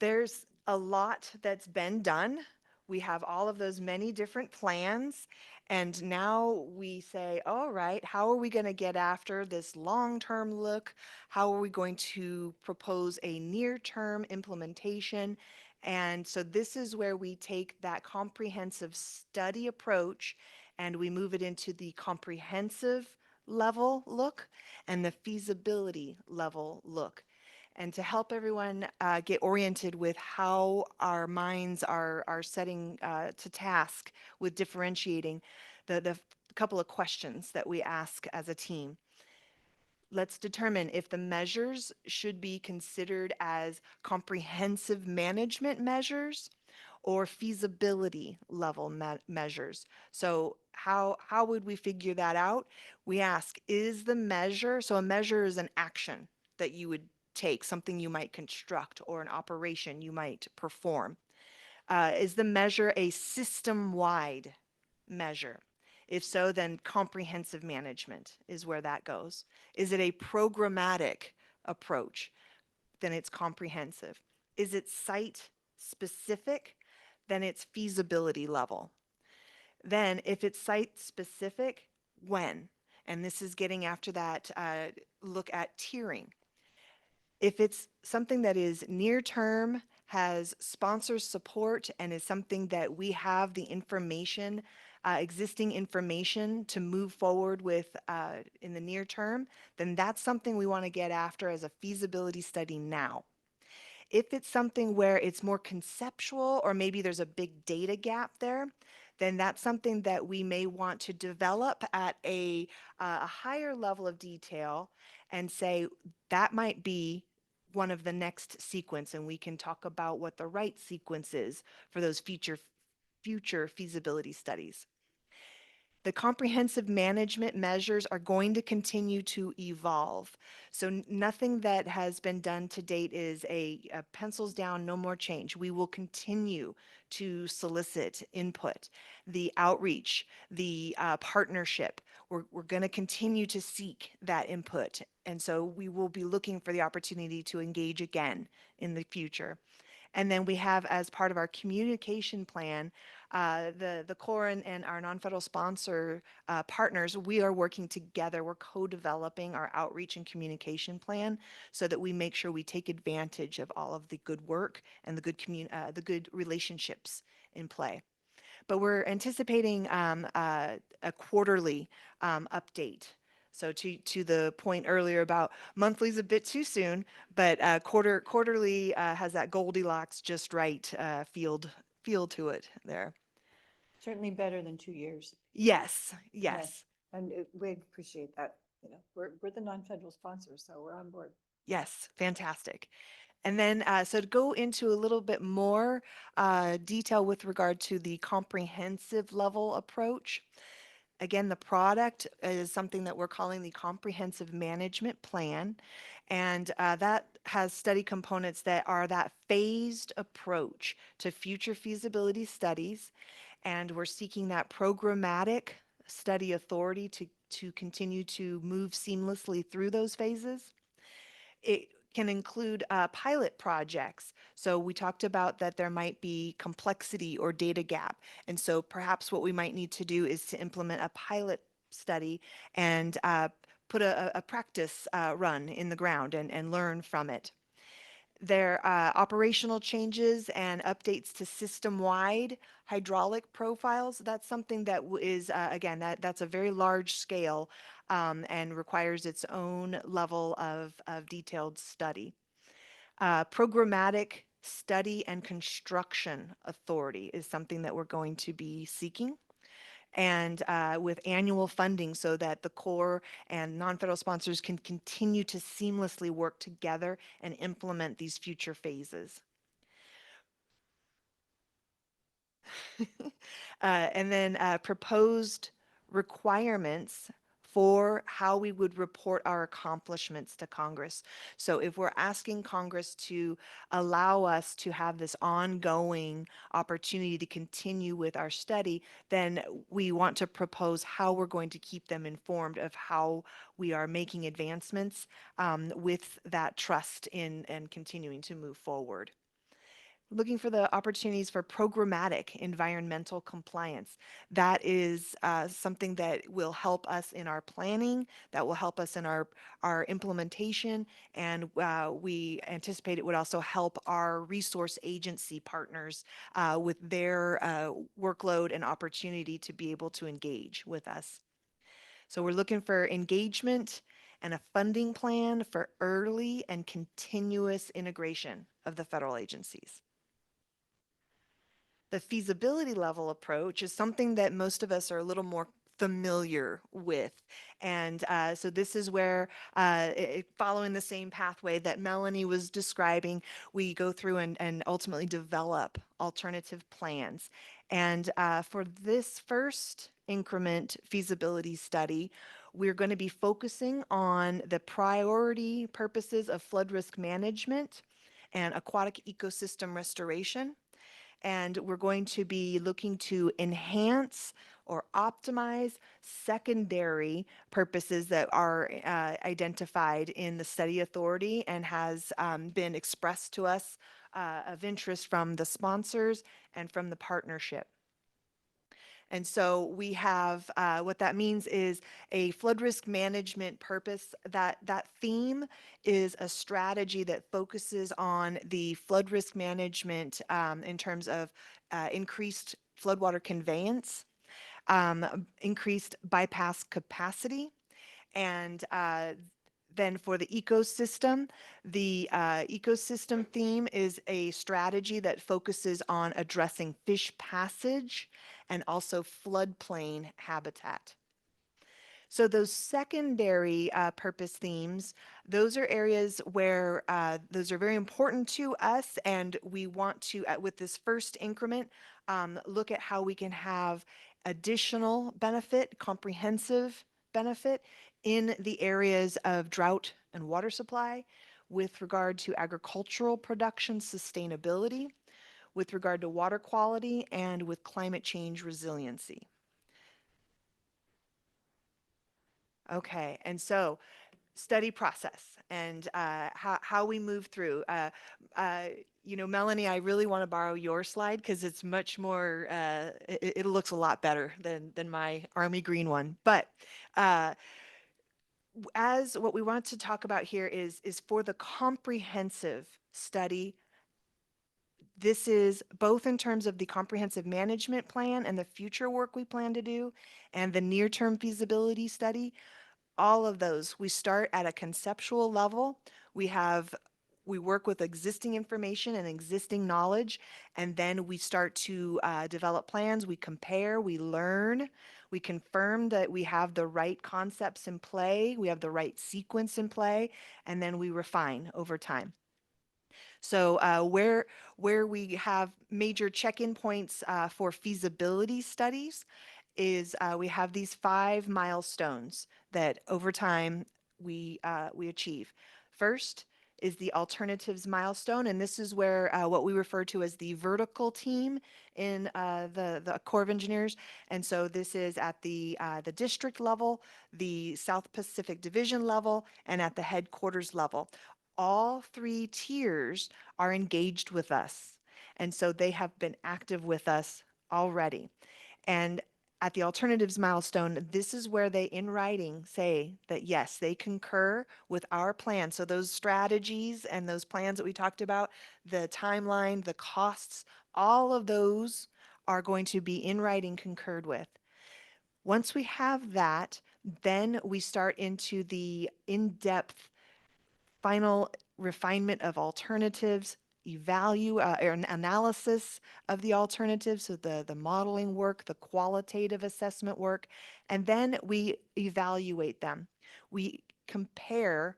there's a lot that's been done. We have all of those many different plans. And now we say, all right, how are we going to get after this long-term look? How are we going to propose a near-term implementation? And so this is where we take that comprehensive study approach and we move it into the comprehensive level look and the feasibility level look. And to help everyone get oriented with how our minds are setting to task with differentiating the couple of questions that we ask as a team. Let's determine if the measures should be considered as comprehensive management measures or feasibility level measures. So how would we figure that out? We ask, is the measure, so a measure is an action that you would take, something you might construct or an operation you might perform. Is the measure a system-wide measure? If so, then comprehensive management is where that goes. Is it a programmatic approach? Then it's comprehensive. Is it site specific? Then it's feasibility level. Then if it's site specific, when? And this is getting after that look at tiering. If it's something that is near term, has sponsor support, and is something that we have the information, existing information to move forward with in the near term, then that's something we want to get after as a feasibility study now. If it's something where it's more conceptual or maybe there's a big data gap there, then that's something that we may want to develop at a higher level of detail and say that might be one of the next sequence, and we can talk about what the right sequence is for those future feasibility studies. The comprehensive management measures are going to continue to evolve. So nothing that has been done to date is a pencils down, no more change. We will continue to solicit input, the outreach, the partnership. We're going to continue to seek that input. And so we will be looking for the opportunity to engage again in the future. And then we have, as part of our communication plan, the Corps and our non-federal sponsor partners, we are working together. We're co-developing our outreach and communication plan so that we make sure we take advantage of all of the good work and the good relationships in play. But we're anticipating a quarterly update. So to the point earlier about monthly is a bit too soon, but quarterly has that Goldilocks just right feel to it there. Certainly better than 2 years. Yes, yes, And we appreciate that. You know, we're the non-federal sponsors, so we're on board. yes, fantastic. And then, so to go into a little bit more detail with regard to the comprehensive level approach, again, the product is something that we're calling the Comprehensive Management Plan. And that has study components that are that phased approach to future feasibility studies. And we're seeking that programmatic study authority to continue to move seamlessly through those phases. It can include pilot projects. So we talked about that there might be complexity or data gap. And so perhaps what we might need to do is to implement a pilot study and put a practice run in the ground and learn from it. Their operational changes and updates to system-wide hydraulic profiles, that's something that is, again, that's a very large scale and requires its own level of detailed study. Programmatic study and construction authority is something that we're going to be seeking, and with annual funding so that the Corps and non-federal sponsors can continue to seamlessly work together and implement these future phases. And then proposed requirements for how we would report our accomplishments to Congress. So if we're asking Congress to allow us to have this ongoing opportunity to continue with our study, then we want to propose how we're going to keep them informed of how we are making advancements with that trust in and continuing to move forward. Looking for the opportunities for programmatic environmental compliance. That is something that will help us in our planning, that will help us in our implementation, and we anticipate it would also help our resource agency partners with their workload and opportunity to be able to engage with us. So we're looking for engagement and a funding plan for early and continuous integration of the federal agencies. The feasibility level approach is something that most of us are a little more familiar with. And so this is where, following the same pathway that Melanie was describing, we go through and ultimately develop alternative plans. And for this first increment feasibility study, we're going to be focusing on the priority purposes of flood risk management and aquatic ecosystem restoration. And we're going to be looking to enhance or optimize secondary purposes that are identified in the study authority and has been expressed to us of interest from the sponsors and from the partnership. And so we have, what that means is a flood risk management purpose. That theme is a strategy that focuses on the flood risk management in terms of increased floodwater conveyance, increased bypass capacity, and then for the ecosystem theme is a strategy that focuses on addressing fish passage and also floodplain habitat. So those secondary purpose themes, those are areas where those are very important to us, and we want to, with this first increment, look at how we can have additional benefit, comprehensive benefit in the areas of drought and water supply, with regard to agricultural production sustainability, with regard to water quality, and with climate change resiliency. Okay, and so study process and how we move through. You know, Melanie, I really want to borrow your slide because it's much more, it looks a lot better than my army green one. But as what we want to talk about here is for the comprehensive study. This is both in terms of the comprehensive management plan and the future work we plan to do and the near-term feasibility study. All of those, we start at a conceptual level. We work with existing information and existing knowledge, and then we start to develop plans. We compare, we learn, we confirm that we have the right concepts in play, we have the right sequence in play, and then we refine over time. So where we have major check-in points for feasibility studies is we have these 5 milestones that over time we achieve. First is the alternatives milestone, and this is where what we refer to as the vertical team in the Corps of Engineers. And so this is at the district level, the South Pacific Division level, and at the headquarters level. All 3 tiers are engaged with us, and so they have been active with us already. And at the alternatives milestone, this is where they in writing say that yes, they concur with our plan. So those strategies and those plans that we talked about, the timeline, the costs, all of those are going to be in writing concurred with. Once we have that, then we start into the in-depth final refinement of alternatives, or an analysis of the alternatives, so the modeling work, the qualitative assessment work, and then we evaluate them. We compare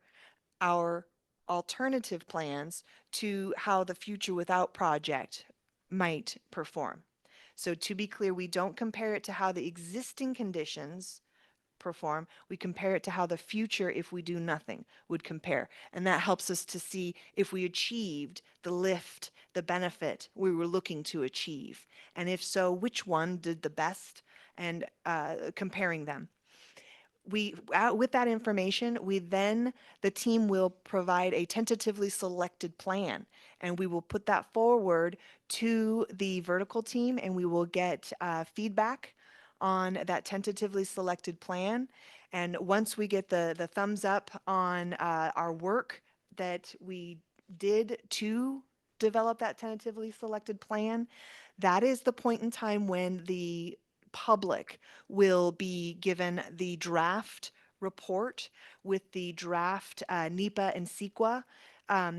our alternative plans to how the future without project might perform. So to be clear, we don't compare it to how the existing conditions perform, we compare it to how the future, if we do nothing, would compare. And that helps us to see if we achieved the lift, the benefit we were looking to achieve. And if so, which one did the best, and comparing them. With that information, the team will provide a tentatively selected plan, and we will put that forward to the vertical team, and we will get feedback on that tentatively selected plan. And once we get the thumbs up on our work that we did to develop that tentatively selected plan, that is the point in time when the public will be given the draft report with the draft NEPA and CEQA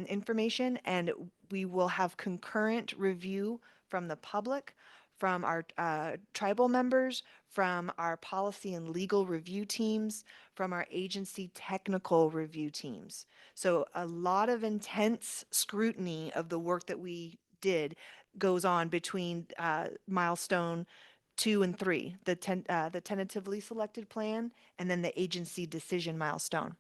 information, and we will have concurrent review from the public, from our tribal members, from our policy and legal review teams, from our agency technical review teams. So a lot of intense scrutiny of the work that we did goes on between milestone 2 and 3, the tentatively selected plan, and then the agency decision milestone.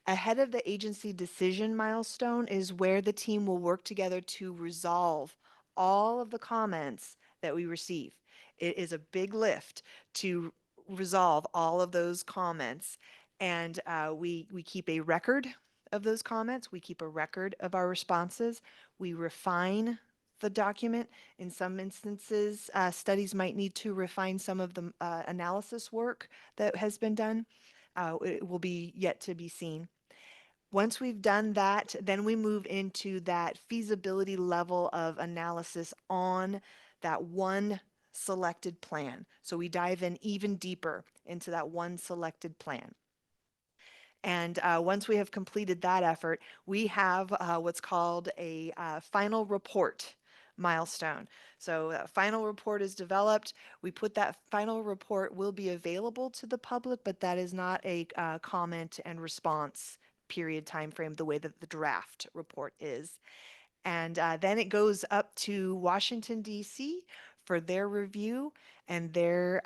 Ahead of the agency decision milestone is where the team will work together to resolve all of the comments that we receive. It is a big lift to resolve all of those comments, and we keep a record of those comments. We keep a record of our responses. We refine the document. In some instances, studies might need to refine some of the analysis work that has been done. It will be yet to be seen. Once we've done that, then we move into that feasibility level of analysis on that one selected plan. So we dive in even deeper into that one selected plan. And once we have completed that effort, we have what's called a final report milestone. So that final report is developed. We put that final report will be available to the public, but that is not a comment and response period timeframe the way that the draft report is. And then it goes up to Washington, D.C. for their review and their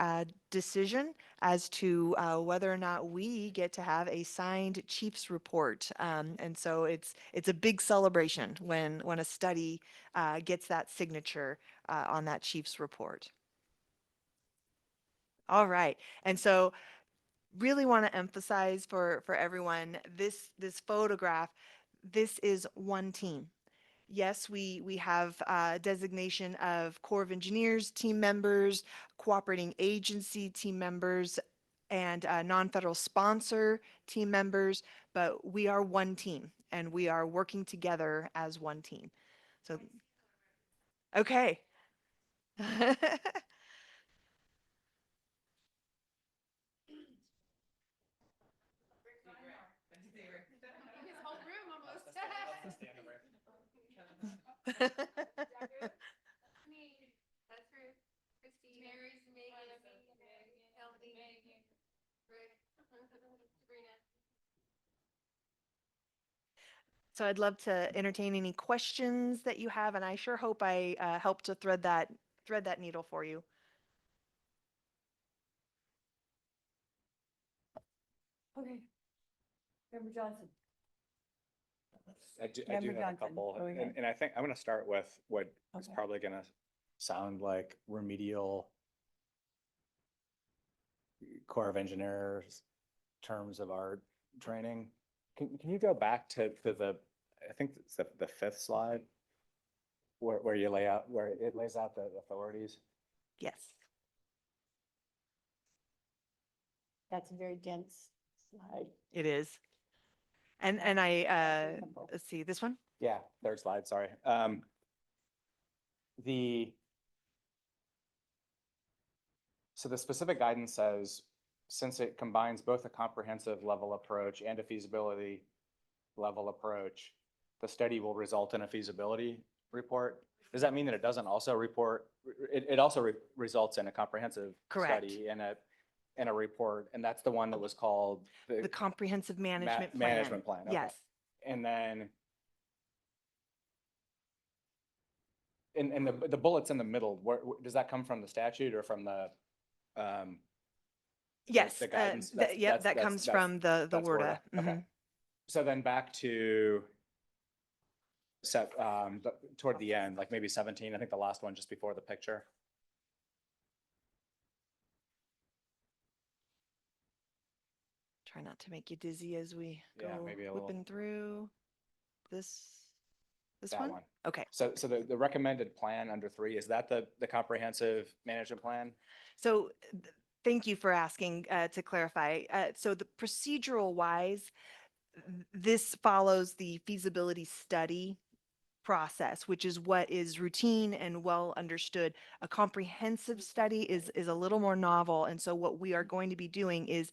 decision as to whether or not we get to have a signed chief's report. And so it's a big celebration when a study gets that signature on that chief's report. All right. And so really want to emphasize for everyone, this photograph, this is one team. Yes, we have designation of Corps of Engineers team members, cooperating agency team members, and non-federal sponsor team members, but we are one team and we are working together as one team. So, okay. So I'd love to entertain any questions that you have, and I sure hope I helped to thread that needle for you. Okay. Member Johnson. I do Member have a Johnson, couple, go ahead. and I think I'm going to start with what is Okay. probably going to sound like remedial Corps of Engineers terms of our training. Can you go back to the, I think it's the fifth slide where you lay out, where it lays out the authorities? Yes. That's a very dense slide. It is. And I let's see, this one? Yeah, third slide, sorry. So the specific guidance says, since it combines both a comprehensive level approach and a feasibility level approach, the study will result in a feasibility report. Does that mean that it doesn't also report, it also results in a comprehensive Correct. study and a report, and that's the one that was called The comprehensive management plan. management plan, okay. Yes. And then and the bullets in the middle, does that come from the statute or from the Yes. the guidance? Yep, that comes from the that's WRDA. Okay. Mhm. So then back to toward the end, like maybe 17, I think the last one just before the picture. Try not to make you dizzy as we go Yeah, maybe a little. whipping through this That one? one. Okay. So the recommended plan under 3, is that the comprehensive management plan? So thank you for asking to clarify. So the procedural wise, this follows the feasibility study process, which is what is routine and well understood. A comprehensive study is a little more novel. And so what we are going to be doing is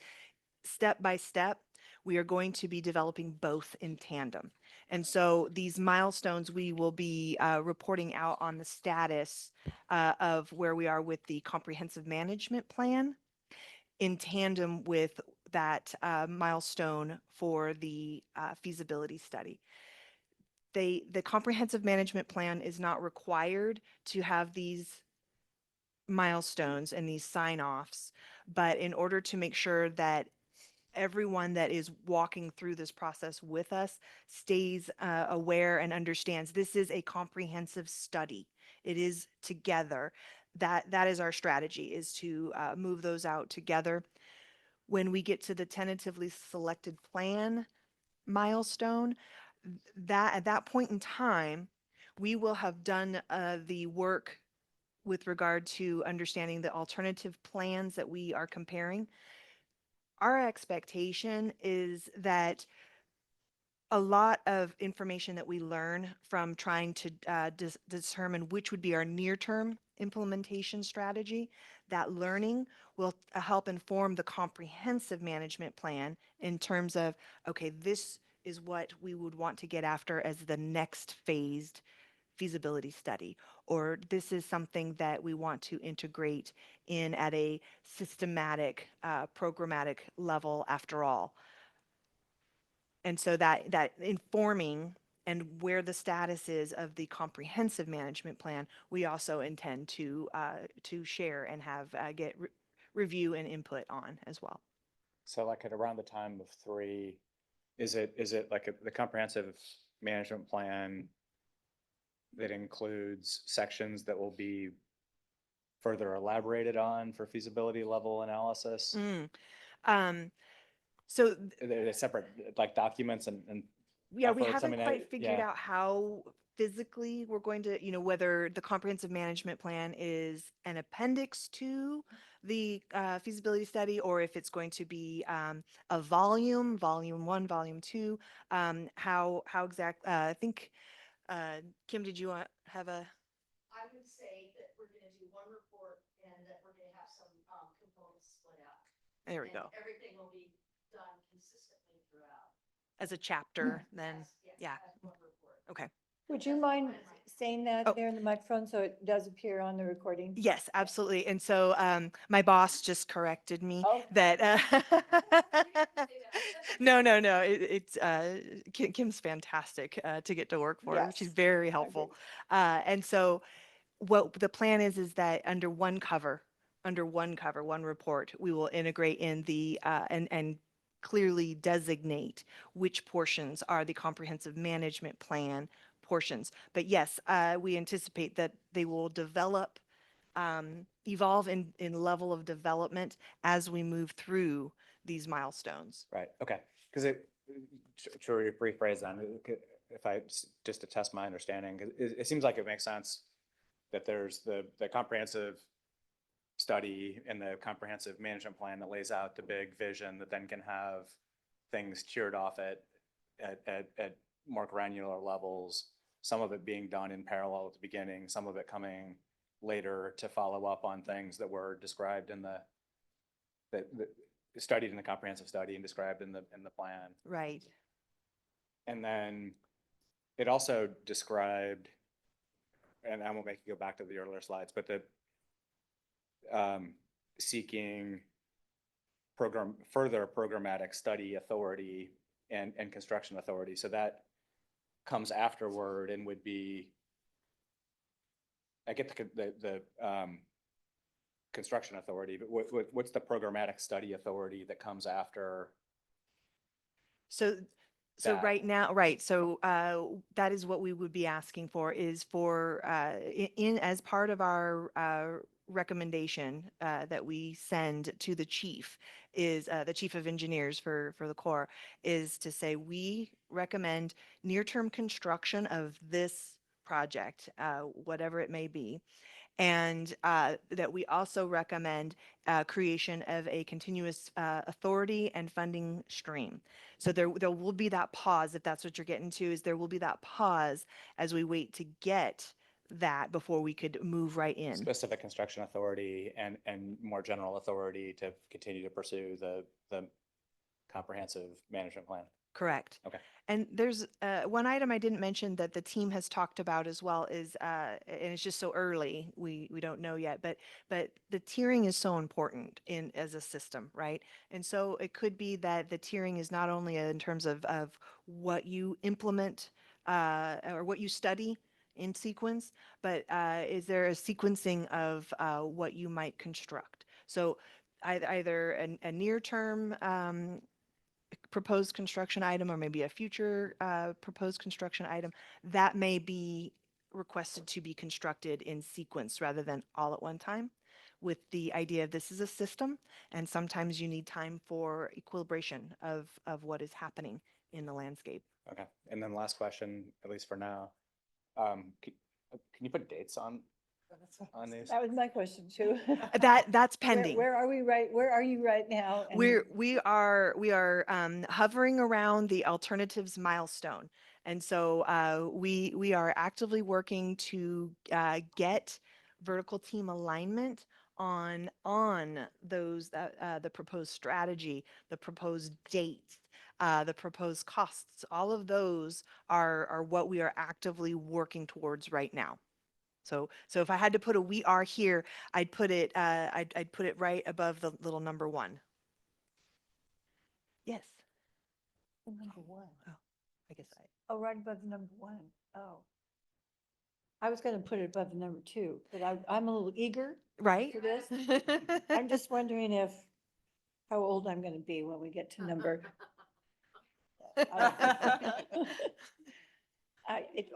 step by step, we are going to be developing both in tandem. And so these milestones, we will be reporting out on the status of where we are with the comprehensive management plan in tandem with that milestone for the feasibility study. The comprehensive management plan is not required to have these milestones and these sign-offs, but in order to make sure that everyone that is walking through this process with us stays aware and understands this is a comprehensive study. It is together. That is our strategy, is to move those out together. When we get to the tentatively selected plan milestone, that at that point in time, we will have done the work with regard to understanding the alternative plans that we are comparing. Our expectation is that a lot of information that we learn from trying to determine which would be our near-term implementation strategy, that learning will help inform the comprehensive management plan in terms of, okay, this is what we would want to get after as the next phased feasibility study, or this is something that we want to integrate in at a systematic, programmatic level after all. And so that informing and where the status is of the comprehensive management plan, we also intend to share and have get review and input on as well. So like at around the time of 3, is it like the comprehensive management plan that includes sections that will be further elaborated on for feasibility level analysis? So They're separate, like documents and yeah, we efforts. I haven't mean, quite figured yeah. out how physically we're going to, whether the comprehensive management plan is an appendix to the feasibility study, or if it's going to be a volume 1, volume 2. How exact, I think, Kim, did you have a? I would say that we're going to do one report and that we're going to have some components split out. There we And go. everything will be done consistently throughout. As a chapter, then, Yes, yeah. as one report. Okay. Would you mind saying that Oh. there in the microphone so it does appear on the recording? Yes, absolutely. And so my boss just corrected me Oh. that no, it's Kim's fantastic to get to work for. She's Yes. very helpful. And so what the plan is that under one cover, one report, we will integrate in the and clearly designate which portions are the comprehensive management plan portions. But yes, we anticipate that they will develop, evolve in level of development as we move through these milestones. Right, okay. Because to rephrase then, if I, just to test my understanding, 'cause it seems like it makes sense that there's the comprehensive study and the comprehensive management plan that lays out the big vision that then can have things cheered off at more granular levels, some of it being done in parallel at the beginning, some of it coming later to follow up on things that were described in the studied in the comprehensive study and described in the plan. Right. And then it also described, and I won't make you go back to the earlier slides, but the seeking further programmatic study authority and construction authority. So that comes afterward and would be, I get the construction authority, but what's the programmatic study authority that comes after? So that? right now, right, so that is what we would be asking for, is for, as part of our recommendation that we send to the chief, is the chief of engineers for the Corps, is to say, we recommend near-term construction of this project, whatever it may be. And that we also recommend creation of a continuous authority and funding stream. So there will be that pause, if that's what you're getting to, is there will be that pause as we wait to get that before we could move right in. Specific construction authority and more general authority to continue to pursue the comprehensive management plan. Correct. Okay. And there's one item I didn't mention that the team has talked about as well is, and it's just so early, we don't know yet, but the tiering is so important as a system, right? And so it could be that the tiering is not only in terms of what you implement or what you study in sequence, but is there a sequencing of what you might construct? So either a near-term proposed construction item, or maybe a future proposed construction item that may be requested to be constructed in sequence rather than all at one time, with the idea of this is a system, and sometimes you need time for equilibration of what is happening in the landscape. Okay. And then last question, at least for now, can you put dates on these? That was my question too. That's pending. Where are we where are you right now? And We are hovering around the alternatives milestone. And so we are actively working to get vertical team alignment on those, the proposed strategy, the proposed dates, the proposed costs. All of those are what we are actively working towards right now. So if I had to put a "we are" here, I'd put it right above the little number 1. Yes. number 1. Oh, I guess Oh, right above the number 1. Oh. I was going to put it above the number 2, but I'm a little eager Right. for this. I'm just wondering how old I'm going to be when we get to number.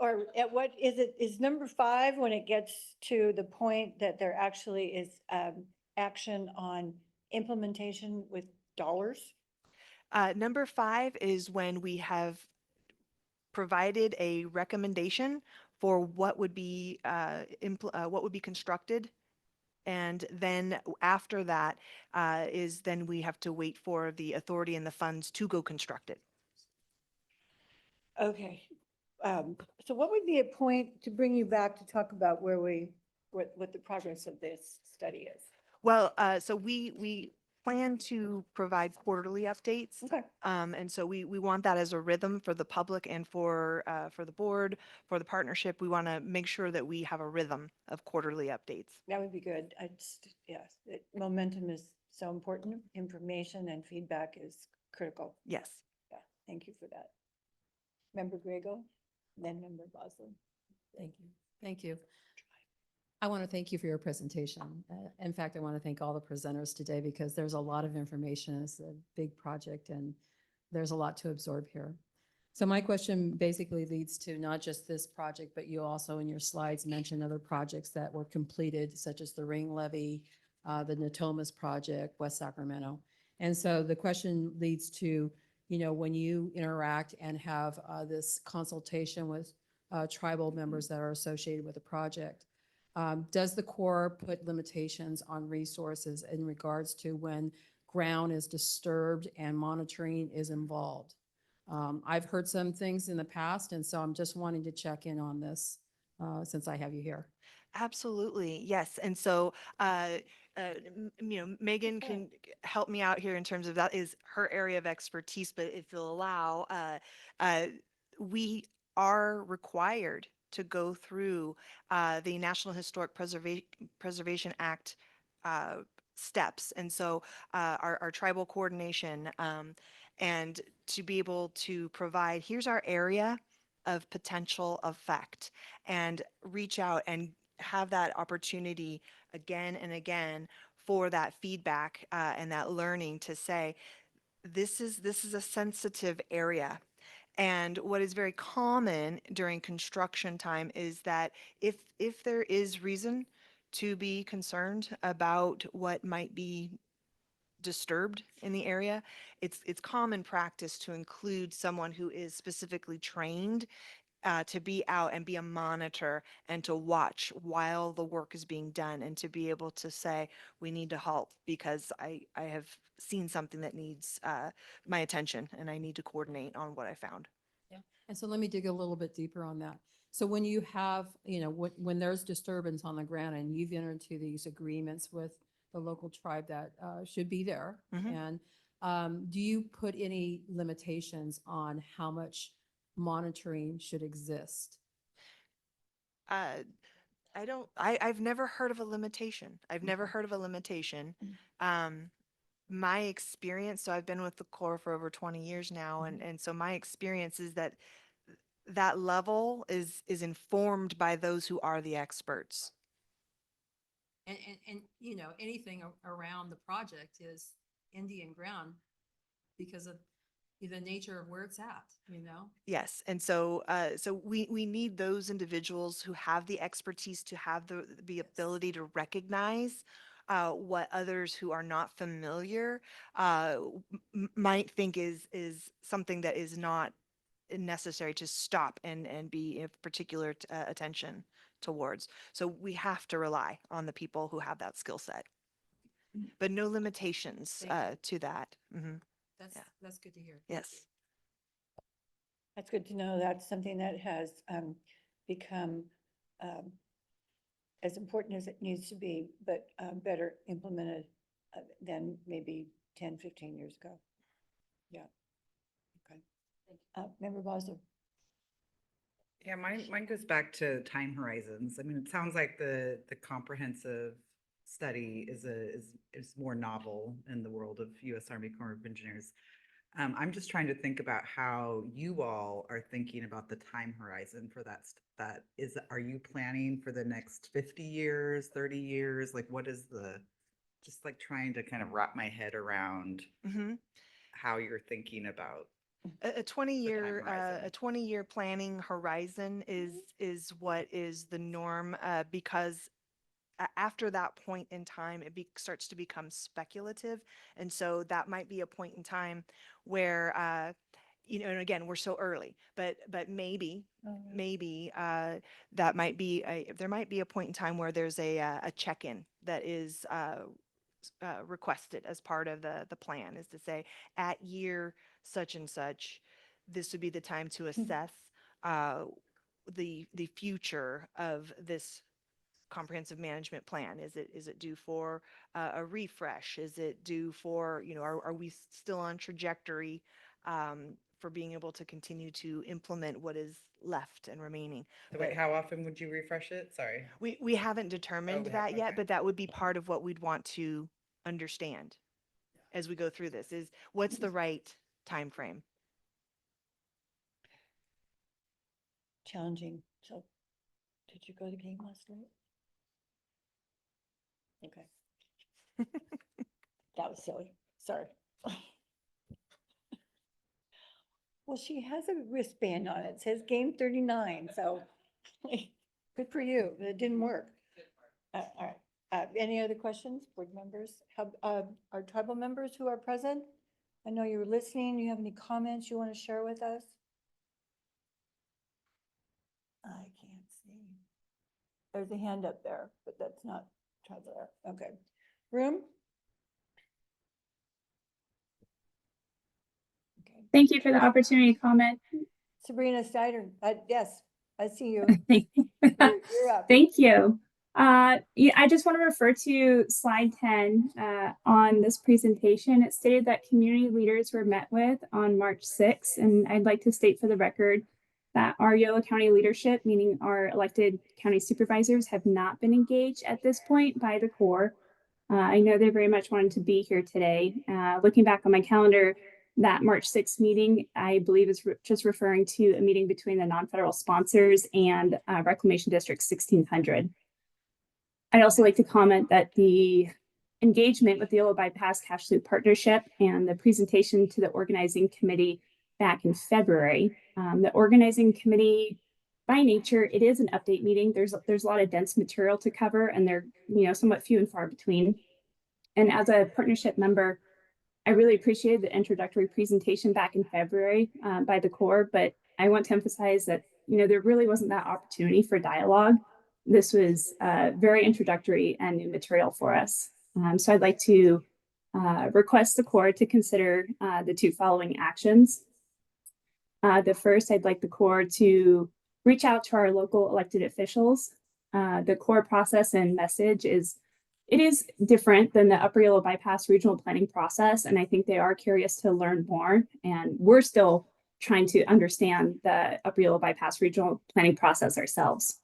Or at what is number 5 when it gets to the point that there actually is action on implementation with dollars? Number 5 is when we have provided a recommendation for what would be what would be constructed. And then after that is then we have to wait for the authority and the funds to go construct it. Okay. So what would be a point to bring you back to talk about where what the progress of this study is? Well, so we plan to provide quarterly updates. Okay. And so we want that as a rhythm for the public and for the board, for the partnership. We want to make sure that we have a rhythm of quarterly updates. That would be good. Yes, momentum is so important. Information and feedback is critical. Yes. Yeah, thank you for that. Member Grego, then Member Bosley. Thank you. Thank you. I want to thank you for your presentation. In fact, I want to thank all the presenters today because there's a lot of information. It's a big project and there's a lot to absorb here. So my question basically leads to not just this project, but you also in your slides mentioned other projects that were completed, such as the Ring Levee, the Natomas project, West Sacramento. And so the question leads to, you know, when you interact and have this consultation with tribal members that are associated with the project, does the Corps put limitations on resources in regards to when ground is disturbed and monitoring is involved? I've heard some things in the past, and so I'm just wanting to check in on this since I have you here. Absolutely, yes. And so, you know, Megan can help me out here in terms of that is her area of expertise, but if you'll allow, we are required to go through the National Historic Preservation Act steps. And so our tribal coordination and to be able to provide, here's our area of potential effect and reach out and have that opportunity again and again for that feedback and that learning to say, this is a sensitive area. And what is very common during construction time is that if there is reason to be concerned about what might be disturbed in the area, it's common practice to include someone who is specifically trained to be out and be a monitor and to watch while the work is being done and to be able to say, we need to halt because I have seen something that needs my attention and I need to coordinate on what I found. Yeah. And so let me dig a little bit deeper on that. So when you have, you know, when there's disturbance on the ground and you've entered into these agreements with the local tribe that should be there, Mhm. and do you put any limitations on how much monitoring should exist? I've never heard of a limitation. I've never heard of a limitation. My experience, so I've been with the Corps for over 20 years now, and so my experience is that that level is informed by those who are the experts. And you know, anything around the project is Indian ground because of the nature of where it's at, you know? Yes, and so so we need those individuals who have the expertise to have the ability to recognize what others who are not familiar might think is something that is not necessary to stop and be of particular attention towards. So we have to rely on the people who have that skill set, but no limitations to that. Mhm. That's good to hear. Yes. That's good to know. That's something that has become as important as it needs to be, but better implemented than maybe 10, 15 years ago. Yeah. Okay. Member Bosler. Yeah, mine goes back to time horizons. I mean, it sounds like the comprehensive study is more novel in the world of U.S. Army Corps of Engineers. I'm just trying to think about how you all are thinking about the time horizon for that. Are you planning for the next 50 years, 30 years? Like, what is just like trying to kind of wrap my head around how you're thinking about A 20-year planning horizon is what is the norm because after that point in time, starts to become speculative. And so that might be a point in time where, and again, we're so early, but maybe, that might be there might be a point in time where there's a check-in that is requested as part of the plan, is to say at year such and such, this would be the time to assess the future of this comprehensive management plan. Is it due for a refresh? Is it due for, are we still on trajectory for being able to continue to implement what is left and remaining? So wait, how often would you refresh it? Sorry. We haven't determined we that haven't, yet, okay. but that would be part of what we'd want to understand as we go through this, is what's the right time frame. Challenging. So, did you go to the game last night? Okay. That was silly. Sorry. Well, she has a wristband on it. It says game 39, so good for you. but It didn't work. All right. Any other questions, board members? Our tribal members who are present? I know you're listening. You have any comments you want to share with us? I can't see. There's a hand up there, but that's not tribal. Okay. Room? Thank you for the opportunity to comment. Sabrina Steiner, yes, I see you. Thank You're up. Thank you. Yeah, I just want to refer to slide 10 on this presentation. It stated that community leaders were met with on March 6th, and I'd like to state for the record that our Yolo County leadership, meaning our elected county supervisors, have not been engaged at this point by the Corps. I know they very much wanted to be here today. Looking back on my calendar, that March 6th meeting, I believe, is just referring to a meeting between the non-federal sponsors and Reclamation District 1600. I'd also like to comment that the engagement with the Yolo Bypass Cash Loop Partnership and the presentation to the organizing committee back in February. The organizing committee, by nature, it is an update meeting. There's a lot of dense material to cover, and they're somewhat few and far between. And as a partnership member, I really appreciated the introductory presentation back in February by the Corps, but I want to emphasize that there really wasn't that opportunity for dialogue. This was very introductory and new material for us. So I'd like to request the Corps to consider the two following actions. The first, I'd like the Corps to reach out to our local elected officials. The Corps process and message is different than the Upper Yellow Bypass regional planning process, and I think they are curious to learn more, and we're still trying to understand the Upper Yellow Bypass regional planning process ourselves.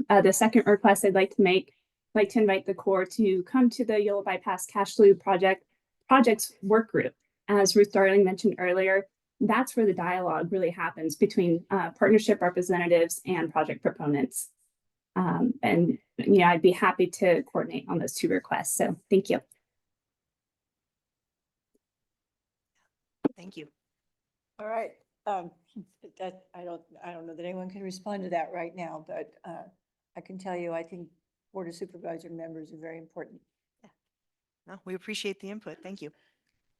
The second request I'd like to invite the Corps to come to the Yellow Bypass Cash Loop projects work group. As Ruth Darling mentioned earlier, that's where the dialogue really happens between partnership representatives and project proponents. And I'd be happy to coordinate on those two requests. So thank you. Thank you. All right. That I don't know that anyone can respond to that right now, but I can tell you, I think Board of Supervisor members are very important. Yeah. No, we appreciate the input. Thank you.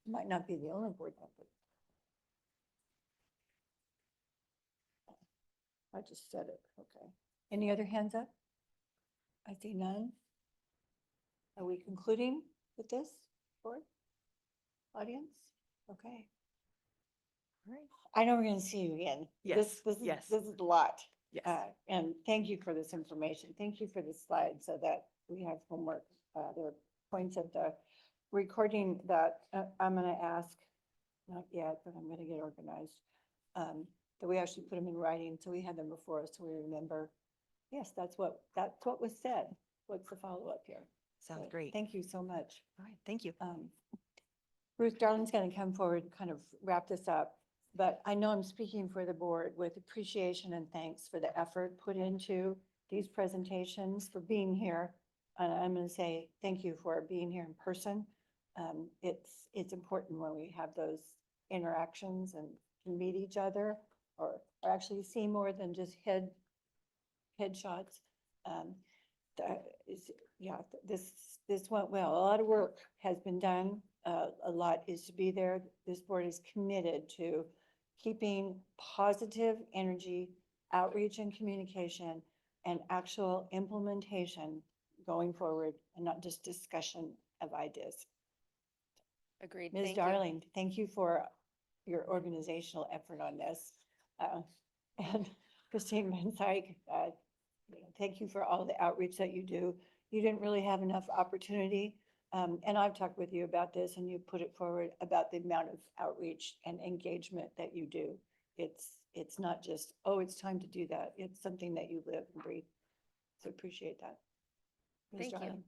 Might not be the only board member. I just said it. Okay. Any other hands up? I see none. Are we concluding with this, board? Audience? Okay. All right. I know we're going to see you again. Yes, This yes. is a lot. Yes. And thank you for this information. Thank you for the slide so that we have homework. There are points of the recording that I'm going to ask, not yet, but I'm going to get organized, that we actually put them in writing so we have them before us so we remember. Yes, that's what was said. What's the follow-up here? Sounds So, great. Thank you so much. All right. Thank you. Ruth Darling's going to come forward and kind of wrap this up, but I know I'm speaking for the board with appreciation and thanks for the effort put into these presentations, for being here. And I'm going to say thank you for being here in person. It's important when we have those interactions and can meet each other or actually see more than just headshots. Yeah, this went well. A lot of work has been done. A lot is to be there. This board is committed to keeping positive energy, outreach and communication, and actual implementation going forward, and not just discussion of ideas. Agreed. Ms. Thank you. Darling, thank you for your organizational effort on this. And Christine Van Dyke, thank you for all the outreach that you do. You didn't really have enough opportunity. And I've talked with you about this and you put it forward about the amount of outreach and engagement that you do. It's not just, oh, it's time to do that. It's something that you live and breathe. So appreciate that. Ms. Thank you. Darling.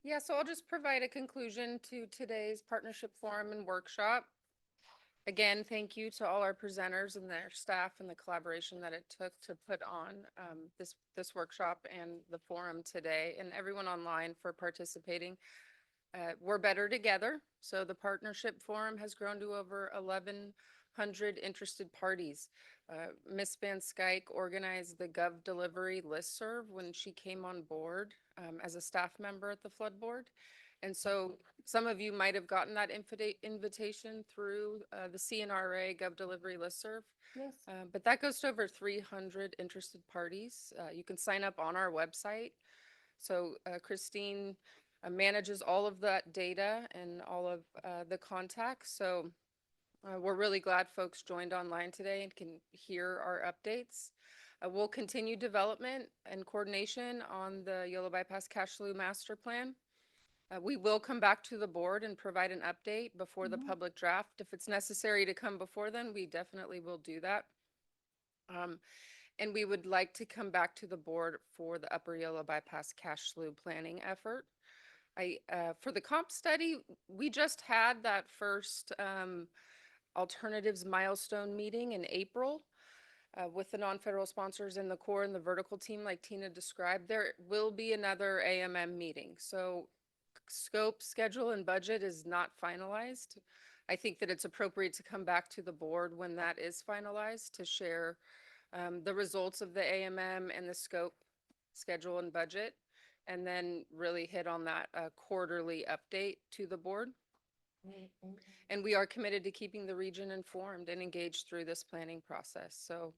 Yeah, so I'll just provide a conclusion to today's partnership forum and workshop. Again, thank you to all our presenters and their staff and the collaboration that it took to put on this workshop and the forum today, and everyone online for participating. We're better together. So the partnership forum has grown to over 1,100 interested parties. Ms. Van Skyke organized the Gov Delivery listserv when she came on board as a staff member at the Flood Board. And so some of you might have gotten that invitation through the CNRA Gov Delivery listserv. Yes. But that goes to over 300 interested parties. You can sign up on our website. So Christine manages all of that data and all of the contacts. So we're really glad folks joined online today and can hear our updates. We'll continue development and coordination on the Yolo Bypass Cache Slough Master Plan. We will come back to the board and provide an update before the public draft. If it's necessary to come before then, we definitely will do that. And we would like to come back to the board for the Upper Yolo Bypass Cache Slough planning effort. For the comp study, we just had that first alternatives milestone meeting in April with the non-federal sponsors in the core and the vertical team like Tina described. There will be another AMM meeting. So scope, schedule, and budget is not finalized. I think that it's appropriate to come back to the board when that is finalized to share the results of the AMM and the scope, schedule, and budget, and then really hit on that quarterly update to the board. And we are committed to keeping the region informed and engaged through this planning process. So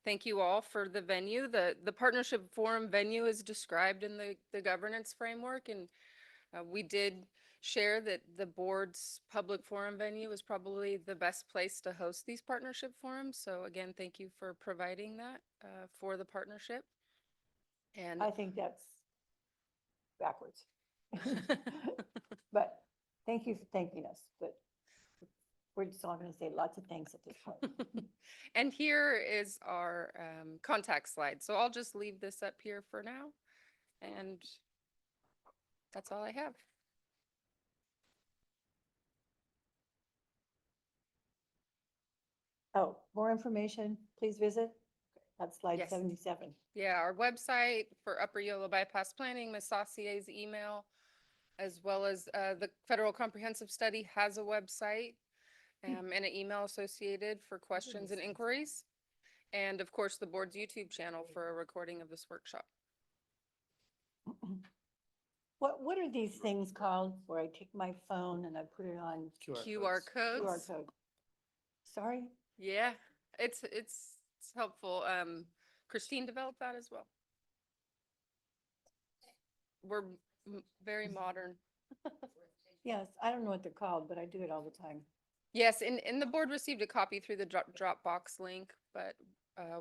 thank you all for the venue. The partnership forum venue is described in the governance framework, and we did share that the board's public forum venue is probably the best place to host these partnership forums. So again, thank you for providing that for the partnership. And I think that's backwards. But thank you for thanking us, but we're just all going to say lots of thanks at this point. and here is our contact slide. So I'll just leave this up here for now. And that's all I have. Oh, more information, please visit. That's slide Yes. 77. Yeah, our website for Upper Yolo Bypass Planning, Ms. Saucier's email, as well as the Federal Comprehensive Study has a website and an email associated for questions and inquiries. And of course, the board's YouTube channel for a recording of this workshop. What are these things called where I take my phone and I put it on QR codes. QR code? Sorry? Yeah, it's helpful. Christine developed that as well. We're very modern. Yes, I don't know what they're called, but I do it all the time. Yes, and the board received a copy through the Dropbox link, but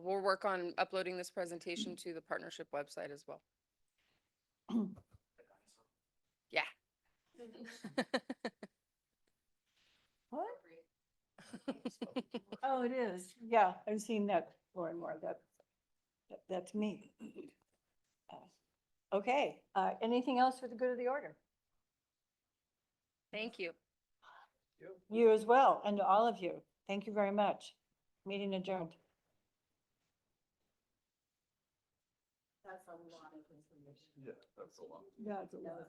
we'll work on uploading this presentation to the partnership website as well. Yeah. What? Oh, it is. Yeah, I've seen that more and more. That's me. Okay, anything else for the good of the order? Thank you. You as well, and to all of you. Thank you very much. Meeting adjourned. That's a lot of information. Yeah, that's a lot. Yeah, it's a lot.